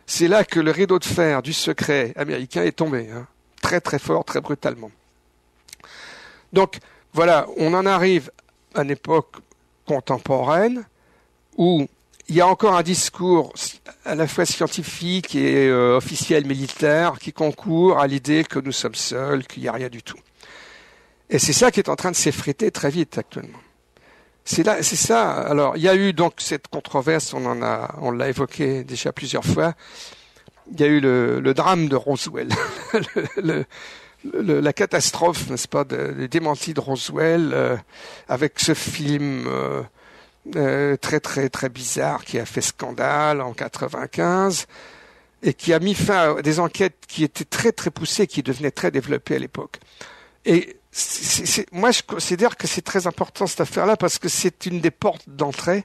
c'est là que le rideau de fer du secret américain est tombé. Hein. Très, très fort, très brutalement. Donc, voilà, on en arrive à une époque contemporaine où il y a encore un discours à la fois scientifique et officiel militaire qui concourt à l'idée que nous sommes seuls, qu'il n'y a rien du tout. Et c'est ça qui est en train de s'effriter très vite actuellement. C'est ça. Alors, il y a eu donc cette controverse, on l'a évoqué déjà plusieurs fois. Il y a eu le drame de Roswell, la catastrophe, n'est-ce pas, le démenti de Roswell, avec ce film très très très bizarre qui a fait scandale en 95 et qui a mis fin à des enquêtes qui étaient très très poussées, qui devenaient très développées à l'époque. Et moi, je considère que c'est très important cette affaire-là parce que c'est une des portes d'entrée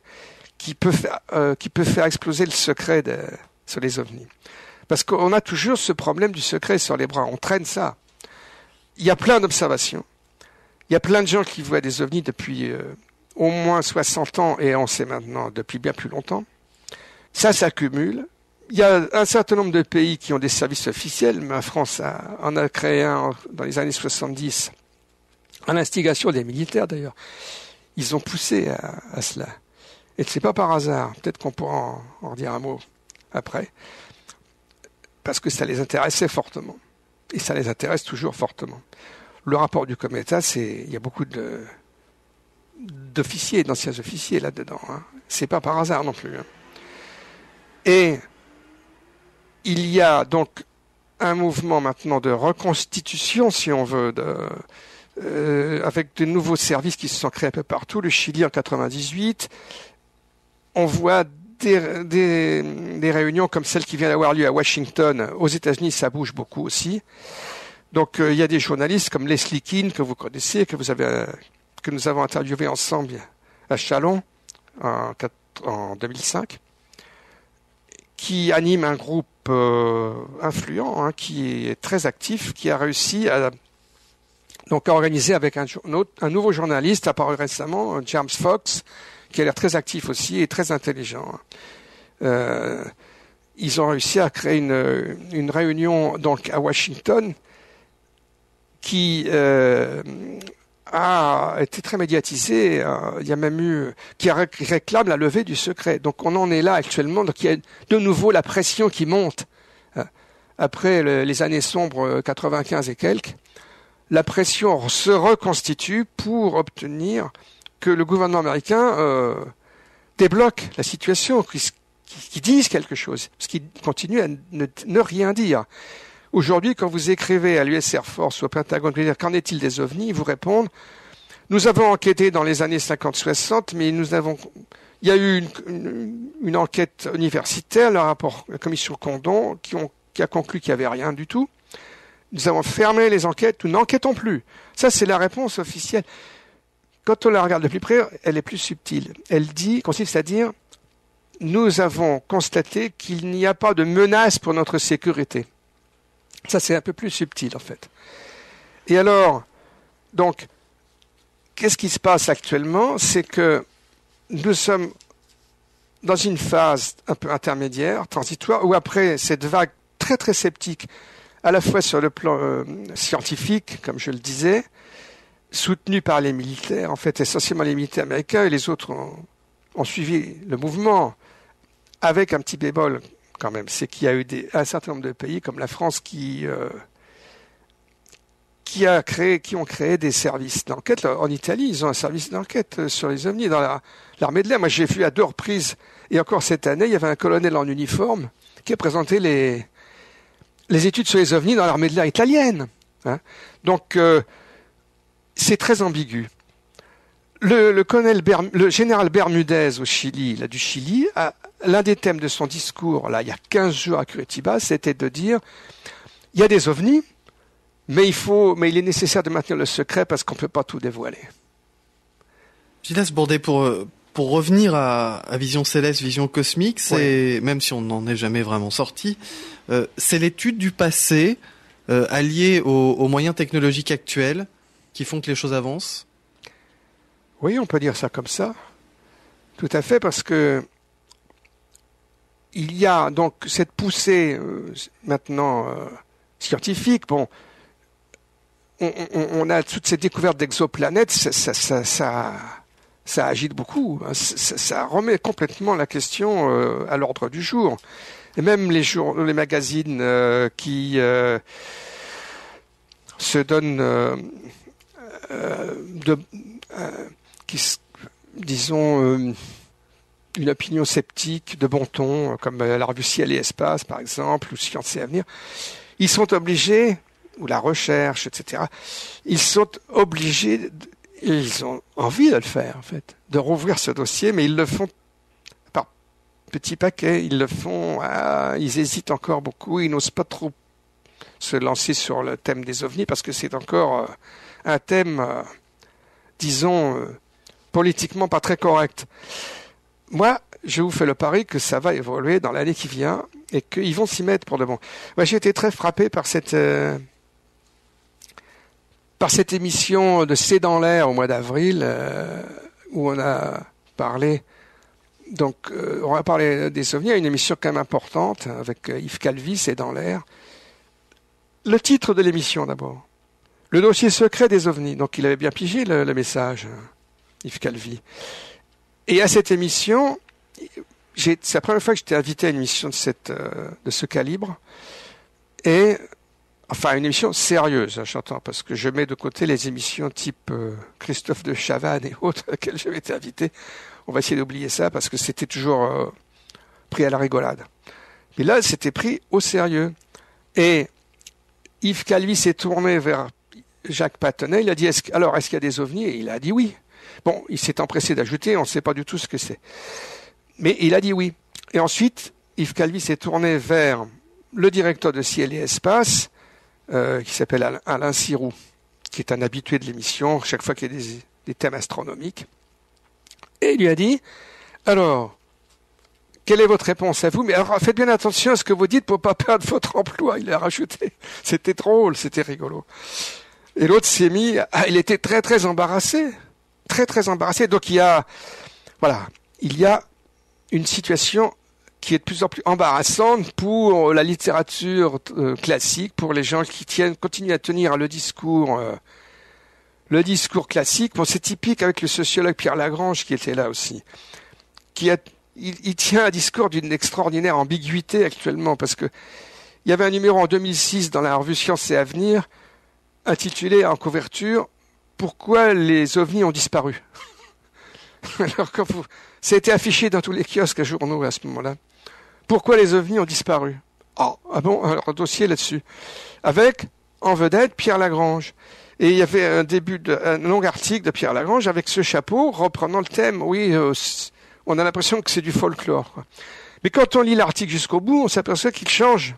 qui peut faire exploser le secret sur les ovnis. Parce qu'on a toujours ce problème du secret sur les bras. On traîne ça. Il y a plein d'observations. Il y a plein de gens qui voient des ovnis depuis au moins 60 ans et on sait maintenant depuis bien plus longtemps. Ça s'accumule. Il y a un certain nombre de pays qui ont des services officiels, mais la France en a créé un dans les années 70, à l'instigation des militaires d'ailleurs. Ils ont poussé à cela. Et c'est pas par hasard. Peut-être qu'on pourra en dire un mot après. Parce que ça les intéressait fortement. Et ça les intéresse toujours fortement. Le rapport du Cometa, il y a beaucoup d'officiers, d'anciens officiers là-dedans. Hein. C'est pas par hasard non plus. Hein. Et il y a donc un mouvement maintenant de reconstitution, si on veut, avec de nouveaux services qui se sont créés un peu partout. Le Chili en 98, on voit des réunions comme celle qui vient d'avoir lieu à Washington. Aux États-Unis, ça bouge beaucoup aussi. Donc, il y a des journalistes comme Leslie Kean, que vous connaissez, que nous avons interviewé ensemble à Chalon en 2005, qui anime un groupe influent, hein, qui est très actif, qui a réussi à organiser avec un nouveau journaliste apparu récemment, James Fox, qui a l'air très actif aussi et très intelligent. Ils ont réussi à créer une réunion donc à Washington qui a été très médiatisée. Il y a même eu qui réclame la levée du secret. Donc on en est là actuellement. Donc il y a de nouveau la pression qui monte après les années sombres 95 et quelques. La pression se reconstitue pour obtenir que le gouvernement américain débloque la situation, qui dise quelque chose, parce qu'il continue à ne rien dire. Aujourd'hui, quand vous écrivez à l'US Air Force ou au Pentagone, vous dire qu'en est-il des ovnis, ils vous répondent nous avons enquêté dans les années 50-60, mais il y a eu une enquête universitaire, le rapport de la commission Condon, qui a conclu qu'il n'y avait rien du tout. Nous avons fermé les enquêtes, nous n'enquêtons plus. Ça, c'est la réponse officielle. Quand on la regarde de plus près, elle est plus subtile. Elle consiste à dire, nous avons constaté qu'il n'y a pas de menace pour notre sécurité. Ça, c'est un peu plus subtil, en fait. Et alors, donc, qu'est-ce qui se passe actuellement? C'est que nous sommes dans une phase un peu intermédiaire, transitoire, où après cette vague très très sceptique, à la fois sur le plan scientifique, comme je le disais, soutenu par les militaires, en fait essentiellement les militaires américains, et les autres ont suivi le mouvement, avec un petit bémol quand même, c'est qu'il y a eu un certain nombre de pays comme la France qui ont créé des services d'enquête. En Italie, ils ont un service d'enquête sur les ovnis dans l'armée de l'air. Moi, j'ai vu à 2 reprises, et encore cette année, il y avait un colonel en uniforme qui a présenté les études sur les ovnis dans l'armée de l'air italienne. Hein. Donc, c'est très ambigu. Le général Bermudez au Chili, du Chili, l'un des thèmes de son discours, il y a 15 jours à Curitiba, c'était de dire, il y a des ovnis, mais il est nécessaire de maintenir le secret parce qu'on ne peut pas tout dévoiler. Gilles Bourdet, pour revenir à Vision Céleste, Vision Cosmique, c'est, même si on n'en est jamais vraiment sorti, c'est l'étude du passé alliée aux moyens technologiques actuels qui font que les choses avancent? Oui, on peut dire ça comme ça. Tout à fait, parce que il y a donc cette poussée maintenant scientifique. Bon, on a toutes ces découvertes d'exoplanètes, ça ça agite beaucoup. Ça remet complètement la question à l'ordre du jour. Et même les magazines qui se donnent disons une opinion sceptique de bon ton, comme la revue Ciel et Espace par exemple, ou Science et Avenir, ils sont obligés, ou la recherche, etc., ils sont obligés, ils ont envie de le faire en fait, de rouvrir ce dossier, mais ils le font par petits paquets, ils le font, ils hésitent encore beaucoup, ils n'osent pas trop se lancer sur le thème des ovnis, parce que c'est encore un thème, disons, politiquement pas très correct. Moi, je vous fais le pari que ça va évoluer dans l'année qui vient et qu'ils vont s'y mettre pour de bon. Moi, j'ai été très frappé par cette émission de C'est dans l'air au mois d'avril où on a parlé. Donc, on va parler des ovnis, une émission quand même importante avec Yves Calvi, C'est dans l'air. Le titre de l'émission d'abord. Le dossier secret des ovnis. Donc, il avait bien pigé le message, Yves Calvi. Et à cette émission, c'est la première fois que j'étais invité à une émission de ce calibre. Et, enfin, une émission sérieuse, j'entends, parce que je mets de côté les émissions type Christophe de Chavannes et autres auxquelles j'avais été invité. On va essayer d'oublier ça parce que c'était toujours pris à la rigolade. Mais là, c'était pris au sérieux. Et Yves Calvi s'est tourné vers Jacques Patonnet. Il a dit, est-ce qu'il y a des ovnis? Et il a dit oui. Bon, il s'est empressé d'ajouter, on ne sait pas du tout ce que c'est. Mais il a dit oui. Et ensuite, Yves Calvi s'est tourné vers le directeur de Ciel et Espace, qui s'appelle Alain Sirou, qui est un habitué de l'émission, chaque fois qu'il y a des thèmes astronomiques. Et il lui a dit, alors, quelle est votre réponse à vous? Mais alors, faites bien attention à ce que vous dites pour ne pas perdre votre emploi. Il a rajouté. C'était drôle, c'était rigolo. Et l'autre s'est mis, il était très, très embarrassé. Très, très embarrassé. Donc, il y a une situation qui est de plus en plus embarrassante pour la littérature classique, pour les gens qui continuent à tenir le discours classique. Bon, c'est typique avec le sociologue Pierre Lagrange qui était là aussi. Il tient un discours d'une extraordinaire ambiguïté actuellement, parce que il y avait un numéro en 2006 dans la revue Science et Avenir intitulé en couverture « Pourquoi les ovnis ont disparu ?» Alors, ça a été affiché dans tous les kiosques à journaux à ce moment-là. Pourquoi les ovnis ont disparu? Ah bon, alors dossier là-dessus. Avec, en vedette, Pierre Lagrange. Et il y avait un long article de Pierre Lagrange avec ce chapeau reprenant le thème. Oui, on a l'impression que c'est du folklore, quoi. Mais quand on lit l'article jusqu'au bout, on s'aperçoit qu'il change.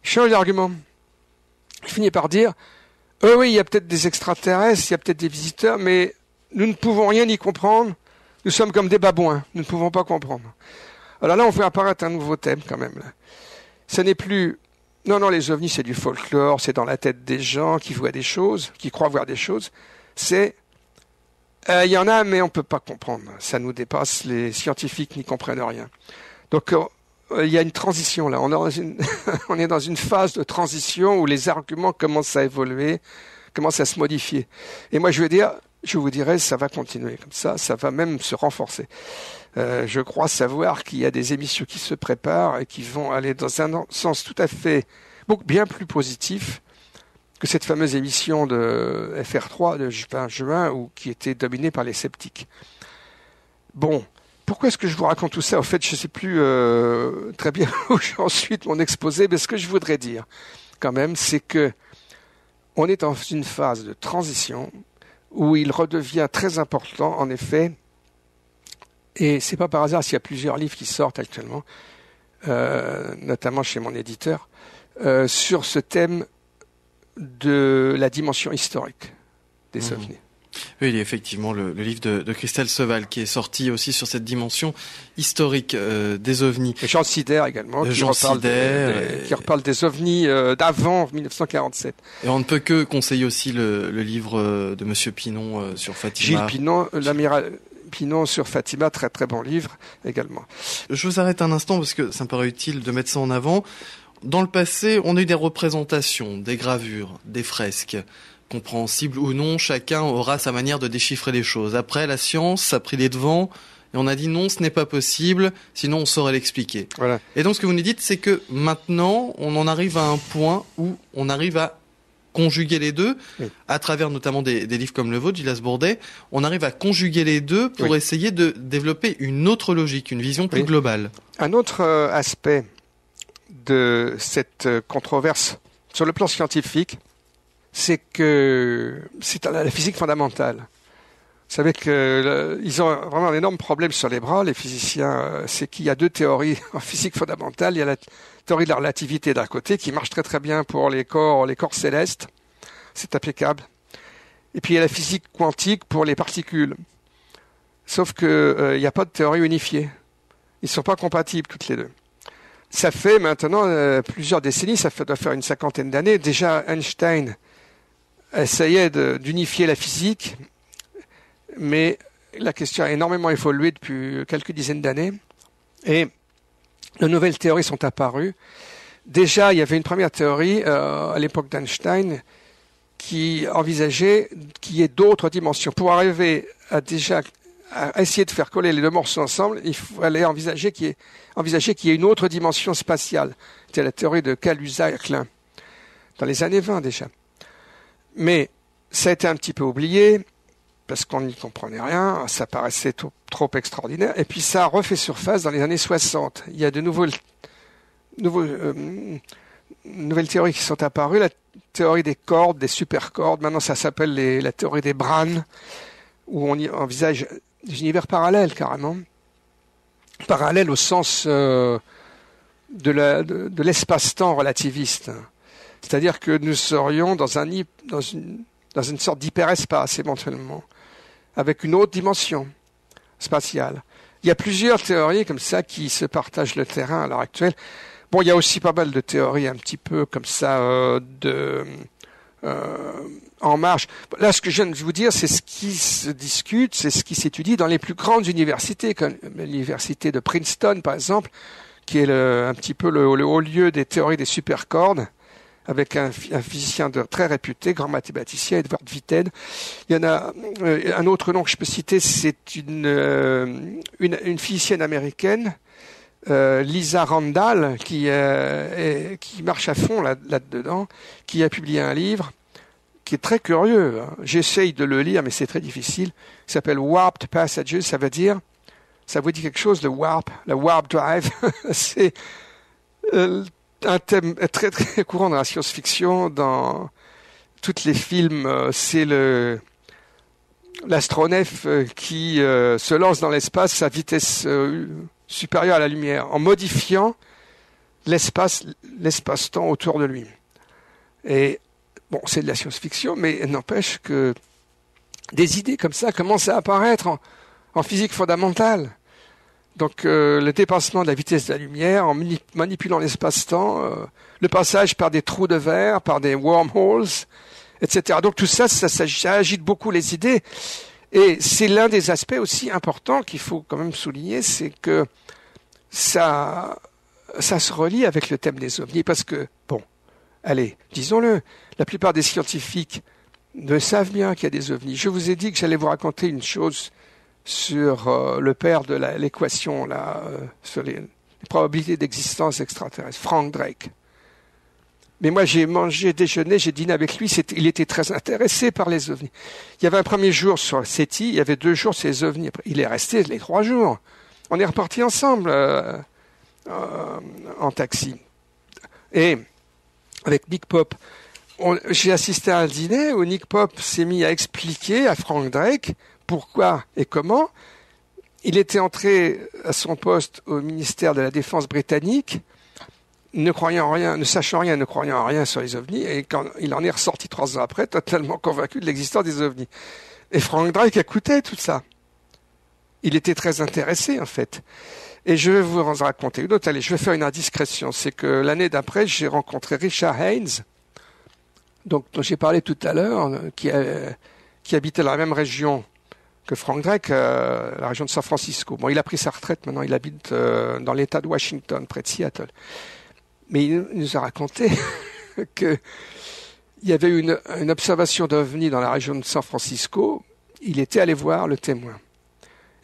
Il change d'argument. Il finit par dire, oui, il y a peut-être des extraterrestres, il y a peut-être des visiteurs, mais nous ne pouvons rien y comprendre. Nous sommes comme des babouins. Nous ne pouvons pas comprendre. Alors là, on fait apparaître un nouveau thème quand même. Là. Ce n'est plus... Non, les ovnis, c'est du folklore, c'est dans la tête des gens qui voient des choses, qui croient voir des choses. C'est... Il y en a, mais on ne peut pas comprendre. Ça nous dépasse, les scientifiques n'y comprennent rien. Donc, il y a une transition là. On est dans une phase de transition où les arguments commencent à évoluer, commencent à se modifier. Et moi, je vous dirais, ça va continuer comme ça va même se renforcer. Je crois savoir qu'il y a des émissions qui se préparent et qui vont aller dans un sens tout à fait, bien plus positif que cette fameuse émission de FR3 de juin, qui était dominée par les sceptiques. Bon, pourquoi est-ce que je vous raconte tout ça? Au fait, je ne sais plus très bien où j'en suis de mon exposé, mais ce que je voudrais dire, quand même, c'est que on est dans une phase de transition où il redevient très important, en effet, et c'est pas par hasard s'il y a plusieurs livres qui sortent actuellement, notamment chez mon éditeur, sur ce thème de la dimension historique des ovnis. Oui, il y a effectivement le livre de Christelle Seval qui est sorti aussi sur cette dimension historique des ovnis. Et Jean Sider également, qui reparle des ovnis d'avant 1947. Et on ne peut que conseiller aussi le livre de Monsieur Pinon sur Fatima. Gilles Pinon, l'amiral Pinon sur Fatima, très très bon livre également. Je vous arrête un instant parce que ça me paraît utile de mettre ça en avant. Dans le passé, on a eu des représentations, des gravures, des fresques compréhensible ou non, chacun aura sa manière de déchiffrer les choses. Après, la science a pris les devants et on a dit non, ce n'est pas possible, sinon on saurait l'expliquer. Voilà. Et donc ce que vous nous dites, c'est que maintenant, on en arrive à un point où on arrive à conjuguer les deux, oui. À travers notamment des livres comme le vôtre, Gilles Bourdet, on arrive à conjuguer les deux pour oui. essayer de développer une autre logique, une vision plus oui. globale. Un autre aspect de cette controverse sur le plan scientifique, c'est que c'est la physique fondamentale. Vous savez qu'ils ont vraiment un énorme problème sur les bras, les physiciens. C'est qu'il y a deux théories en physique fondamentale. Il y a la théorie de la relativité d'un côté, qui marche très très bien pour les corps célestes. C'est impeccable. Et puis il y a la physique quantique pour les particules. Sauf que il n'y a pas de théorie unifiée. Ils ne sont pas compatibles toutes les deux. Ça fait maintenant plusieurs décennies, doit faire une 50aine d'années. Déjà Einstein essayait d'unifier la physique, mais la question a énormément évolué depuis quelques dizaines d'années. Et de nouvelles théories sont apparues. Déjà, il y avait une première théorie à l'époque d'Einstein qui envisageait qu'il y ait d'autres dimensions. Pour arriver à essayer de faire coller les deux morceaux ensemble, il fallait envisager qu'il y ait une autre dimension spatiale. C'était la théorie de Kaluza-Klein, dans les années 20 déjà. Mais ça a été un petit peu oublié, parce qu'on n'y comprenait rien, ça paraissait trop extraordinaire, et puis ça a refait surface dans les années 60. Il y a de nouvelles théories qui sont apparues, la théorie des cordes, des supercordes, maintenant ça s'appelle la théorie des brans, où on y envisage des univers parallèles carrément, parallèles au sens de l'espace-temps relativiste. C'est-à-dire que nous serions dans une sorte d'hyperespace éventuellement, avec une autre dimension spatiale. Il y a plusieurs théories comme ça qui se partagent le terrain à l'heure actuelle. Bon, il y a aussi pas mal de théories un petit peu comme ça en marche. Là, ce que je viens de vous dire, c'est ce qui se discute, c'est ce qui s'étudie dans les plus grandes universités, comme l'université de Princeton par exemple, qui est un petit peu le haut lieu des théories des supercordes, avec un physicien très réputé, grand mathématicien, Edward Whitehead. Il y en a un autre nom que je peux citer, c'est une physicienne américaine, Lisa Randall, qui marche à fond là-dedans, qui a publié un livre qui est très curieux. J'essaye de le lire, mais c'est très difficile. Il s'appelle Warped Passages, ça vous dit quelque chose, la warp drive. C'est un thème très très courant dans la science-fiction, dans tous les films. C'est l'astronef qui se lance dans l'espace à vitesse supérieure à la lumière, en modifiant l'espace-temps autour de lui. Et bon, c'est de la science-fiction, mais n'empêche que des idées comme ça commencent à apparaître en physique fondamentale. Donc le dépassement de la vitesse de la lumière en manipulant l'espace-temps, le passage par des trous de verre, par des wormholes, etc. Donc tout ça agite beaucoup les idées. Et c'est l'un des aspects aussi importants qu'il faut quand même souligner, c'est que ça se relie avec le thème des ovnis. Parce que, bon, allez, disons-le, la plupart des scientifiques ne savent bien qu'il y a des ovnis. Je vous ai dit que j'allais vous raconter une chose sur le père de l'équation, sur les probabilités d'existence extraterrestre, Frank Drake. Mais moi, j'ai déjeuné, j'ai dîné avec lui, il était très intéressé par les ovnis. Il y avait un premier jour sur SETI, il y avait 2 jours sur les ovnis. Il est resté les 3 jours. On est repartis ensemble en taxi. Et avec Nick Pope, j'ai assisté à un dîner où Nick Pope s'est mis à expliquer à Frank Drake pourquoi et comment il était entré à son poste au ministère de la Défense britannique, ne croyant rien, ne sachant rien, ne croyant rien sur les ovnis, et quand il en est ressorti 3 ans après, totalement convaincu de l'existence des ovnis. Et Frank Drake écoutait tout ça. Il était très intéressé, en fait. Et je vais vous raconter une autre. Allez, je vais faire une indiscrétion. C'est que l'année d'après, j'ai rencontré Richard Haynes, dont j'ai parlé tout à l'heure, qui habitait dans la même région que Frank Drake, la région de San Francisco. Bon, il a pris sa retraite maintenant, il habite dans l'État de Washington, près de Seattle. Mais il nous a raconté que il y avait une observation d'OVNI dans la région de San Francisco. Il était allé voir le témoin.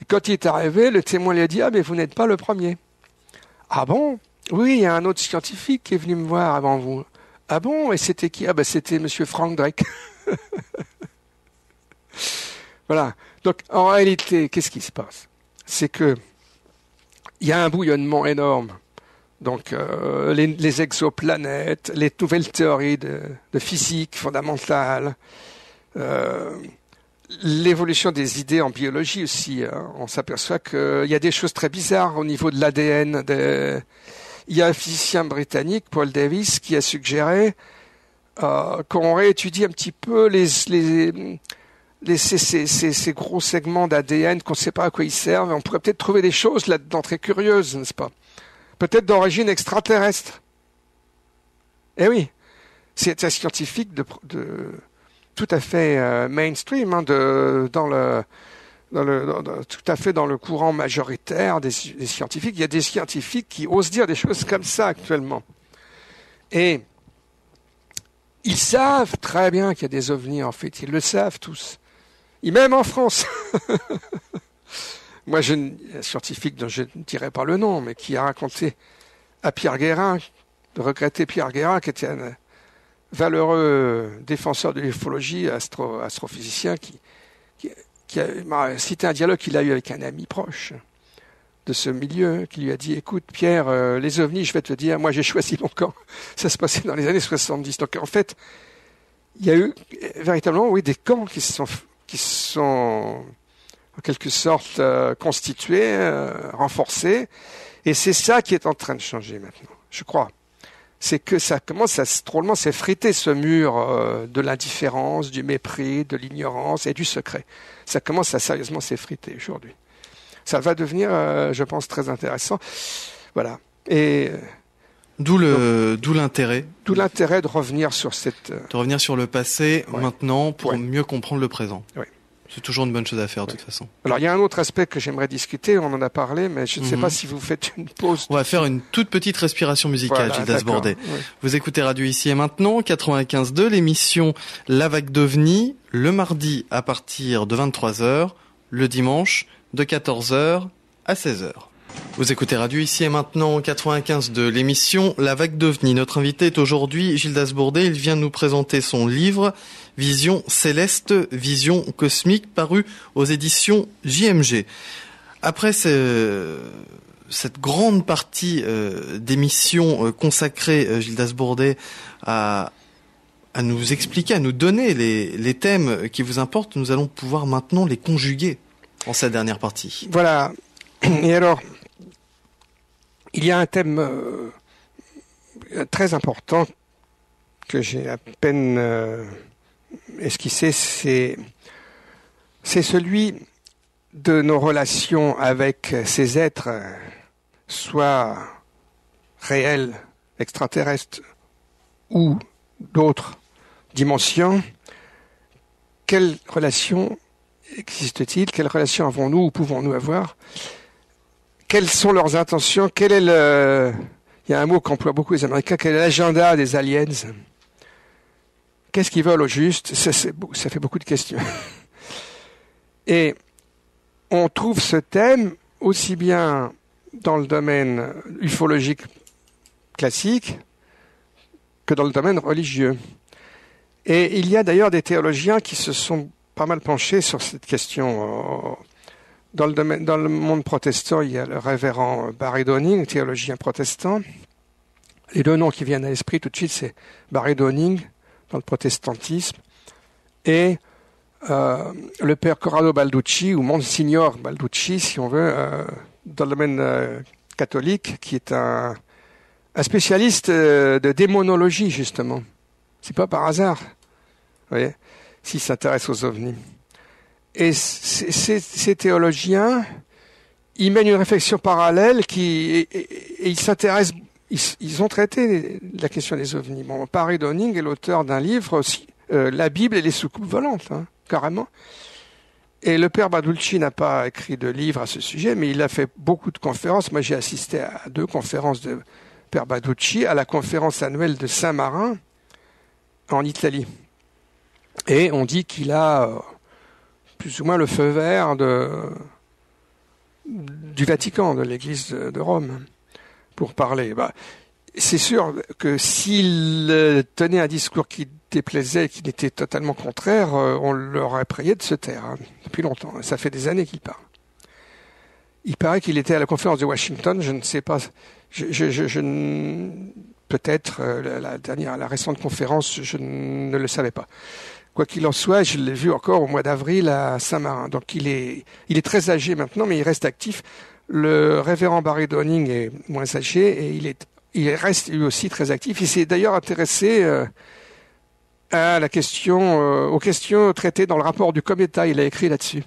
Et quand il est arrivé, le témoin lui a dit « Ah, mais vous n'êtes pas le premier. »« Ah bon ? Oui, il y a un autre scientifique qui est venu me voir avant vous. »« Ah bon ? Et c'était qui ? » ?»« Ah ben c'était Monsieur Frank Drake. » Voilà. Donc, en réalité, qu'est-ce qui se passe ? C'est que il y a un bouillonnement énorme. Donc, les exoplanètes, les nouvelles théories de physique fondamentale, l'évolution des idées en biologie aussi. Hein. On s'aperçoit qu'il y a des choses très bizarres au niveau de l'ADN. Il y a un physicien britannique, Paul Davies, qui a suggéré qu'on réétudie un petit peu ces gros segments d'ADN qu'on ne sait pas à quoi ils servent. On pourrait peut-être trouver des choses là-dedans très curieuses, n'est-ce pas ? Peut-être d'origine extraterrestre. Eh oui, c'est un scientifique de tout à fait mainstream, hein, tout à fait dans le courant majoritaire des scientifiques. Il y a des scientifiques qui osent dire des choses comme ça actuellement. Et ils savent très bien qu'il y a des ovnis, en fait. Ils le savent tous. Et même en France. Moi, un scientifique dont je ne dirai pas le nom, mais qui a raconté à Pierre Guérin, de regretter Pierre Guérin, qui était un valeureux défenseur de l'ufologie, astrophysicien, qui m'a cité un dialogue qu'il a eu avec un ami proche de ce milieu, qui lui a dit « Écoute, Pierre, les ovnis, je vais te le dire, moi j'ai choisi mon camp. » Ça se passait dans les années 70. Donc en fait, il y a eu véritablement, oui, des camps qui sont en quelque sorte constitués, renforcés. Et c'est ça qui est en train de changer maintenant, je crois. C'est que ça commence à drôlement s'effriter, ce mur de l'indifférence, du mépris, de l'ignorance et du secret. Ça commence à sérieusement s'effriter aujourd'hui. Ça va devenir, je pense, très intéressant. Voilà. Et d'où l'intérêt. D'où l'intérêt de revenir sur de revenir sur le passé maintenant pour mieux comprendre le présent. Oui. C'est toujours une bonne chose à faire, de toute façon. Alors, il y a un autre aspect que j'aimerais discuter, on en a parlé, mais je ne sais pas si vous faites une pause. On va faire une toute petite respiration musicale, Gildas Bordet. Oui. Vous écoutez Radio Ici et Maintenant, 95.2, l'émission La Vague d'OVNI, le mardi à partir de 23h, le dimanche de 14h à 16h. Vous écoutez Radio Ici et Maintenant, 95.2, l'émission La Vague d'OVNI. Notre invité est aujourd'hui Gildas Bordet. Il vient nous présenter son livre Vision céleste, vision cosmique, paru aux éditions JMG. Après cette grande partie d'émission consacrée, Gildas Bordet, à nous expliquer, à nous donner les thèmes qui vous importent, nous allons pouvoir maintenant les conjuguer en cette dernière partie. Voilà. Et alors, il y a un thème très important que j'ai à peine esquissé, c'est celui de nos relations avec ces êtres, soit réels, extraterrestres, ou d'autres dimensions. Quelle relation existe-t-il ? Quelle relation avons-nous ou pouvons-nous avoir ? Quelles sont leurs intentions ? Quel est il y a un mot qu'emploient beaucoup les Américains, quel est l'agenda des aliens ? Qu'est-ce qu'ils veulent au juste ? Ça fait beaucoup de questions. Et on trouve ce thème aussi bien dans le domaine ufologique classique que dans le domaine religieux. Et il y a d'ailleurs des théologiens qui se sont pas mal penchés sur cette question. Dans le monde protestant, il y a le révérend Barry Downing, théologien protestant. Les deux noms qui viennent à l'esprit tout de suite, c'est Barry Downing, dans le protestantisme, et le père Corrado Balducci, ou Monsignor Balducci, si on veut, dans le domaine catholique, qui est un spécialiste de démonologie, justement. C'est pas par hasard, vous voyez, s'il s'intéresse aux ovnis. Et ces théologiens, ils mènent une réflexion parallèle et ils s'intéressent. Ils ont traité la question des ovnis. Bon, Barry Downing est l'auteur d'un livre aussi, La Bible et les soucoupes volantes, hein, carrément. Et le père Balducci n'a pas écrit de livre à ce sujet, mais il a fait beaucoup de conférences. Moi, j'ai assisté à 2 conférences de père Balducci, à la conférence annuelle de Saint-Marin, en Italie. Et on dit qu'il a plus ou moins le feu vert du Vatican, de l'Église de Rome, pour parler. C'est sûr que s'il tenait un discours qui déplaisait, qui était totalement contraire, on leur aurait prié de se taire depuis longtemps. Ça fait des années qu'il parle. Il paraît qu'il était à la conférence de Washington, je ne sais pas, peut-être la récente conférence, je ne le savais pas. Quoi qu'il en soit, je l'ai vu encore au mois d'avril à Saint-Marin. Donc il est très âgé maintenant, mais il reste actif. Le révérend Barry Downing est moins âgé et il reste lui aussi très actif. Il s'est d'ailleurs intéressé à aux questions traitées dans le rapport du Cometa. Il a écrit là-dessus.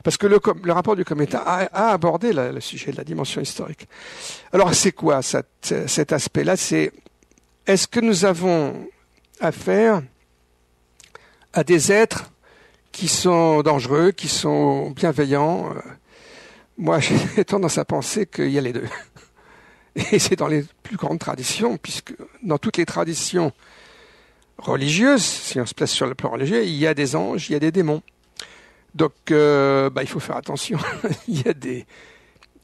Parce que le rapport du Cometa a abordé le sujet de la dimension historique. Alors c'est quoi cet aspect-là? Est-ce que nous avons affaire à des êtres qui sont dangereux, qui sont bienveillants? Moi, j'ai tendance à penser qu'il y a les deux. Et c'est dans les plus grandes traditions, puisque dans toutes les traditions religieuses, si on se place sur le plan religieux, il y a des anges, il y a des démons. Donc, il faut faire attention. il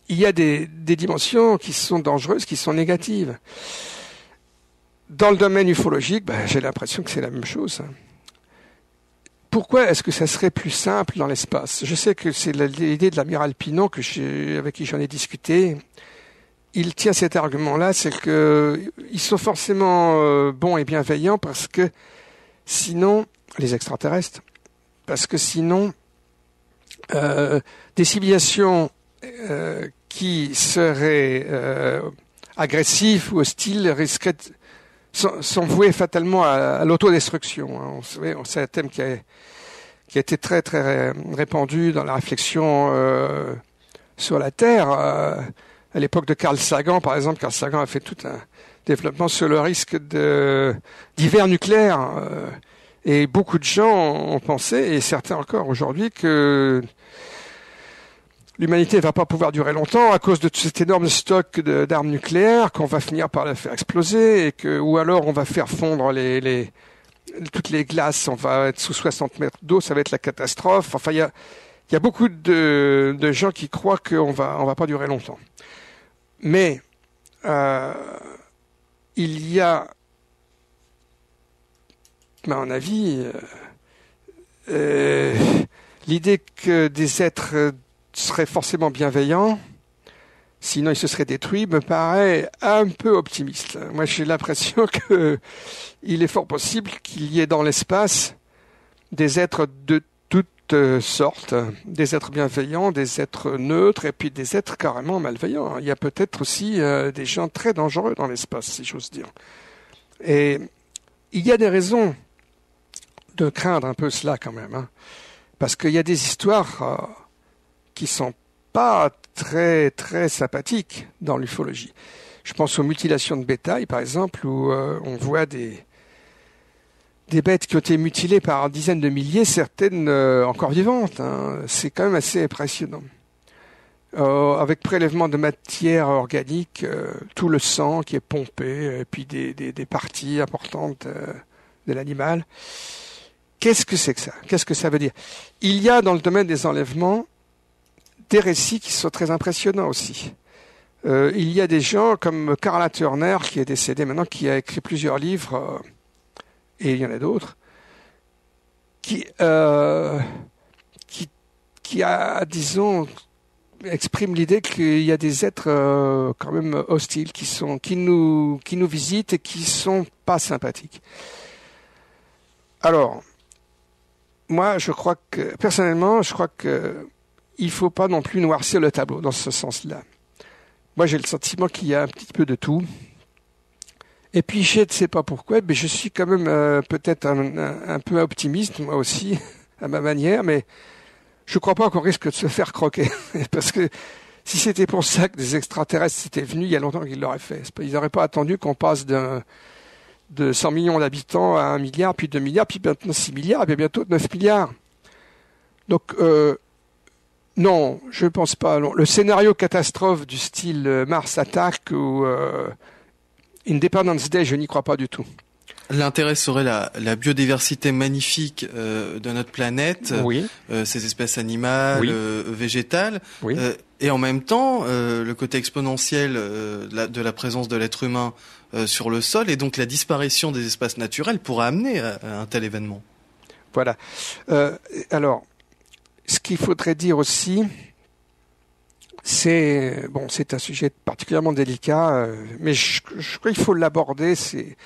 y a des dimensions qui sont dangereuses, qui sont négatives. Dans le domaine ufologique, j'ai l'impression que c'est la même chose. Pourquoi est-ce que ça serait plus simple dans l'espace? Je sais que c'est l'idée de l'amiral Pinon avec qui j'en ai discuté. Il tient cet argument-là, c'est qu'ils sont forcément bons et bienveillants parce que sinon, les extraterrestres, parce que sinon, des civilisations qui seraient agressives ou hostiles risqueraient sont vouées fatalement à l'autodestruction. C'est un thème qui a été très très répandu dans la réflexion sur la Terre. À l'époque de Carl Sagan, par exemple, Carl Sagan a fait tout un développement sur le risque d'hiver nucléaire. Et beaucoup de gens ont pensé, et certains encore aujourd'hui, que l'humanité ne va pas pouvoir durer longtemps à cause de cet énorme stock d'armes nucléaires, qu'on va finir par la faire exploser, ou alors on va faire fondre toutes les glaces, on va être sous 60 mètres d'eau, ça va être la catastrophe. Enfin, il y a beaucoup de gens qui croient qu'on va pas durer longtemps. Mais il y a, à mon avis, l'idée que des êtres seraient forcément bienveillants, sinon ils se seraient détruits, me paraît un peu optimiste. Moi, j'ai l'impression qu'il est fort possible qu'il y ait dans l'espace des êtres de toutes sortes, des êtres bienveillants, des êtres neutres, et puis des êtres carrément malveillants. Il y a peut-être aussi des gens très dangereux dans l'espace, si j'ose dire. Et il y a des raisons de craindre un peu cela quand même, parce qu'il y a des histoires qui sont pas très très sympathiques dans l'ufologie. Je pense aux mutilations de bétail, par exemple, où on voit des bêtes qui ont été mutilées par dizaines de milliers, certaines encore vivantes. C'est quand même assez impressionnant. Avec prélèvement de matière organique, tout le sang qui est pompé, et puis des parties importantes de l'animal. Qu'est-ce que c'est que ça? Qu'est-ce que ça veut dire? Il y a dans le domaine des enlèvements des récits qui sont très impressionnants aussi. Il y a des gens comme Carla Turner, qui est décédée maintenant, qui a écrit plusieurs livres, et il y en a d'autres, qui disons, exprime l'idée qu'il y a des êtres quand même hostiles qui nous visitent et qui sont pas sympathiques. Alors, moi, personnellement, je crois que il faut pas non plus noircir le tableau dans ce sens-là. Moi, j'ai le sentiment qu'il y a un petit peu de tout. Et puis, je ne sais pas pourquoi, mais je suis quand même peut-être un peu optimiste, moi aussi, à ma manière, mais je ne crois pas qu'on risque de se faire croquer. Parce que si c'était pour ça que des extraterrestres étaient venus, il y a longtemps qu'ils l'auraient fait. Ils n'auraient pas attendu qu'on passe de 100 millions d'habitants à 1 milliard, puis 2 milliards, puis maintenant 6 milliards, et puis bientôt 9 milliards. Donc, non, je ne pense pas. Non. Le scénario catastrophe du style Mars Attack ou Independence Day, je n'y crois pas du tout. L'intérêt serait la biodiversité magnifique de notre planète, Oui. Ces espèces animales, Oui. végétales, Oui. et en même temps le côté exponentiel de la présence de l'être humain sur le sol, et donc la disparition des espaces naturels pourrait amener à un tel événement. Voilà. Alors, ce qu'il faudrait dire aussi, c'est un sujet particulièrement délicat, mais je crois qu'il faut l'aborder. C'est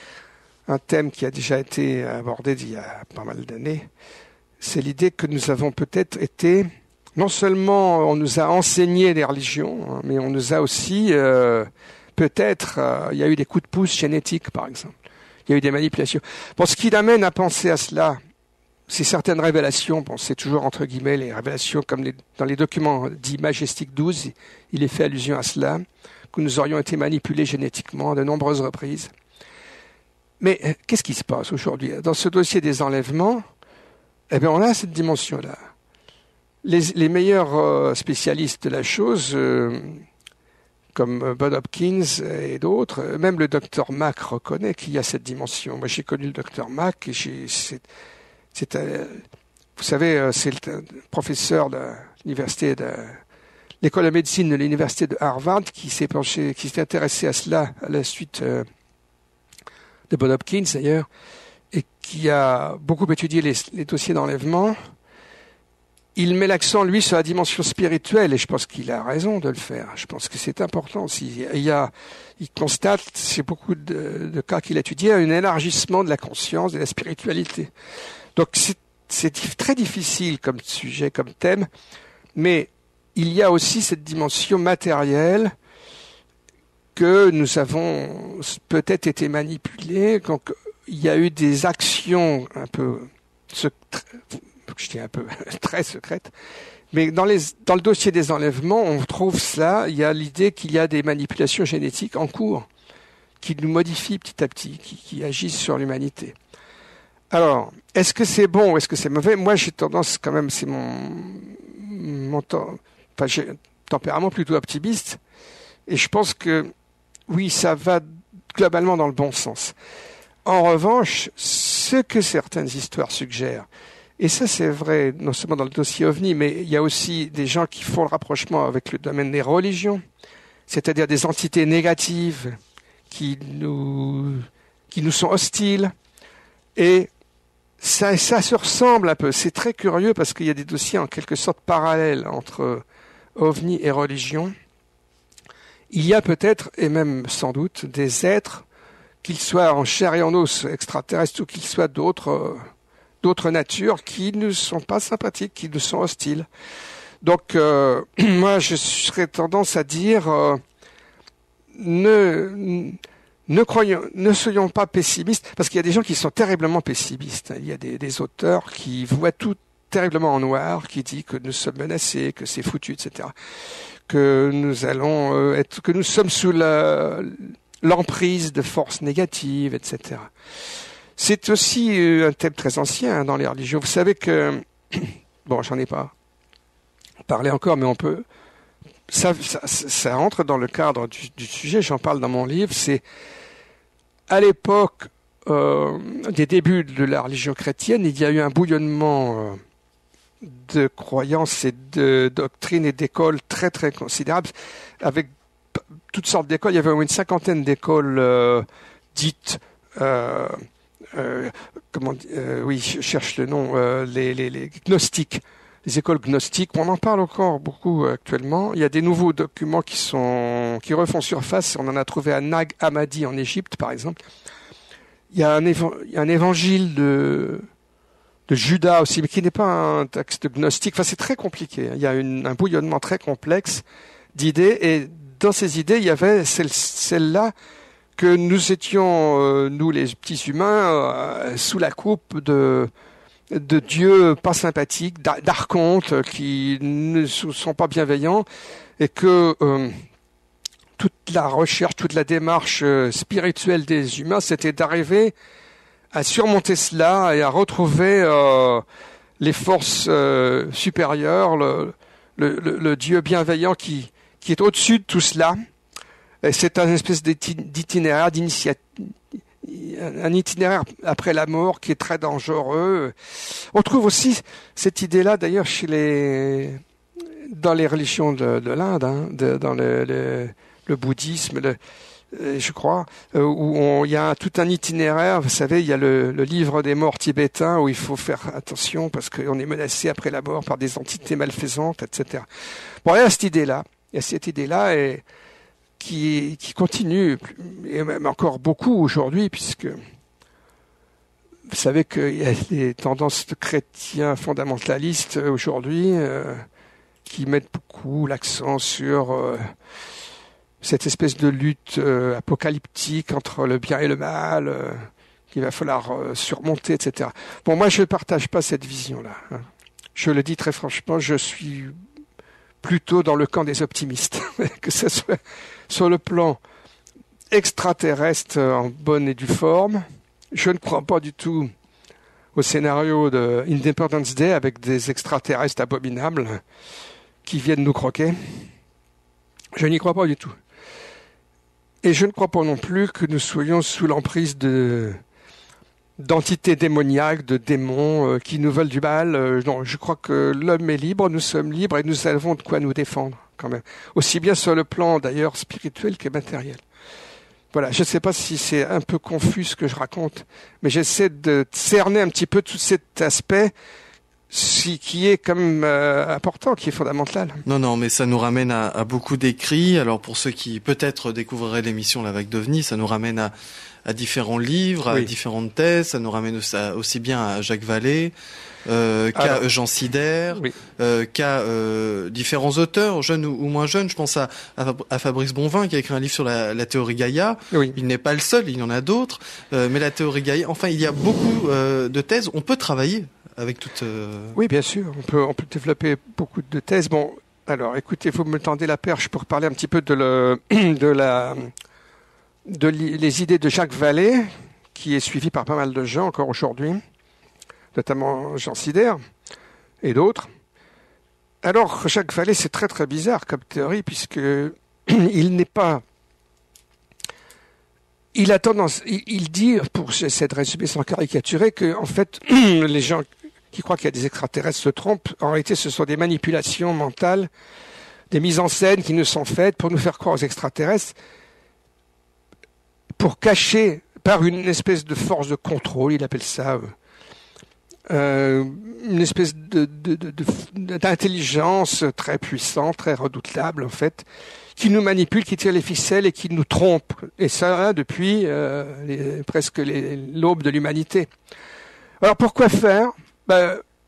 un thème qui a déjà été abordé il y a pas mal d'années. C'est l'idée que nous avons peut-être été, non seulement on nous a enseigné les religions, hein, mais on nous a aussi il y a eu des coups de pouce génétiques, par exemple. Il y a eu des manipulations. Bon, ce qui l'amène à penser à cela, c'est certaines révélations. Bon, c'est toujours entre guillemets les révélations comme dans les documents dits Majestic 12, il est fait allusion à cela, que nous aurions été manipulés génétiquement à de nombreuses reprises. Mais qu'est-ce qui se passe aujourd'hui? Dans ce dossier des enlèvements, on a cette dimension-là. Les meilleurs spécialistes de la chose, comme Bob Hopkins et d'autres, même le docteur Mack reconnaît qu'il y a cette dimension. Moi, j'ai connu le docteur Mack, et vous savez, c'est le professeur de l'université de l'école de médecine de l'université de Harvard qui s'est intéressé à cela à la suite de Bob Hopkins d'ailleurs, et qui a beaucoup étudié les dossiers d'enlèvement. Il met l'accent, lui, sur la dimension spirituelle, et je pense qu'il a raison de le faire. Je pense que c'est important aussi. Il constate, c'est beaucoup de cas qu'il a étudiés, un élargissement de la conscience, de la spiritualité. Donc c'est très difficile comme sujet, comme thème, mais il y a aussi cette dimension matérielle que nous avons peut-être été manipulés. Donc il y a eu des actions un peu très secrètes. Mais dans le dossier des enlèvements, on trouve cela. Il y a l'idée qu'il y a des manipulations génétiques en cours qui nous modifient petit à petit, qui agissent sur l'humanité. Alors, est-ce que c'est bon ou est-ce que c'est mauvais? Moi, j'ai tendance quand même, c'est j'ai un tempérament plutôt optimiste. Et je pense que, oui, ça va globalement dans le bon sens. En revanche, ce que certaines histoires suggèrent, et ça c'est vrai non seulement dans le dossier OVNI, mais il y a aussi des gens qui font le rapprochement avec le domaine des religions, c'est-à-dire des entités négatives qui nous sont hostiles. Et ça se ressemble un peu. C'est très curieux parce qu'il y a des dossiers en quelque sorte parallèles entre OVNI et religion. Il y a peut-être, et même sans doute, des êtres, qu'ils soient en chair et en os extraterrestres ou qu'ils soient d'autres natures, qui ne sont pas sympathiques, qui nous sont hostiles. Donc, moi, je serais tendance à dire, ne soyons pas pessimistes, parce qu'il y a des gens qui sont terriblement pessimistes. Il y a des auteurs qui voient tout terriblement en noir, qui disent que nous sommes menacés, que c'est foutu, etc. Que nous sommes sous l'emprise de forces négatives, etc. C'est aussi un thème très ancien dans les religions. Vous savez que, bon, j'en ai pas parlé encore, mais on peut, ça rentre dans le cadre du sujet, j'en parle dans mon livre, c'est à l'époque des débuts de la religion chrétienne, il y a eu un bouillonnement de croyances et de doctrines et d'écoles très très considérables, avec toutes sortes d'écoles. Il y avait une cinquantaine d'écoles dites, je cherche le nom, les gnostiques, les écoles gnostiques. On en parle encore beaucoup actuellement. Il y a des nouveaux documents qui refont surface. On en a trouvé à Nag Hammadi en Égypte, par exemple. Il y a un évangile de Judas aussi, mais qui n'est pas un texte gnostique. Enfin, c'est très compliqué. Il y a un bouillonnement très complexe d'idées, et dans ces idées, il y avait celle-là que nous étions, nous les petits humains, sous la coupe de dieux pas sympathiques, d'archontes qui ne sont pas bienveillants, et que toute la recherche, toute la démarche spirituelle des humains, c'était d'arriver à surmonter cela et à retrouver les forces supérieures, le Dieu bienveillant qui est au-dessus de tout cela. Et c'est une espèce d'itinéraire, un itinéraire après la mort qui est très dangereux. On trouve aussi cette idée-là d'ailleurs dans les religions de l'Inde, hein, dans le bouddhisme, je crois, où il y a tout un itinéraire. Vous savez, il y a le livre des morts tibétain où il faut faire attention parce qu'on est menacé après la mort par des entités malfaisantes, etc. Bon, il y a cette idée-là, et qui continue, et même encore beaucoup aujourd'hui, puisque vous savez qu'il y a des tendances de chrétiens fondamentalistes aujourd'hui qui mettent beaucoup l'accent sur cette espèce de lutte apocalyptique entre le bien et le mal qu'il va falloir surmonter, etc. Bon, moi, je ne partage pas cette vision-là, hein. Je le dis très franchement, je suis plutôt dans le camp des optimistes, que ce soit sur le plan extraterrestre en bonne et due forme. Je ne crois pas du tout au scénario de Independence Day avec des extraterrestres abominables qui viennent nous croquer. Je n'y crois pas du tout. Et je ne crois pas non plus que nous soyons sous l'emprise d'entités démoniaques, de démons qui nous veulent du mal. Non, je crois que l'homme est libre, nous sommes libres et nous avons de quoi nous défendre quand même. Aussi bien sur le plan d'ailleurs spirituel que matériel. Voilà, je ne sais pas si c'est un peu confus ce que je raconte, mais j'essaie de cerner un petit peu tout cet aspect qui est quand même important, qui est fondamental. Non, mais ça nous ramène à beaucoup d'écrits. Alors pour ceux qui peut-être découvriraient l'émission La Vague d'OVNI, ça nous ramène à différents livres, à différentes thèses. Ça nous ramène aussi bien à Jacques Vallée, qu'à Jean Sider, qu'à différents auteurs, jeunes ou moins jeunes. Je pense à Fabrice Bonvin qui a écrit un livre sur la théorie Gaïa. Oui. Il n'est pas le seul, il y en a d'autres. Mais la théorie Gaïa, enfin, il y a beaucoup de thèses. On peut travailler avec toute... Oui, bien sûr, on peut développer beaucoup de thèses. Bon, alors, écoutez, vous me tendez la perche pour parler un petit peu les idées de Jacques Vallée, qui est suivi par pas mal de gens encore aujourd'hui, notamment Jean Sider et d'autres. Alors, Jacques Vallée, c'est très très bizarre comme théorie, puisque il n'est pas... Il a tendance, il dit, pour essayer de résumer sans caricaturer, que en fait, les gens qui croient qu'il y a des extraterrestres se trompent. En réalité, ce sont des manipulations mentales, des mises en scène qui nous sont faites pour nous faire croire aux extraterrestres, pour cacher, par une espèce de force de contrôle, il appelle ça, une espèce d'intelligence très puissante, très redoutable en fait, qui nous manipule, qui tire les ficelles et qui nous trompe. Et ça, depuis presque l'aube de l'humanité. Alors pourquoi faire ?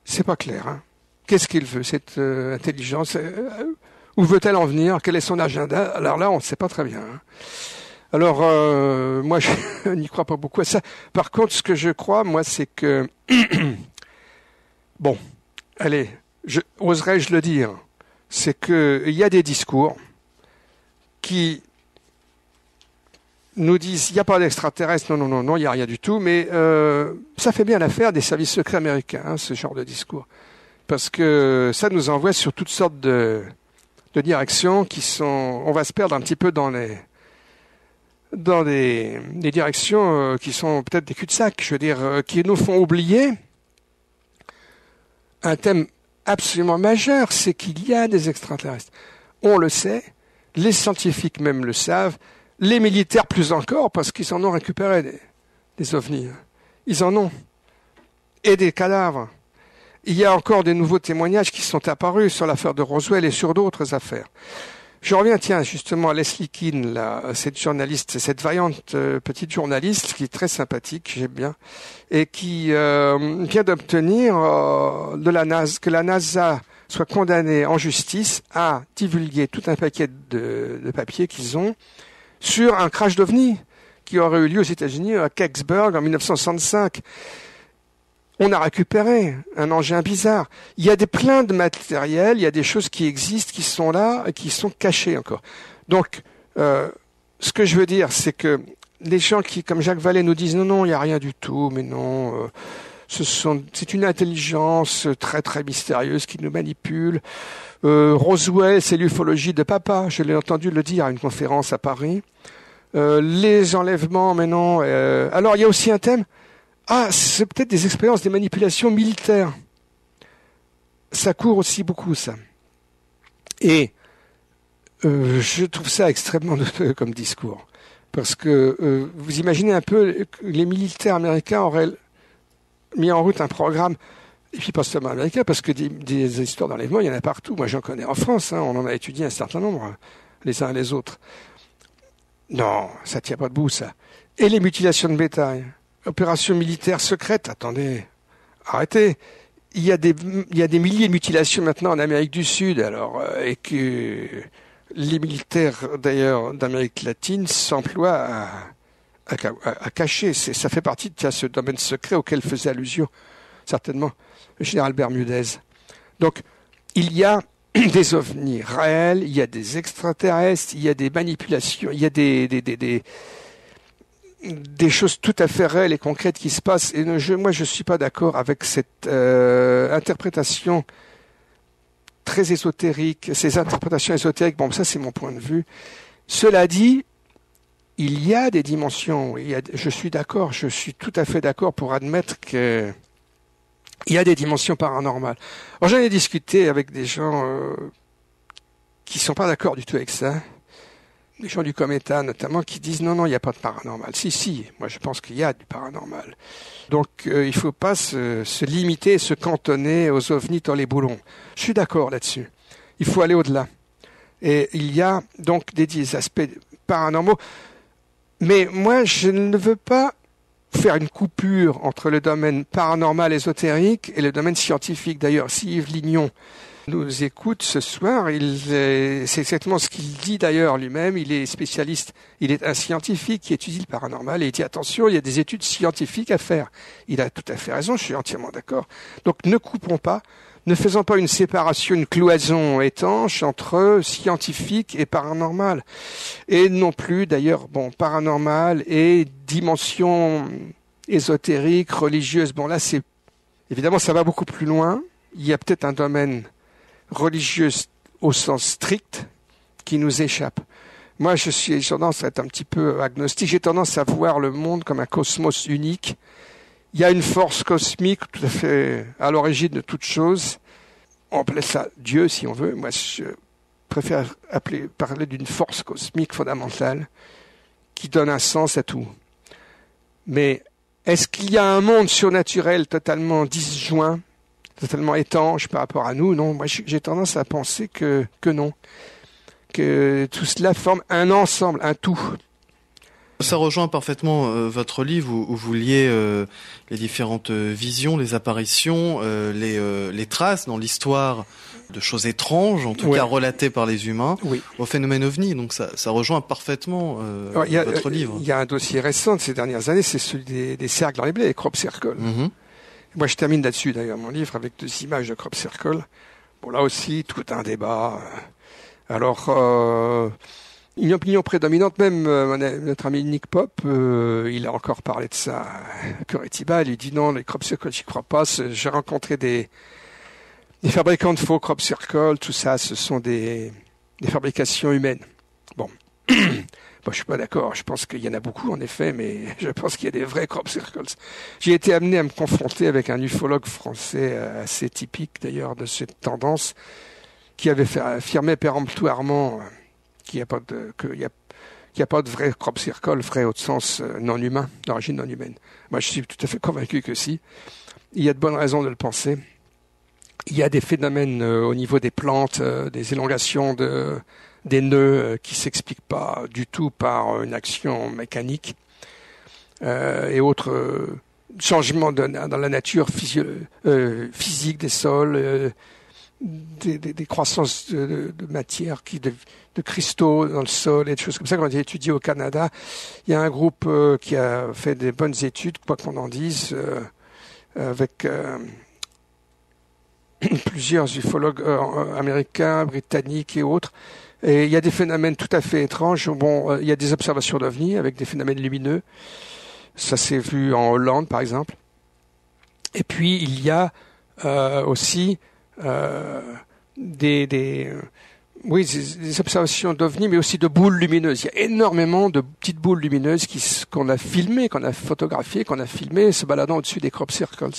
C'est pas clair. Hein. Qu'est-ce qu'il veut, cette intelligence ? Où veut-elle en venir ? Quel est son agenda ? Alors là, on ne sait pas très bien. Hein. Alors, moi, je n'y crois pas beaucoup à ça. Par contre, ce que je crois, moi, c'est que... Bon, allez, oserais-je le dire, c'est qu'il y a des discours qui nous disent il n'y a pas d'extraterrestres, non, il n'y a rien du tout, mais ça fait bien l'affaire des services secrets américains, hein, ce genre de discours. Parce que ça nous envoie sur toutes sortes de directions qui sont... On va se perdre un petit peu dans des directions qui sont peut-être des cul-de-sac, je veux dire, qui nous font oublier un thème absolument majeur, c'est qu'il y a des extraterrestres. On le sait, les scientifiques même le savent, les militaires plus encore, parce qu'ils en ont récupéré des ovnis. Ils en ont. Et des cadavres. Il y a encore des nouveaux témoignages qui sont apparus sur l'affaire de Roswell et sur d'autres affaires. Je reviens, justement à Leslie Kean, là, cette journaliste, cette vaillante petite journaliste qui est très sympathique, j'aime bien, et qui vient d'obtenir que la NASA soit condamnée en justice à divulguer tout un paquet de papiers qu'ils ont sur un crash d'OVNI qui aurait eu lieu aux États-Unis à Kecksburg en 1965. On a récupéré un engin bizarre. Il y a plein de matériel, il y a des choses qui existent, qui sont là, et qui sont cachées encore. Donc, ce que je veux dire, c'est que les gens qui, comme Jacques Vallée, nous disent non, il n'y a rien du tout, mais non, c'est une intelligence très très mystérieuse qui nous manipule. Roswell, c'est l'ufologie de papa. Je l'ai entendu le dire à une conférence à Paris. Les enlèvements, mais non. Alors, il y a aussi un thème. Ah, c'est peut-être des expériences, des manipulations militaires. Ça court aussi beaucoup, ça. Et je trouve ça extrêmement douteux comme discours. Parce que vous imaginez un peu que les militaires américains auraient mis en route un programme, et puis pas seulement américain, parce que des histoires d'enlèvement, il y en a partout. Moi, j'en connais en France, on en a étudié un certain nombre, les uns et les autres. Non, ça tient pas debout, ça. Et les mutilations de bétail, opérations militaires secrètes, attendez, arrêtez. Il y a des milliers de mutilations maintenant en Amérique du Sud, alors, et que les militaires, d'ailleurs, d'Amérique latine s'emploient à cacher. Ça fait partie de ce domaine secret auquel faisait allusion, certainement, le général Bermudez. Donc, il y a des ovnis réels, il y a des extraterrestres, il y a des manipulations, il y a des choses tout à fait réelles et concrètes qui se passent. Et moi, je suis pas d'accord avec cette interprétation très ésotérique, ces interprétations ésotériques. Bon, ça, c'est mon point de vue. Cela dit, il y a des dimensions. Je suis d'accord, je suis tout à fait d'accord pour admettre que il y a des dimensions paranormales. Alors, j'en ai discuté avec des gens qui sont pas d'accord du tout avec ça. Des gens du Cometa, notamment, qui disent non, il n'y a pas de paranormal. Si, moi je pense qu'il y a du paranormal. Donc il faut pas se limiter, se cantonner aux ovnis dans les boulons. Je suis d'accord là-dessus. Il faut aller au-delà. Et il y a donc des aspects paranormaux. Mais moi, je ne veux pas faire une coupure entre le domaine paranormal ésotérique et le domaine scientifique. D'ailleurs, si Yves Lignon nous écoute ce soir, c'est exactement ce qu'il dit d'ailleurs lui-même. Il est spécialiste, il est un scientifique qui étudie le paranormal et il dit attention, il y a des études scientifiques à faire. Il a tout à fait raison, je suis entièrement d'accord. Donc ne coupons pas, ne faisons pas une séparation, une cloison étanche entre scientifique et paranormal. Et non plus d'ailleurs, paranormal et dimension ésotérique, religieuse. Bon là, évidemment, ça va beaucoup plus loin. Il y a peut-être un domaine religieuse au sens strict qui nous échappe. Moi, j'ai tendance à être un petit peu agnostique. J'ai tendance à voir le monde comme un cosmos unique. Il y a une force cosmique tout à fait à l'origine de toute chose. On appelle ça Dieu, si on veut. Moi, je préfère parler d'une force cosmique fondamentale qui donne un sens à tout. Mais est-ce qu'il y a un monde surnaturel totalement disjoint, totalement étanche par rapport à nous? Non, moi j'ai tendance à penser que non, que tout cela forme un ensemble, un tout. Ça rejoint parfaitement votre livre où vous liez les différentes visions, les apparitions, les traces dans l'histoire de choses étranges, en tout cas relatées par les humains, au phénomène ovni. Donc ça rejoint parfaitement votre livre. Il y a un dossier récent de ces dernières années, c'est celui des cercles dans les blés, les crop circles. Mm-hmm. Moi, je termine là-dessus, d'ailleurs, mon livre, avec 2 images de crop circle. Bon, là aussi, tout un débat. Alors, une opinion prédominante, même notre ami Nick Pop, il a encore parlé de ça à Curitiba. Il dit non, les crop circles, j'y crois pas. J'ai rencontré des fabricants de faux crop circles, tout ça, ce sont des fabrications humaines. Bon. Moi, je suis pas d'accord. Je pense qu'il y en a beaucoup, en effet, mais je pense qu'il y a des vrais crop circles. J'ai été amené à me confronter avec un ufologue français assez typique, d'ailleurs, de cette tendance, qui avait affirmé péremptoirement qu'il n'y a pas de vrai crop circle, vrai au sens non humain, d'origine non humaine. Moi, je suis tout à fait convaincu que si. Il y a de bonnes raisons de le penser. Il y a des phénomènes au niveau des plantes, des élongations des nœuds qui s'expliquent pas du tout par une action mécanique et autres changements dans la nature physique des sols, des croissances de matière, de cristaux dans le sol et des choses comme ça. Quand j'ai étudié au Canada, il y a un groupe qui a fait des bonnes études, quoi qu'on en dise, avec plusieurs ufologues américains, britanniques et autres. Et il y a des phénomènes tout à fait étranges. Bon, il y a des observations d'ovnis avec des phénomènes lumineux. Ça s'est vu en Hollande, par exemple. Et puis, il y a aussi des Oui, des observations d'OVNI, mais aussi de boules lumineuses. Il y a énormément de petites boules lumineuses qu'on a filmées, qu'on a photographiées, qu'on a filmées, se baladant au-dessus des crop circles.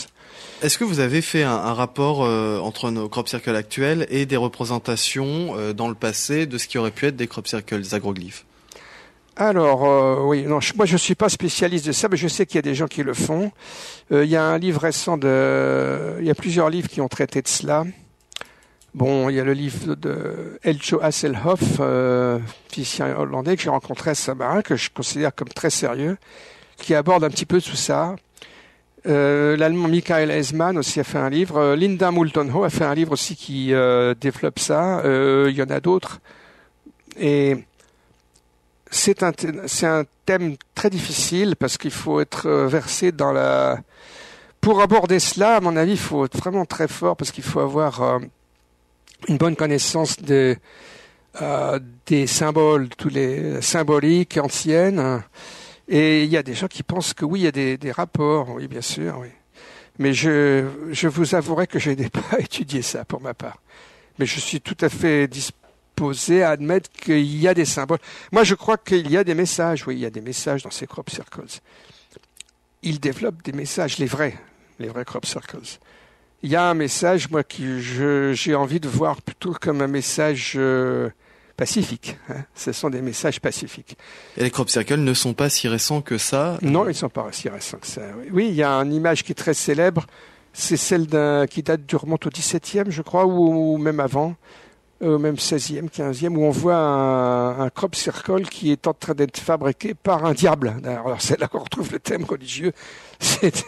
Est-ce que vous avez fait un rapport entre nos crop circles actuels et des représentations dans le passé de ce qui aurait pu être des crop circles, des agroglyphes? Alors, oui, non, moi je suis pas spécialiste de ça, mais je sais qu'il y a des gens qui le font. Il y a un livre récent il y a plusieurs livres qui ont traité de cela. Bon, il y a le livre de Elcho Hasselhoff, physicien hollandais que j'ai rencontré à Saint-Marin, que je considère comme très sérieux, qui aborde un petit peu tout ça. L'allemand Michael Eismann aussi a fait un livre. Linda Moulton-Ho a fait un livre aussi qui développe ça. Il y en a d'autres. Et c'est un thème très difficile parce qu'il faut être versé dans la... Pour aborder cela, à mon avis, il faut être vraiment très fort parce qu'il faut avoir une bonne connaissance des symboles, tous les symboliques anciennes. Et il y a des gens qui pensent que oui, il y a des rapports, oui, bien sûr, oui. Mais je vous avouerai que je n'ai pas étudié ça pour ma part. Mais je suis tout à fait disposé à admettre qu'il y a des symboles. Moi, je crois qu'il y a des messages, oui, il y a des messages dans ces crop circles. Ils développent des messages, les vrais crop circles. Il y a un message, moi, j'ai envie de voir plutôt comme un message pacifique. Hein. Ce sont des messages pacifiques. Et les crop circles ne sont pas si récents que ça? Non, ils ne sont pas si récents que ça. Oui, il y a une image qui est très célèbre. C'est celle qui remonte au XVIIe, je crois, ou même avant, même XVIe, XVe, où on voit un crop circle qui est en train d'être fabriqué par un diable. Alors c'est là qu'on retrouve le thème religieux. C'est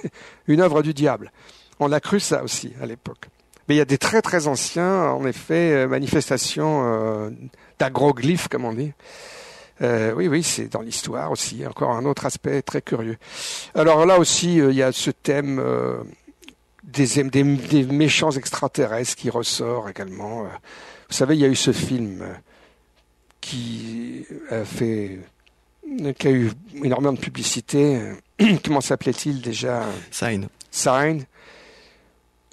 une œuvre du diable. On a cru ça aussi à l'époque. Mais il y a des très très anciens, en effet, manifestations d'agroglyphes, comme on dit. Oui, c'est dans l'histoire aussi. Encore un autre aspect très curieux. Alors là aussi, il y a ce thème des méchants extraterrestres qui ressort également. Vous savez, il y a eu ce film qui a eu énormément de publicité. Comment s'appelait-il déjà? Sign.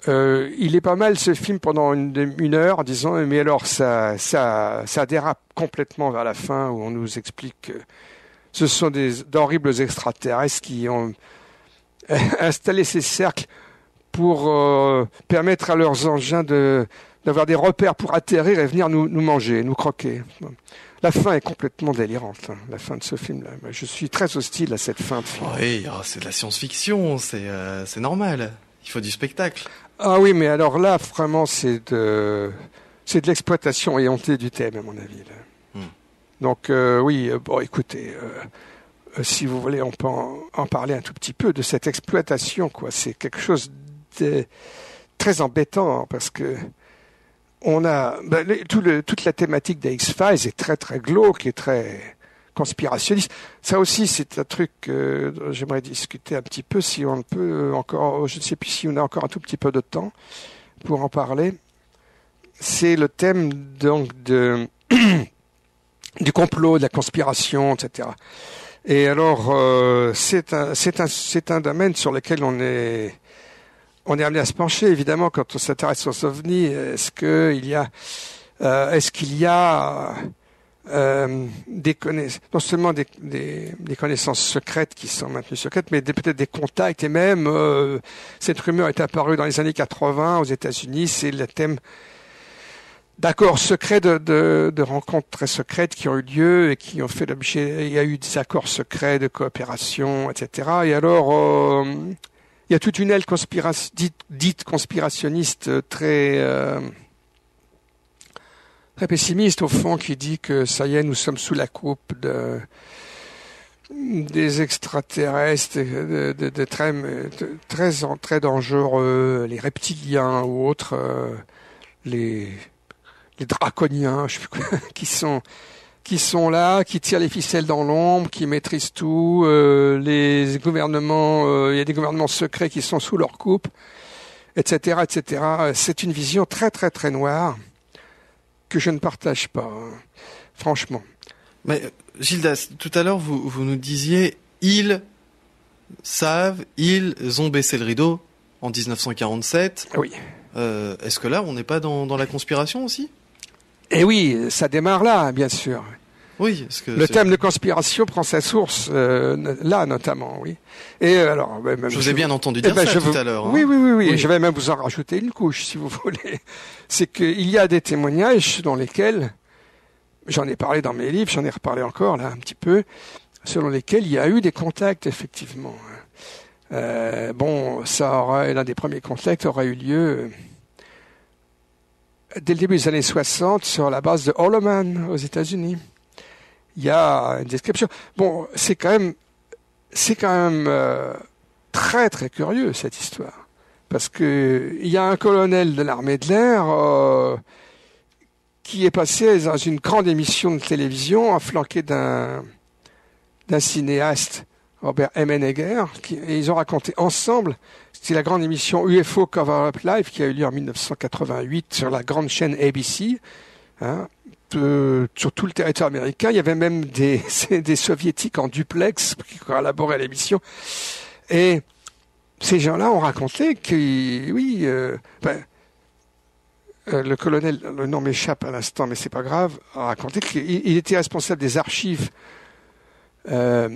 Il est pas mal ce film pendant une heure, disons, mais alors ça dérape complètement vers la fin où on nous explique que ce sont d'horribles extraterrestres qui ont installé ces cercles pour permettre à leurs engins d'avoir des repères pour atterrir et venir nous manger, nous croquer. La fin est complètement délirante, hein, la fin de ce film-là. Je suis très hostile à cette fin de film. Oui, c'est de la science-fiction, c'est normal. Il faut du spectacle. Ah oui, mais alors là, vraiment, c'est de l'exploitation éhontée du thème, à mon avis. Là. Donc, oui, bon, écoutez, si vous voulez, on peut en parler un tout petit peu de cette exploitation, quoi. C'est quelque chose de très embêtant, parce que on a toute la thématique des X-Files est très très glauque et très conspirationniste. Ça aussi, c'est un truc que j'aimerais discuter un petit peu, si on peut encore, je ne sais plus si on a encore un tout petit peu de temps pour en parler. C'est le thème donc du complot, de la conspiration, etc. Et alors, c'est un domaine sur lequel on est amené à se pencher, évidemment, quand on s'intéresse aux ovnis. Est-ce qu'il y a non seulement des connaissances secrètes qui sont maintenues secrètes, mais peut-être des contacts, et même cette rumeur est apparue dans les années 80 aux États-Unis. C'est le thème d'accords secrets, de rencontres très secrètes qui ont eu lieu et qui ont fait l'objet. Il y a eu des accords secrets de coopération, etc. Et alors, il y a toute une aile dite conspirationniste très pessimiste au fond, qui dit que ça y est, nous sommes sous la coupe des extraterrestres, très dangereux, les reptiliens ou autres, les draconiens, je sais plus quoi, qui sont là, qui tirent les ficelles dans l'ombre, qui maîtrisent tout. Les gouvernements, il y a des gouvernements secrets qui sont sous leur coupe, etc., etc. C'est une vision très très très noire que je ne partage pas, hein, franchement. Mais Gildas, tout à l'heure, vous nous disiez, ils ont baissé le rideau en 1947. Oui. Est-ce que là, on n'est pas dans la conspiration aussi ? Et oui, ça démarre là, bien sûr. Oui, parce que le thème de conspiration prend sa source là, notamment, oui. Et alors, je vous ai bien entendu dire ça tout à l'heure. Hein. Oui. Je vais même vous en rajouter une couche, si vous voulez. C'est qu'il y a des témoignages dans lesquels, j'en ai parlé dans mes livres, j'en ai reparlé encore là un petit peu, selon lesquels il y a eu des contacts, effectivement. L'un des premiers contacts aurait eu lieu dès le début des années 60 sur la base de Holloman aux États-Unis. Il y a une description. Bon, c'est quand même très très curieux cette histoire, parce que il y a un colonel de l'armée de l'air qui est passé dans une grande émission de télévision, flanqué d'un cinéaste, Robert Emenegger, et ils ont raconté ensemble. C'est la grande émission UFO Cover-Up Live qui a eu lieu en 1988 sur la grande chaîne ABC. Sur tout le territoire américain, il y avait même des soviétiques en duplex qui collaboraient à l'émission. Et ces gens-là ont raconté que, le colonel, le nom m'échappe à l'instant, mais c'est pas grave, a raconté qu'il était responsable des archives de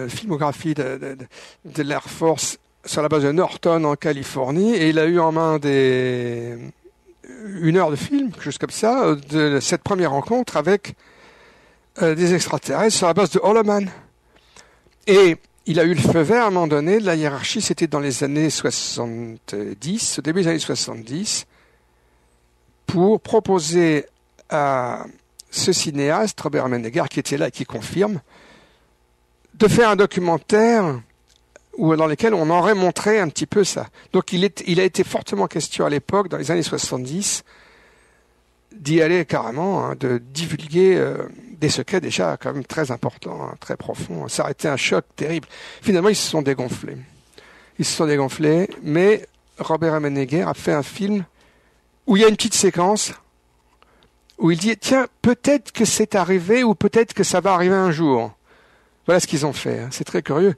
filmographie de l'Air Force sur la base de Norton en Californie, et il a eu en main une heure de film, quelque chose comme ça, de cette première rencontre avec des extraterrestres sur la base de Holloman. Et il a eu le feu vert à un moment donné de la hiérarchie, c'était dans les années 70, au début des années 70, pour proposer à ce cinéaste, Robert Emenegger, qui était là et qui confirme, de faire un documentaire dans lequel on aurait montré un petit peu ça. Donc il a été fortement question à l'époque, dans les années 70, d'y aller carrément, de divulguer des secrets déjà quand même très importants, très profonds. Ça aurait été un choc terrible. Finalement, ils se sont dégonflés. Mais Robert Emenegger a fait un film où il y a une petite séquence où il dit, tiens, peut-être que c'est arrivé ou peut-être que ça va arriver un jour. Voilà ce qu'ils ont fait. C'est très curieux.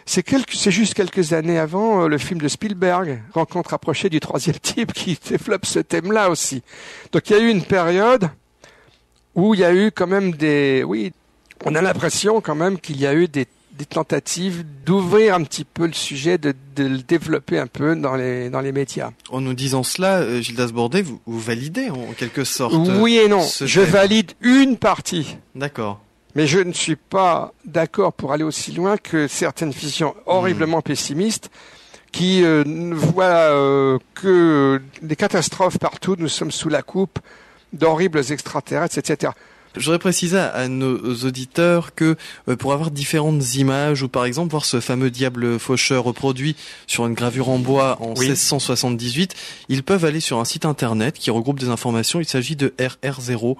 C'est juste quelques années avant le film de Spielberg, Rencontre rapprochée du troisième type, qui développe ce thème-là aussi. Donc il y a eu une période où il y a eu quand même on a l'impression quand même qu'il y a eu des tentatives d'ouvrir un petit peu le sujet, de le développer un peu dans les médias. En nous disant cela, Gildas Bordet, vous validez en quelque sorte. Oui et non. Je valide une partie. D'accord. Mais je ne suis pas d'accord pour aller aussi loin que certaines visions horriblement pessimistes qui ne voient que des catastrophes partout. Nous sommes sous la coupe d'horribles extraterrestres, etc. Je voudrais préciser à nos auditeurs que pour avoir différentes images, ou par exemple voir ce fameux diable faucheur reproduit sur une gravure en bois en 1678, ils peuvent aller sur un site internet qui regroupe des informations. Il s'agit de rr0.org.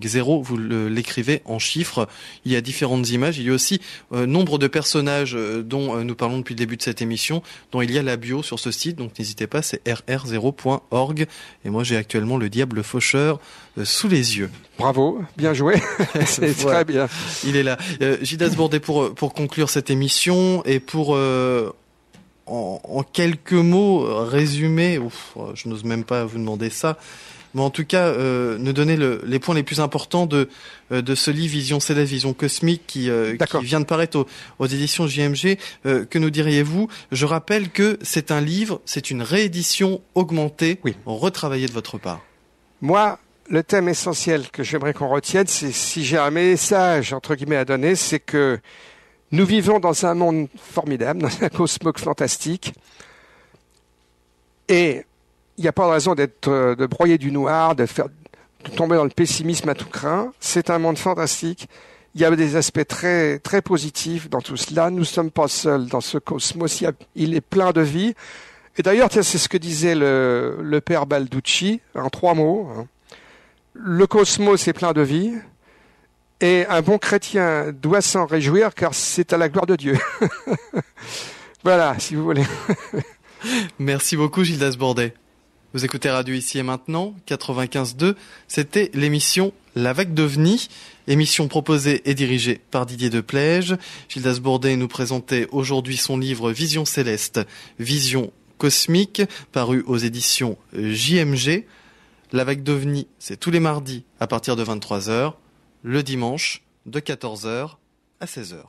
0, vous l'écrivez en chiffres. Il y a différentes images. Il y a aussi nombre de personnages dont nous parlons depuis le début de cette émission, dont il y a la bio sur ce site. Donc n'hésitez pas, c'est rr0.org. Et moi j'ai actuellement le diable faucheur sous les yeux. Bravo, bien joué. C'est très bien. Il est là. Gildas Bordet, pour conclure cette émission et pour en quelques mots résumer, je n'ose même pas vous demander ça, mais en tout cas nous donner les points les plus importants de ce livre Vision Céleste, Vision Cosmique qui vient de paraître aux éditions JMG. Que nous diriez-vous? Je rappelle que c'est un livre, c'est une réédition augmentée, retravaillée de votre part. Moi, le thème essentiel que j'aimerais qu'on retienne, c'est, si j'ai un message, entre guillemets, à donner, c'est que nous vivons dans un monde formidable, dans un cosmos fantastique, et il n'y a pas de raison de broyer du noir, de tomber dans le pessimisme à tout crin. C'est un monde fantastique. Il y a des aspects très, très positifs dans tout cela. Nous ne sommes pas seuls dans ce cosmos. Il est plein de vie. Et d'ailleurs, c'est ce que disait le père Balducci, en 3 mots. Le cosmos est plein de vie. Et un bon chrétien doit s'en réjouir car c'est à la gloire de Dieu. Voilà, si vous voulez. Merci beaucoup, Gildas Bordet. Vous écoutez Radio Ici et Maintenant, 95.2. C'était l'émission La Vague d'OVNI, émission proposée et dirigée par Didier Deplège. Gildas Bordet nous présentait aujourd'hui son livre Vision Céleste, Vision cosmique, paru aux éditions JMG. La vague d'OVNI, c'est tous les mardis à partir de 23h, le dimanche de 14h à 16h.